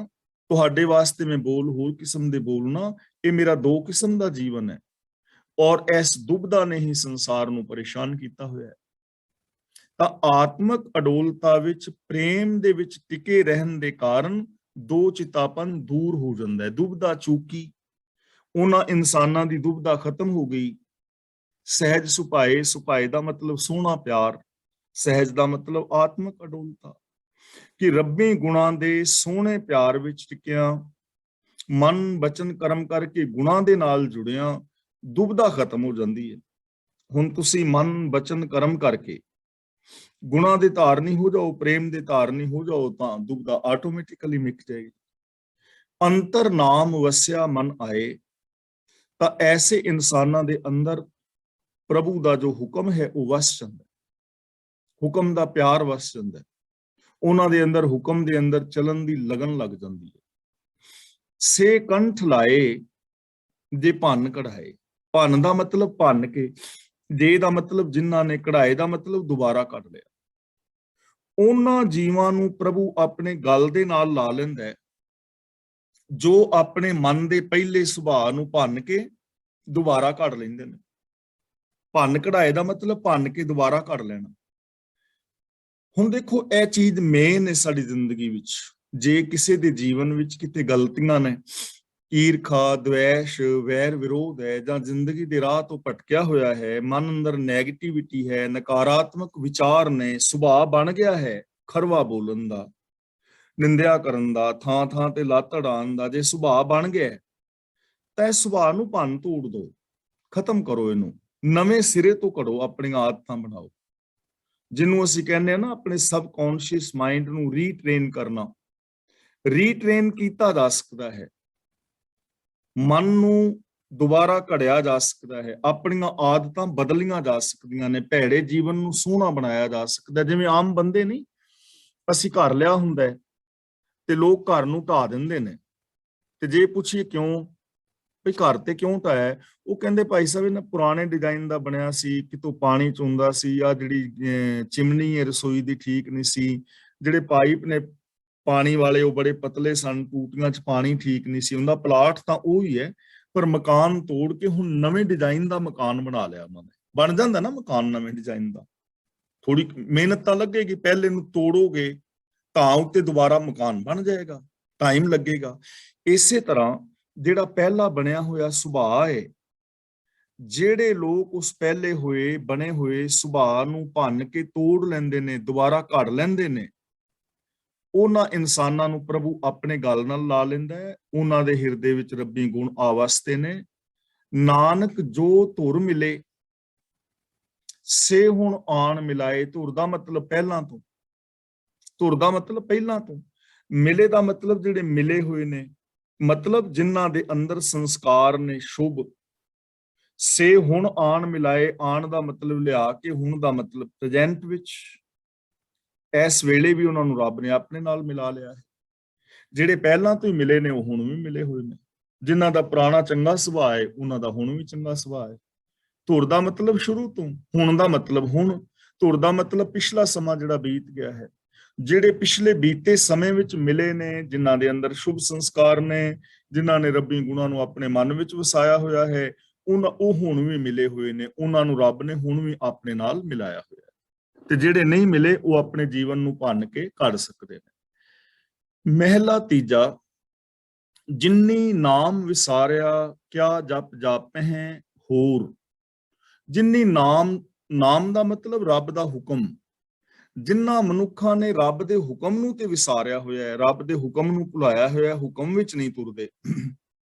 ਤੁਹਾਡੇ ਵਾਸਤੇ ਮੈਂ ਬੋਲ ਹੋਰ ਕਿਸਮ ਦੇ ਬੋਲਣਾ। ਇਹ ਮੇਰਾ ਦੋ ਕਿਸਮ ਦਾ ਜੀਵਨ ਹੈ। ਔਰ ਇਸ ਦੁਬਦਾ ਨੇ ਹੀ ਸੰਸਾਰ ਨੂੰ ਪਰੇਸ਼ਾਨ ਕੀਤਾ ਹੋਇਆ ਹੈ। ਤਾਂ ਆਤਮਿਕ ਅਡੋਲਤਾ ਵਿੱਚ, ਪ੍ਰੇਮ ਦੇ ਵਿੱਚ ਟਿਕੇ ਰਹਿਣ ਦੇ ਕਾਰਨ ਦੋ ਚਿਤਾਪਨ ਦੂਰ ਹੋ ਜਾਂਦਾ ਹੈ। ਦੁਬਦਾ ਚੂਕੀ, ਉਹਨਾਂ ਇਨਸਾਨਾਂ ਦੀ ਦੁਬਦਾ ਖਤਮ ਹੋ ਗਈ। ਸਹਿਜ ਸੁਭਾਏ, ਸੁਭਾਏ ਦਾ ਮਤਲਬ ਸੋਹਣਾ ਪਿਆਰ, ਸਹਿਜ ਦਾ ਮਤਲਬ ਆਤਮਿਕ ਅਡੋਲਤਾ, ਕਿ ਰੱਬੀ ਗੁਣਾਂ ਦੇ ਸੋਹਣੇ ਪਿਆਰ ਵਿੱਚ ਟਿਕਿਆ, ਮਨ, ਬਚਨ, ਕਰਮ ਕਰਕੇ ਗੁਣਾਂ ਦੇ ਨਾਲ ਜੁੜਿਆ, ਦੁਬਦਾ ਖਤਮ ਹੋ ਜਾਂਦੀ ਹੈ। ਹੁਣ ਤੁਸੀਂ ਮਨ, ਬਚਨ, ਕਰਮ ਕਰਕੇ ਗੁਣਾਂ ਦੇ ਧਾਰਨੀ ਹੋ ਜਾਓ, ਪ੍ਰੇਮ ਦੇ ਧਾਰਨੀ ਹੋ ਜਾਓ, ਤਾਂ ਦੁਬਦਾ ਆਟੋਮੈਟਿਕਲੀ ਮਿਟ ਜਾਏਗੀ। ਅੰਤਰ ਨਾਮ ਵਸਿਆ ਮਨ ਆਏ। ਤਾਂ ਐਸੇ ਇਨਸਾਨਾਂ ਦੇ ਅੰਦਰ ਪ੍ਰਭੂ ਦਾ ਜੋ ਹੁਕਮ ਹੈ ਉਹ ਵਸ ਜਾਂਦਾ, ਹੁਕਮ ਦਾ ਪਿਆਰ ਵਸ ਜਾਂਦਾ, ਉਹਨਾਂ ਦੇ ਅੰਦਰ ਹੁਕਮ ਦੇ ਅੰਦਰ ਚੱਲਣ ਦੀ ਲਗਨ ਲੱਗ ਜਾਂਦੀ ਹੈ। ਸੇ ਕੰਠ ਲਾਏ ਜੇ ਭੰਨ ਕਢਾਏ। ਭੰਨ ਦਾ ਮਤਲਬ ਭੰਨ ਕੇ, ਜੇ ਦਾ ਮਤਲਬ ਜਿਨ੍ਹਾਂ ਨੇ, ਕਢਾਏ ਦਾ ਮਤਲਬ ਦੁਬਾਰਾ ਕੱਢ ਲਿਆ। ਉਹਨਾਂ ਜੀਵਾਂ ਨੂੰ ਪ੍ਰਭੂ ਆਪਣੇ ਗਲ ਦੇ ਨਾਲ ਲਾ ਲੈਂਦਾ ਹੈ, ਜੋ ਆਪਣੇ ਮਨ ਦੇ ਪਹਿਲੇ ਸੁਭਾਅ ਨੂੰ ਭੰਨ ਕੇ ਦੁਬਾਰਾ ਕੱਢ ਲੈਂਦੇ ਨੇ। ਭੰਨ ਕਢਾਏ ਦਾ ਮਤਲਬ ਭੰਨ ਕੇ ਦੁਬਾਰਾ ਕੱਢ ਲੈਣਾ। ਹੁਣ ਦੇਖੋ, ਇਹ ਚੀਜ਼ ਮੇਨ ਹੈ ਸਾਡੀ ਜ਼ਿੰਦਗੀ ਵਿੱਚ। ਜੇ ਕਿਸੇ ਦੇ ਜੀਵਨ ਵਿੱਚ ਕਿਤੇ ਗਲਤੀਆਂ ਨੇ, ਈਰਖਾ, ਦਵੇਸ਼, ਵੈਰ ਵਿਰੋਧ ਹੈ, ਜਾਂ ਜ਼ਿੰਦਗੀ ਦੇ ਰਾਹ ਤੋਂ ਭਟਕਿਆ ਹੋਇਆ ਹੈ, ਮਨ ਅੰਦਰ ਨੈਗੇਟਿਵਿਟੀ ਹੈ, ਨਕਾਰਾਤਮਕ ਵਿਚਾਰ ਨੇ, ਸੁਭਾਅ ਬਣ ਗਿਆ ਹੈ ਖਰਵਾ ਬੋਲਣ ਦਾ, ਨਿੰਦਿਆ ਕਰਨ ਦਾ, ਥਾਂ ਥਾਂ ਤੇ ਲੱਤ ਅੜਾਉਣ ਦਾ, ਜੇ ਸੁਭਾਅ ਬਣ ਗਿਆ ਤਾਂ ਇਸ ਸੁਭਾਅ ਨੂੰ ਭੰਨ ਤੋੜ ਦਿਓ, ਖਤਮ ਕਰੋ, ਇਹਨੂੰ ਨਵੇਂ ਸਿਰੇ ਤੋਂ ਘੜੋ, ਆਪਣੀਆਂ ਆਦਤਾਂ ਬਣਾਓ। ਜਿਹਨੂੰ ਅਸੀਂ ਕਹਿੰਦੇ ਹਾਂ ਨਾ, ਆਪਣੇ ਸਬਕੌਂਸ਼ੀਅਸ ਮਾਈਂਡ ਨੂੰ ਰੀਟ੍ਰੇਨ ਕਰਨਾ। ਰੀਟ੍ਰੇਨ ਕੀਤਾ ਜਾ ਸਕਦਾ ਹੈ, ਮਨ ਨੂੰ ਦੁਬਾਰਾ ਘੜਿਆ ਜਾ ਸਕਦਾ ਹੈ, ਆਪਣੀਆਂ ਆਦਤਾਂ ਬਦਲੀਆਂ ਜਾ ਸਕਦੀਆਂ ਨੇ, ਭੈੜੇ ਜੀਵਨ ਨੂੰ ਸੋਹਣਾ ਬਣਾਇਆ ਜਾ ਸਕਦਾ। ਜਿਵੇਂ ਆਮ ਬੰਦੇ ਨਹੀਂ, ਅਸੀਂ ਘਰ ਲਿਆ ਹੁੰਦਾ ਹੈ ਤੇ ਲੋਕ ਘਰ ਨੂੰ ਢਾ ਦਿੰਦੇ ਨੇ, ਤੇ ਜੇ ਪੁੱਛੀਏ ਕਿਉਂ, ਵੀ ਘਰ ਤੇ ਕਿਉਂ ਢਾਇਆ, ਉਹ ਕਹਿੰਦੇ ਭਾਈ ਸਾਹਿਬ ਇਹਨਾਂ ਪੁਰਾਣੇ ਡਿਜ਼ਾਈਨ ਦਾ ਬਣਿਆ ਸੀ, ਕਿਤੋਂ ਪਾਣੀ ਚੁੰਦਾ ਸੀ, ਆ ਜਿਹੜੀ ਚਿਮਨੀ ਹੈ ਰਸੋਈ ਦੀ ਠੀਕ ਨਹੀਂ ਸੀ, ਜਿਹੜੇ ਪਾਈਪ ਨੇ ਪਾਣੀ ਵਾਲੇ ਉਹ ਬੜੇ ਪਤਲੇ ਸਨ, ਟੂਟੀਆਂ 'ਚ ਪਾਣੀ ਠੀਕ ਨਹੀਂ ਸੀ ਹੁੰਦਾ। ਪਲਾਟ ਤਾਂ ਉਹ ਹੀ ਹੈ, ਪਰ ਮਕਾਨ ਤੋੜ ਕੇ ਹੁਣ ਨਵੇਂ ਡਿਜ਼ਾਈਨ ਦਾ ਮਕਾਨ ਬਣਾ ਲਿਆ ਉਹਨਾਂ ਨੇ। ਬਣ ਜਾਂਦਾ ਨਾ ਮਕਾਨ ਨਵੇਂ ਡਿਜ਼ਾਈਨ ਦਾ, ਥੋੜੀ ਮਿਹਨਤ ਤਾਂ ਲੱਗੇਗੀ, ਪਹਿਲੇ ਨੂੰ ਤੋੜੋਗੇ ਤਾਂ ਉੱਤੇ ਦੁਬਾਰਾ ਮਕਾਨ ਬਣ ਜਾਏਗਾ, ਟਾਈਮ ਲੱਗੇਗਾ। ਇਸੇ ਤਰ੍ਹਾਂ ਜਿਹੜਾ ਪਹਿਲਾ ਬਣਿਆ ਹੋਇਆ ਸੁਭਾਅ ਹੈ, ਜਿਹੜੇ ਲੋਕ ਉਸ ਪਹਿਲੇ ਹੋਏ ਬਣੇ ਹੋਏ ਸੁਭਾਅ ਨੂੰ ਭੰਨ ਕੇ ਤੋੜ ਲੈਂਦੇ ਨੇ, ਦੁਬਾਰਾ ਘੜ ਲੈਂਦੇ ਨੇ, ਉਹਨਾਂ ਇਨਸਾਨਾਂ ਨੂੰ ਪ੍ਰਭੂ ਆਪਣੇ ਗਲ ਨਾਲ ਲਾ ਲੈਂਦਾ ਹੈ। ਉਹਨਾਂ ਦੇ ਹਿਰਦੇ ਵਿੱਚ ਰੱਬੀ ਗੁਣ ਆਵਸਤੇ ਨੇ। ਨਾਨਕ ਜੋ ਧੁਰ ਮਿਲੇ ਸੇ ਹੁਣ ਆਣ ਮਿਲਾਏ। ਧੁਰ ਦਾ ਮਤਲਬ ਪਹਿਲਾਂ ਤੋਂ, ਧੁਰ ਦਾ ਮਤਲਬ ਪਹਿਲਾਂ ਤੋਂ, ਮਿਲੇ ਦਾ ਮਤਲਬ ਜਿਹੜੇ ਮਿਲੇ ਹੋਏ ਨੇ, ਮਤਲਬ ਜਿਨ੍ਹਾਂ ਦੇ ਅੰਦਰ ਸੰਸਕਾਰ ਨੇ ਸ਼ੁਭ। ਸੇ ਹੁਣ ਆਣ ਮਿਲਾਏ, ਆਣ ਦਾ ਮਤਲਬ ਲਿਆ ਕੇ, ਹੁਣ ਦਾ ਮਤਲਬ ਪ੍ਰੈਜ਼ੈਂਟ ਵਿੱਚ, ਇਸ ਵੇਲੇ ਵੀ ਉਹਨਾਂ ਨੂੰ ਰੱਬ ਨੇ ਆਪਣੇ ਨਾਲ ਮਿਲਾ ਲਿਆ ਹੈ। ਜਿਹੜੇ ਪਹਿਲਾਂ ਤੋਂ ਹੀ ਮਿਲੇ ਨੇ ਉਹ ਹੁਣ ਵੀ ਮਿਲੇ ਹੋਏ ਨੇ। ਜਿਨ੍ਹਾਂ ਦਾ ਪੁਰਾਣਾ ਚੰਗਾ ਸੁਭਾਅ ਹੈ ਉਹਨਾਂ ਦਾ ਹੁਣ ਵੀ ਚੰਗਾ ਸੁਭਾਅ ਹੈ। ਧੁਰ ਦਾ ਮਤਲਬ ਸ਼ੁਰੂ ਤੋਂ, ਹੁਣ ਦਾ ਮਤਲਬ ਹੁਣ, ਧੁਰ ਦਾ ਮਤਲਬ ਪਿਛਲਾ ਸਮਾਂ ਜਿਹੜਾ ਬੀਤ ਗਿਆ ਹੈ। ਜਿਹੜੇ ਪਿਛਲੇ ਬੀਤੇ ਸਮੇਂ ਵਿੱਚ ਮਿਲੇ ਨੇ, ਜਿਨ੍ਹਾਂ ਦੇ ਅੰਦਰ ਸ਼ੁਭ ਸੰਸਕਾਰ ਨੇ, ਜਿਨ੍ਹਾਂ ਨੇ ਰੱਬੀ ਗੁਣਾਂ ਨੂੰ ਆਪਣੇ ਮਨ ਵਿੱਚ ਵਸਾਇਆ ਹੋਇਆ ਹੈ, ਉਹ ਹੁਣ ਵੀ ਮਿਲੇ ਹੋਏ ਨੇ, ਉਹਨਾਂ ਨੂੰ ਰੱਬ ਨੇ ਹੁਣ ਵੀ ਆਪਣੇ ਨਾਲ ਮਿਲਾਇਆ ਹੋਇਆ ਹੈ। ਤੇ ਜਿਹੜੇ ਨਹੀਂ ਮਿਲੇ ਉਹ ਆਪਣੇ ਜੀਵਨ ਨੂੰ ਭੰਨ ਕੇ ਕੱਢ ਸਕਦੇ ਨੇ। ਮਹਿਲਾ ਤੀਜਾ, ਜਿਨਨੀ ਨਾਮ ਵਿਸਾਰਿਆ ਕਿਆ ਜਪ ਜਾਪਹਿ ਹੋਰ। ਜਿਨਨੀ ਨਾਮ ਦਾ ਮਤਲਬ ਰੱਬ ਦਾ ਹੁਕਮ। ਜਿਨ੍ਹਾਂ ਮਨੁੱਖਾਂ ਨੇ ਰੱਬ ਦੇ ਹੁਕਮ ਨੂੰ ਤੇ ਵਿਸਾਰਿਆ ਹੋਇਆ ਹੈ, ਰੱਬ ਦੇ ਹੁਕਮ ਨੂੰ ਭੁਲਾਇਆ ਹੋਇਆ, ਹੁਕਮ ਵਿੱਚ ਨਹੀਂ ਤੁਰਦੇ,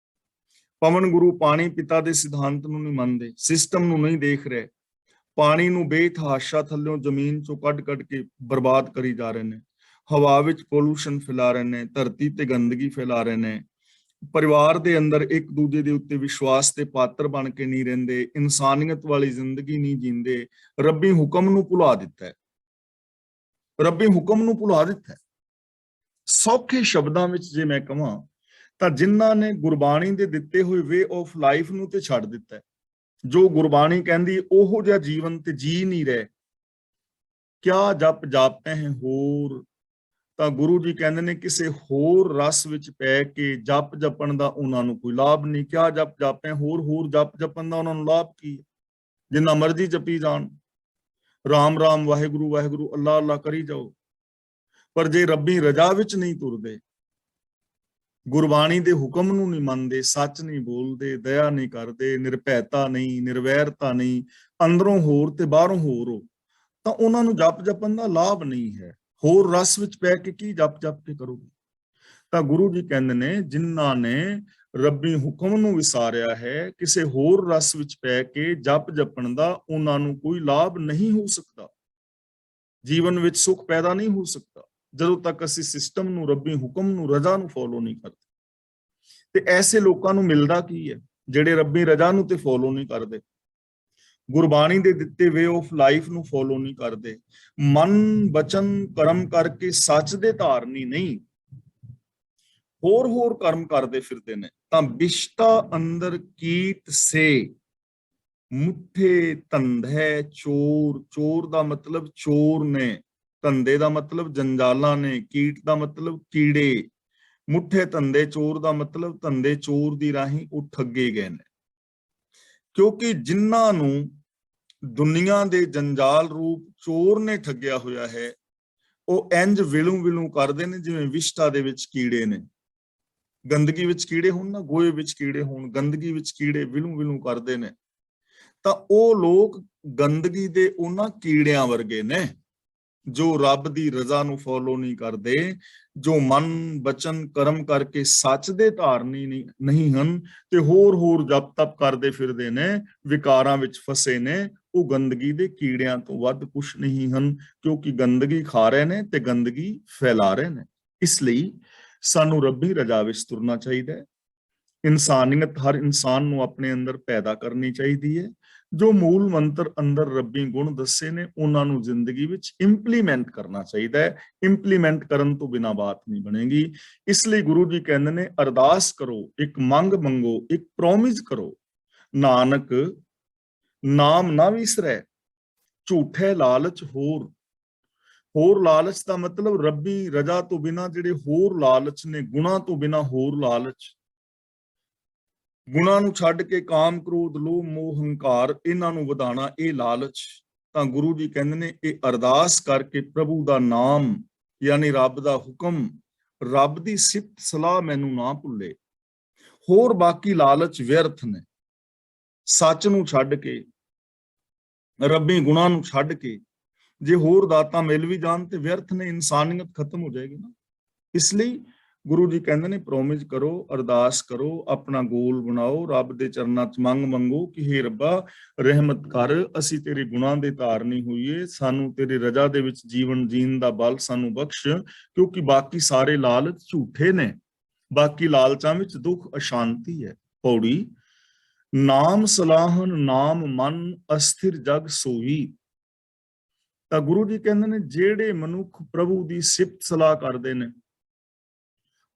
ਪਵਨ ਗੁਰੂ ਪਾਣੀ ਪਿਤਾ ਦੇ ਸਿਧਾਂਤ ਨੂੰ ਨਹੀਂ ਮੰਨਦੇ, ਸਿਸਟਮ ਨੂੰ ਨਹੀਂ ਦੇਖ ਰਹੇ, ਪਾਣੀ ਨੂੰ ਬੇਤਹਾਸ਼ਾ ਥੱਲਿਓਂ ਜ਼ਮੀਨ ਚੋਂ ਕੱਢ ਕੇ ਬਰਬਾਦ ਕਰੀ ਜਾ ਰਹੇ ਨੇ, ਹਵਾ ਵਿੱਚ ਪੋਲੂਸ਼ਨ ਫੈਲਾ ਰਹੇ ਨੇ, ਧਰਤੀ ਤੇ ਗੰਦਗੀ ਫੈਲਾ ਰਹੇ ਨੇ, ਪਰਿਵਾਰ ਦੇ ਅੰਦਰ ਇੱਕ ਦੂਜੇ ਦੇ ਉੱਤੇ ਵਿਸ਼ਵਾਸ ਦੇ ਪਾਤਰ ਬਣ ਕੇ ਨਹੀਂ ਰਹਿੰਦੇ, ਇਨਸਾਨੀਅਤ ਵਾਲੀ ਜ਼ਿੰਦਗੀ ਨਹੀਂ ਜੀਂਦੇ, ਰੱਬੀ ਹੁਕਮ ਨੂੰ ਭੁਲਾ ਦਿੱਤਾ ਹੈ, ਰੱਬੀ ਹੁਕਮ ਨੂੰ ਭੁਲਾ ਦਿੱਤਾ ਹੈ। ਸੌਖੇ ਸ਼ਬਦਾਂ ਵਿੱਚ ਜੇ ਮੈਂ ਕਹਾਂ ਤਾਂ ਜਿਨ੍ਹਾਂ ਨੇ ਗੁਰਬਾਣੀ ਦੇ ਦਿੱਤੇ ਹੋਏ ਵੇ ਆਫ ਲਾਈਫ ਨੂੰ ਤੇ ਛੱਡ ਦਿੱਤਾ ਹੈ, ਜੋ ਗੁਰਬਾਣੀ ਕਹਿੰਦੀ ਉਹੋ ਜਿਹਾ ਜੀਵਨ ਤੇ ਜੀ ਨਹੀਂ ਰਹੇ। ਕਿਆ ਜਪ ਜਾਪਹਿ ਹੋਰ, ਤਾਂ ਗੁਰੂ ਜੀ ਕਹਿੰਦੇ ਨੇ ਕਿਸੇ ਹੋਰ ਰਸ ਵਿੱਚ ਪੈ ਕੇ ਜਪ ਜਪਣ ਦਾ ਉਹਨਾਂ ਨੂੰ ਕੋਈ ਲਾਭ ਨਹੀਂ। ਕਿਆ ਜਪ ਜਾਪਹਿ ਹੋਰ ਜਪ ਜਪਣ ਦਾ ਉਹਨਾਂ ਨੂੰ ਲਾਭ ਕੀ ਹੈ? ਜਿੰਨਾ ਮਰਜ਼ੀ ਜਪੀ ਜਾਣ, ਰਾਮ ਰਾਮ ਵਾਹਿਗੁਰੂ ਵਾਹਿਗੁਰੂ ਅੱਲਾ ਅੱਲਾ ਕਰੀ ਜਾਓ, ਪਰ ਜੇ ਰੱਬੀ ਰਜਾ ਵਿੱਚ ਨਹੀਂ ਤੁਰਦੇ, ਗੁਰਬਾਣੀ ਦੇ ਹੁਕਮ ਨੂੰ ਨਹੀਂ ਮੰਨਦੇ, ਸੱਚ ਨਹੀਂ ਬੋਲਦੇ, ਦਇਆ ਨਹੀਂ ਕਰਦੇ, ਨਿਰਭੈਤਾ ਨਹੀਂ, ਨਿਰਵੈਰਤਾ ਨਹੀਂ, ਅੰਦਰੋਂ ਹੋਰ ਤੇ ਬਾਹਰੋਂ ਹੋਰ ਹੋ, ਤਾਂ ਉਹਨਾਂ ਨੂੰ ਜਪ ਜਪਣ ਦਾ ਲਾਭ ਨਹੀਂ ਹੈ। ਹੋਰ ਰਸ ਵਿੱਚ ਪੈ ਕੇ ਕੀ ਜਪ ਕੇ ਕਰੋਗੇ? ਤਾਂ ਗੁਰੂ ਜੀ ਕਹਿੰਦੇ ਨੇ ਜਿਨ੍ਹਾਂ ਨੇ ਰੱਬੀ ਹੁਕਮ ਨੂੰ ਵਿਸਾਰਿਆ ਹੈ, ਕਿਸੇ ਹੋਰ ਰਸ ਵਿੱਚ ਪੈ ਕੇ ਜਪ ਜਪਣ ਦਾ ਉਹਨਾਂ ਨੂੰ ਕੋਈ ਲਾਭ ਨਹੀਂ ਹੋ ਸਕਦਾ, ਜੀਵਨ ਵਿੱਚ ਸੁੱਖ ਪੈਦਾ ਨਹੀਂ ਹੋ ਸਕਦਾ ਜਦੋਂ ਤੱਕ ਅਸੀਂ ਸਿਸਟਮ ਨੂੰ, ਰੱਬੀ ਹੁਕਮ ਨੂੰ, ਰਜ਼ਾ ਨੂੰ ਫੋਲੋ ਨਹੀਂ ਕਰਦੇ। ਤੇ ਐਸੇ ਲੋਕਾਂ ਨੂੰ ਮਿਲਦਾ ਕੀ ਹੈ ਜਿਹੜੇ ਰੱਬੀ ਰਜ਼ਾ ਨੂੰ ਤੇ ਫੋਲੋ ਨਹੀਂ ਕਰਦੇ, ਗੁਰਬਾਣੀ ਦੇ ਦਿੱਤੇ ਵੇ ਆਫ ਲਾਈਫ ਨੂੰ ਫੋਲੋ ਨਹੀਂ ਕਰਦੇ, ਮਨ ਬਚਨ ਕਰਮ ਕਰਕੇ ਸੱਚ ਦੇ ਧਾਰਨੀ ਨਹੀਂ, ਹੋਰ ਕਰਮ ਕਰਦੇ ਫਿਰਦੇ ਨੇ। ਤਾਂ ਬਿਸ਼ਤਾ ਅੰਦਰ ਕੀਟ ਸੇ ਮੁੱਠੇ ਧੰਦੇ ਚੋਰ। ਚੋਰ ਦਾ ਮਤਲਬ ਚੋਰ ਨੇ, ਧੰਦੇ ਦਾ ਮਤਲਬ ਜੰਜਾਲਾਂ ਨੇ, ਕੀਟ ਦਾ ਮਤਲਬ ਕੀੜੇ, ਮੁੱਠੇ ਧੰਦੇ ਚੋਰ ਦਾ ਮਤਲਬ ਧੰਦੇ ਚੋਰ ਦੀ ਰਾਹੀਂ ਉਹ ਠੱਗੇ ਗਏ ਨੇ। ਕਿਉਂਕਿ ਜਿਨ੍ਹਾਂ ਨੂੰ ਦੁਨੀਆ ਦੇ ਜੰਜਾਲ ਰੂਪ ਚੋਰ ਨੇ ਠੱਗਿਆ ਹੋਇਆ ਹੈ, ਉਹ ਇੰਜ ਵਿਲੂ ਕਰਦੇ ਨੇ ਜਿਵੇਂ ਵਿਸ਼ਟਾ ਦੇ ਵਿੱਚ ਕੀੜੇ ਨੇ। ਗੰਦਗੀ ਵਿੱਚ ਕੀੜੇ ਹੋਣ ਨਾ, ਗੋਹੇ ਵਿੱਚ ਕੀੜੇ ਹੋਣ, ਗੰਦਗੀ ਵਿੱਚ ਕੀੜੇ ਵਿਲੂ ਕਰਦੇ ਨੇ, ਤਾਂ ਉਹ ਲੋਕ ਗੰਦਗੀ ਦੇ ਉਹਨਾਂ ਕੀੜਿਆਂ ਵਰਗੇ ਨੇ ਜੋ ਰੱਬ ਦੀ ਰਜ਼ਾ ਨੂੰ ਫੋਲੋ ਨਹੀਂ ਕਰਦੇ, ਜੋ ਮਨ ਬਚਨ ਕਰਮ ਕਰਕੇ ਸੱਚ ਦੇ ਧਾਰਨੀ ਨਹੀਂ ਹਨ ਤੇ ਹੋਰ ਜਪ ਤਪ ਕਰਦੇ ਫਿਰਦੇ ਨੇ, ਵਿਕਾਰਾਂ ਵਿੱਚ ਫਸੇ ਨੇ। ਉਹ ਗੰਦਗੀ ਦੇ ਕੀੜਿਆਂ ਤੋਂ ਵੱਧ ਕੁਛ ਨਹੀਂ ਹਨ, ਕਿਉਂਕਿ ਗੰਦਗੀ ਖਾ ਰਹੇ ਨੇ ਤੇ ਗੰਦਗੀ ਫੈਲਾ ਰਹੇ ਨੇ। ਇਸ ਲਈ ਸਾਨੂੰ ਰੱਬੀ ਰਜ਼ਾ ਵਿੱਚ ਤੁਰਨਾ ਚਾਹੀਦਾ ਹੈ। ਇਨਸਾਨੀਅਤ ਹਰ ਇਨਸਾਨ ਨੂੰ ਆਪਣੇ ਅੰਦਰ ਪੈਦਾ ਕਰਨੀ ਚਾਹੀਦੀ ਹੈ। ਜੋ ਮੂਲ ਮੰਤਰ ਅੰਦਰ ਰੱਬੀ ਗੁਣ ਦੱਸੇ ਨੇ ਉਹਨਾਂ ਨੂੰ ਜ਼ਿੰਦਗੀ ਵਿੱਚ ਇੰਪਲੀਮੈਂਟ ਕਰਨਾ ਚਾਹੀਦਾ ਹੈ। ਇੰਪਲੀਮੈਂਟ ਕਰਨ ਤੋਂ ਬਿਨਾਂ ਬਾਤ ਨਹੀਂ ਬਣੇਗੀ। ਇਸ ਲਈ ਗੁਰੂ ਜੀ ਕਹਿੰਦੇ ਨੇ ਅਰਦਾਸ ਕਰੋ, ਇੱਕ ਮੰਗ ਮੰਗੋ, ਇੱਕ ਪ੍ਰੋਮਿਸ ਕਰੋ, ਨਾਨਕ ਨਾਮ ਨਾ ਵਿਸਰੈ, ਝੂਠੇ ਲਾਲਚ ਹੋਰ ਲਾਲਚ ਦਾ ਮਤਲਬ ਰੱਬੀ ਰਜ਼ਾ ਤੋਂ ਬਿਨਾਂ ਜਿਹੜੇ ਹੋਰ ਲਾਲਚ ਨੇ, ਗੁਣਾ ਤੋਂ ਬਿਨਾਂ ਹੋਰ ਲਾਲਚ, ਗੁਣਾ ਨੂੰ ਛੱਡ ਕੇ ਕਾਮ ਕ੍ਰੋਧ ਲੋਭ ਮੋਹ ਹੰਕਾਰ ਇਹਨਾਂ ਨੂੰ ਵਧਾਣਾ, ਇਹ ਲਾਲਚ। ਤਾਂ ਗੁਰੂ ਜੀ ਕਹਿੰਦੇ ਨੇ ਇਹ ਅਰਦਾਸ ਕਰਕੇ ਪ੍ਰਭੂ ਦਾ ਨਾਮ ਯਾਨੀ ਰੱਬ ਦਾ ਹੁਕਮ, ਰੱਬ ਦੀ ਸਿਫਤ ਸਲਾਹ ਮੈਨੂੰ ਨਾ ਭੁੱਲੇ। ਹੋਰ ਬਾਕੀ ਲਾਲਚ ਵਿਅਰਥ ਨੇ। ਸੱਚ ਨੂੰ ਛੱਡ ਕੇ, ਰੱਬੀ ਗੁਣਾ ਨੂੰ ਛੱਡ ਕੇ ਜੇ ਹੋਰ ਦਾਤਾਂ ਮਿਲ ਵੀ ਜਾਣ ਤੇ ਵਿਅਰਥ ਨੇ, ਇਨਸਾਨੀਅਤ ਖਤਮ ਹੋ ਜਾਏਗੀ ਨਾ। ਇਸ ਲਈ ਗੁਰੂ ਜੀ ਕਹਿੰਦੇ ਨੇ ਪ੍ਰੋਮਿਸ ਕਰੋ, ਅਰਦਾਸ ਕਰੋ, ਆਪਣਾ ਗੋਲ ਬਣਾਓ, ਰੱਬ ਦੇ ਚਰਨਾਂ 'ਚ ਮੰਗੋ ਕਿ ਹੇ ਰੱਬਾ ਰਹਿਮਤ ਕਰ, ਅਸੀਂ ਤੇਰੇ ਗੁਣਾਂ ਦੇ ਧਾਰਨੀ ਹੋਈਏ, ਸਾਨੂੰ ਤੇਰੇ ਰਜ਼ਾ ਦੇ ਵਿੱਚ ਜੀਵਨ ਜੀਣ ਦਾ ਬਲ ਸਾਨੂੰ ਬਖਸ਼, ਕਿਉਂਕਿ ਬਾਕੀ ਸਾਰੇ ਲਾਲਚ ਝੂਠੇ ਨੇ, ਬਾਕੀ ਲਾਲਚਾਂ ਵਿੱਚ ਦੁੱਖ ਅਸ਼ਾਂਤੀ ਹੈ। ਪੌੜੀ ਨਾਮ ਸਲਾਹਨ ਨਾਮ ਮਨ ਅਸਥਿਰ ਜਗ ਸੋਈ। ਤਾਂ ਗੁਰੂ ਜੀ ਕਹਿੰਦੇ ਨੇ ਜਿਹੜੇ ਮਨੁੱਖ ਪ੍ਰਭੂ ਦੀ ਸਿਫਤ ਸਲਾਹ ਕਰਦੇ ਨੇ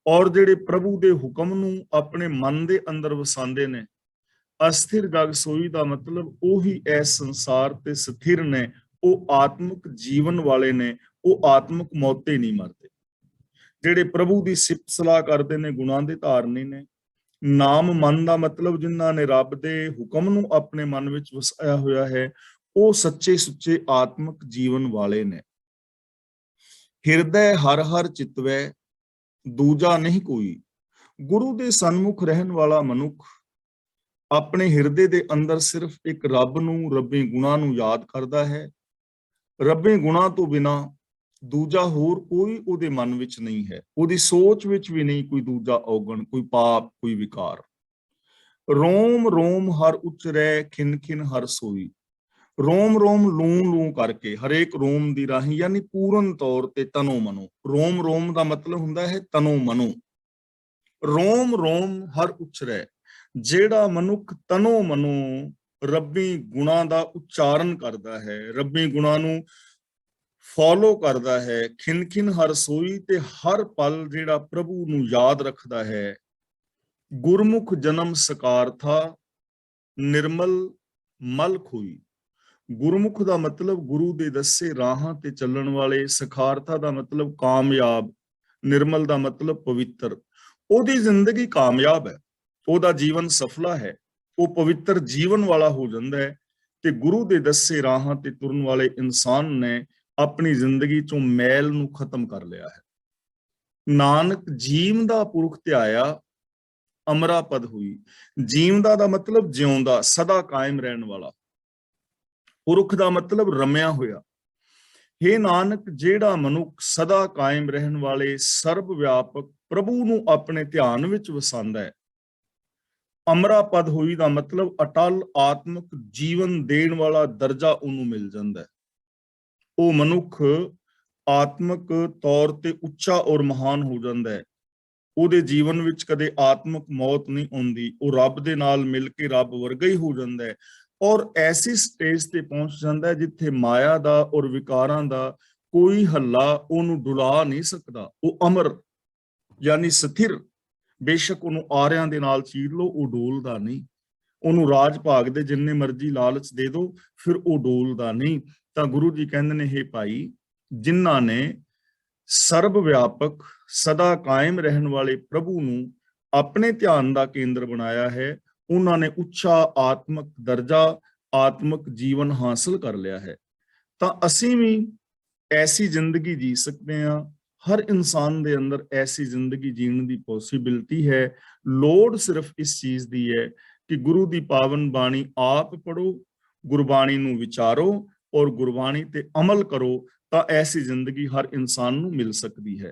ਔਰ ਜਿਹੜੇ ਪ੍ਰਭੂ ਦੇ ਹੁਕਮ ਨੂੰ ਆਪਣੇ ਮਨ ਦੇ ਅੰਦਰ ਵਸਾਉਂਦੇ ਨੇ, ਅਸਥਿਰ ਜਗ ਸੋਈ ਦਾ ਮਤਲਬ ਉਹੀ ਇਸ ਸੰਸਾਰ ਤੇ ਸਥਿਰ ਨੇ, ਉਹ ਆਤਮਿਕ ਜੀਵਨ ਵਾਲੇ ਨੇ, ਉਹ ਆਤਮਿਕ ਮੌਤ ਤੇ ਨਹੀਂ ਮਰਦੇ। ਜਿਹੜੇ ਪ੍ਰਭੂ ਦੀ ਸਿਫਤ ਸਲਾਹ ਕਰਦੇ ਨੇ, ਗੁਣਾਂ ਦੇ ਧਾਰਨੀ ਨੇ, ਨਾਮ ਮਨ ਦਾ ਮਤਲਬ ਜਿਨ੍ਹਾਂ ਨੇ ਰੱਬ ਦੇ ਹੁਕਮ ਨੂੰ ਆਪਣੇ ਮਨ ਵਿੱਚ ਵਸਾਇਆ ਹੋਇਆ ਹੈ, ਉਹ ਸੱਚੇ ਸੁੱਚੇ ਆਤਮਿਕ ਜੀਵਨ ਵਾਲੇ ਨੇ। ਹਿਰਦੈ ਹਰ ਹਰ ਚਿਤਵੈ ਦੂਜਾ ਨਹੀਂ ਕੋਈ। ਗੁਰੂ ਦੇ ਸਨਮੁਖ ਰਹਿਣ ਵਾਲਾ ਮਨੁੱਖ ਆਪਣੇ ਹਿਰਦੇ ਦੇ ਅੰਦਰ ਸਿਰਫ ਇੱਕ ਰੱਬ ਨੂੰ, ਰੱਬੀ ਗੁਣਾਂ ਨੂੰ ਯਾਦ ਕਰਦਾ ਹੈ। ਰੱਬੀ ਗੁਣਾਂ ਤੋਂ ਬਿਨਾ ਦੂਜਾ ਹੋਰ ਕੋਈ ਉਹਦੇ ਮਨ ਵਿੱਚ ਨਹੀਂ ਹੈ, ਉਹਦੀ ਸੋਚ ਵਿੱਚ ਵੀ ਨਹੀਂ ਕੋਈ ਦੂਜਾ ਔਗਣ, ਕੋਈ ਪਾਪ, ਕੋਈ ਵਿਕਾਰ। ਰੋਮ ਰੋਮ ਹਰ ਉਚਰੈ ਖਿਨ ਖਿਨ ਹਰ ਸੋਈ। ਰੋਮ ਰੋਮ ਲੂੰ ਲੂੰ ਕਰਕੇ, ਹਰੇਕ ਰੋਮ ਦੀ ਰਾਹੀਂ, ਯਾਨੀ ਪੂਰਨ ਤੌਰ ਤੇ ਤਨੋ ਮਨੋ। ਰੋਮ ਰੋਮ ਦਾ ਮਤਲਬ ਹੁੰਦਾ ਹੈ ਤਨੋ ਮਨੋ। ਰੋਮ ਰੋਮ ਹਰ ਉਚਰੈ, ਜਿਹੜਾ ਮਨੁੱਖ ਤਨੋ ਮਨੋ ਰੱਬੀ ਗੁਣਾਂ ਦਾ ਉਚਾਰਨ ਕਰਦਾ ਹੈ, ਰੱਬੀ ਗੁਣਾਂ ਨੂੰ ਫੋਲੋ ਕਰਦਾ ਹੈ, ਖਿਨ ਖਿਨ ਹਰ ਸੋਈ, ਤੇ ਹਰ ਪਲ ਜਿਹੜਾ ਪ੍ਰਭੂ ਨੂੰ ਯਾਦ ਰੱਖਦਾ ਹੈ। ਗੁਰਮੁਖ ਜਨਮ ਸਕਾਰਥਾ ਨਿਰਮਲ ਮਲ ਖੋਈ। ਗੁਰਮੁਖ ਦਾ ਮਤਲਬ ਗੁਰੂ ਦੇ ਦੱਸੇ ਰਾਹਾਂ ਤੇ ਚੱਲਣ ਵਾਲੇ, ਸਖਾਰਥਾ ਦਾ ਮਤਲਬ ਕਾਮਯਾਬ, ਨਿਰਮਲ ਦਾ ਮਤਲਬ ਪਵਿੱਤਰ। ਉਹਦੀ ਜ਼ਿੰਦਗੀ ਕਾਮਯਾਬ ਹੈ, ਉਹਦਾ ਜੀਵਨ ਸਫਲਾ ਹੈ, ਉਹ ਪਵਿੱਤਰ ਜੀਵਨ ਵਾਲਾ ਹੋ ਜਾਂਦਾ ਹੈ। ਤੇ ਗੁਰੂ ਦੇ ਦੱਸੇ ਰਾਹਾਂ ਤੇ ਤੁਰਨ ਵਾਲੇ ਇਨਸਾਨ ਨੇ ਆਪਣੀ ਜ਼ਿੰਦਗੀ ਚੋਂ ਮੈਲ ਨੂੰ ਖਤਮ ਕਰ ਲਿਆ ਹੈ। ਨਾਨਕ ਜੀਵਦਾ ਪੁਰਖ ਧਿਆਇਆ ਅਮਰਾ ਪਦ ਹੋਈ। ਜੀਵਦਾ ਦਾ ਮਤਲਬ ਜਿਉਂਦਾ, ਸਦਾ ਕਾਇਮ ਰਹਿਣ ਵਾਲਾ। ਪੁਰਖ ਦਾ ਮਤਲਬ ਰਮਿਆ ਹੋਇਆ। ਹੇ ਨਾਨਕ, ਜਿਹੜਾ ਮਨੁੱਖ ਸਦਾ ਕਾਇਮ ਰਹਿਣ ਵਾਲੇ ਸਰਬ ਵਿਆਪਕ ਪ੍ਰਭੂ ਨੂੰ ਆਪਣੇ ਧਿਆਨ ਵਿੱਚ ਵਸਾਉਂਦਾ ਹੈ, ਅਮਰਾ ਪਦ ਹੋਈ ਦਾ ਮਤਲਬ ਅਟਲ ਆਤਮਿਕ ਜੀਵਨ ਦੇਣ ਵਾਲਾ ਦਰਜਾ ਉਹਨੂੰ ਮਿਲ ਜਾਂਦਾ ਹੈ। ਉਹ ਮਨੁੱਖ ਆਤਮਿਕ ਤੌਰ ਤੇ ਉੱਚਾ ਔਰ ਮਹਾਨ ਹੋ ਜਾਂਦਾ ਹੈ। ਉਹਦੇ ਜੀਵਨ ਵਿੱਚ ਕਦੇ ਆਤਮਿਕ ਮੌਤ ਨਹੀਂ ਆਉਂਦੀ। ਉਹ ਰੱਬ ਦੇ ਨਾਲ ਮਿਲ ਕੇ ਰੱਬ ਵਰਗਾ ਹੀ ਹੋ ਜਾਂਦਾ ਹੈ, ਔਰ ਐਸੀ ਸਟੇਜ ਤੇ ਪਹੁੰਚ ਜਾਂਦਾ ਹੈ ਜਿੱਥੇ ਮਾਇਆ ਦਾ ਔਰ ਵਿਕਾਰਾਂ ਦਾ ਕੋਈ ਹੱਲਾ ਉਹਨੂੰ ਡੁਲਾ ਨਹੀਂ ਸਕਦਾ। ਉਹ ਅਮਰ ਯਾਨੀ ਸਥਿਰ। ਬੇਸ਼ੱਕ ਉਹਨੂੰ ਆਰਿਆਂ ਦੇ ਨਾਲ ਚੀਰ ਲਓ, ਉਹ ਡੋਲਦਾ ਨਹੀਂ। ਉਹਨੂੰ ਰਾਜ ਭਾਗ ਦੇ ਜਿੰਨੇ ਮਰਜ਼ੀ ਲਾਲਚ ਦੇ ਦਿਓ, ਫਿਰ ਉਹ ਡੋਲਦਾ ਨਹੀਂ। ਤਾਂ ਗੁਰੂ ਜੀ ਕਹਿੰਦੇ ਨੇ, ਹੇ ਭਾਈ, ਜਿਨ੍ਹਾਂ ਨੇ ਸਰਬ ਵਿਆਪਕ ਸਦਾ ਕਾਇਮ ਰਹਿਣ ਵਾਲੇ ਪ੍ਰਭੂ ਨੂੰ ਆਪਣੇ ਧਿਆਨ ਦਾ ਕੇਂਦਰ ਬਣਾਇਆ ਹੈ, ਉਹਨਾਂ ਨੇ ਉੱਚਾ ਆਤਮਿਕ ਦਰਜਾ, ਆਤਮਿਕ ਜੀਵਨ ਹਾਸਲ ਕਰ ਲਿਆ ਹੈ। ਤਾਂ ਅਸੀਂ ਵੀ ਐਸੀ ਜ਼ਿੰਦਗੀ ਜੀ ਸਕਦੇ ਹਾਂ। ਹਰ ਇਨਸਾਨ ਦੇ ਅੰਦਰ ਐਸੀ ਜ਼ਿੰਦਗੀ ਜੀਣ ਦੀ ਪੋਸੀਬਿਲਿਟੀ ਹੈ। ਲੋੜ ਸਿਰਫ ਇਸ ਚੀਜ਼ ਦੀ ਹੈ ਕਿ ਗੁਰੂ ਦੀ ਪਾਵਨ ਬਾਣੀ ਆਪ ਪੜੋ, ਗੁਰਬਾਣੀ ਨੂੰ ਵਿਚਾਰੋ ਔਰ ਗੁਰਬਾਣੀ ਤੇ ਅਮਲ ਕਰੋ, ਤਾਂ ਐਸੀ ਜ਼ਿੰਦਗੀ ਹਰ ਇਨਸਾਨ ਨੂੰ ਮਿਲ ਸਕਦੀ ਹੈ।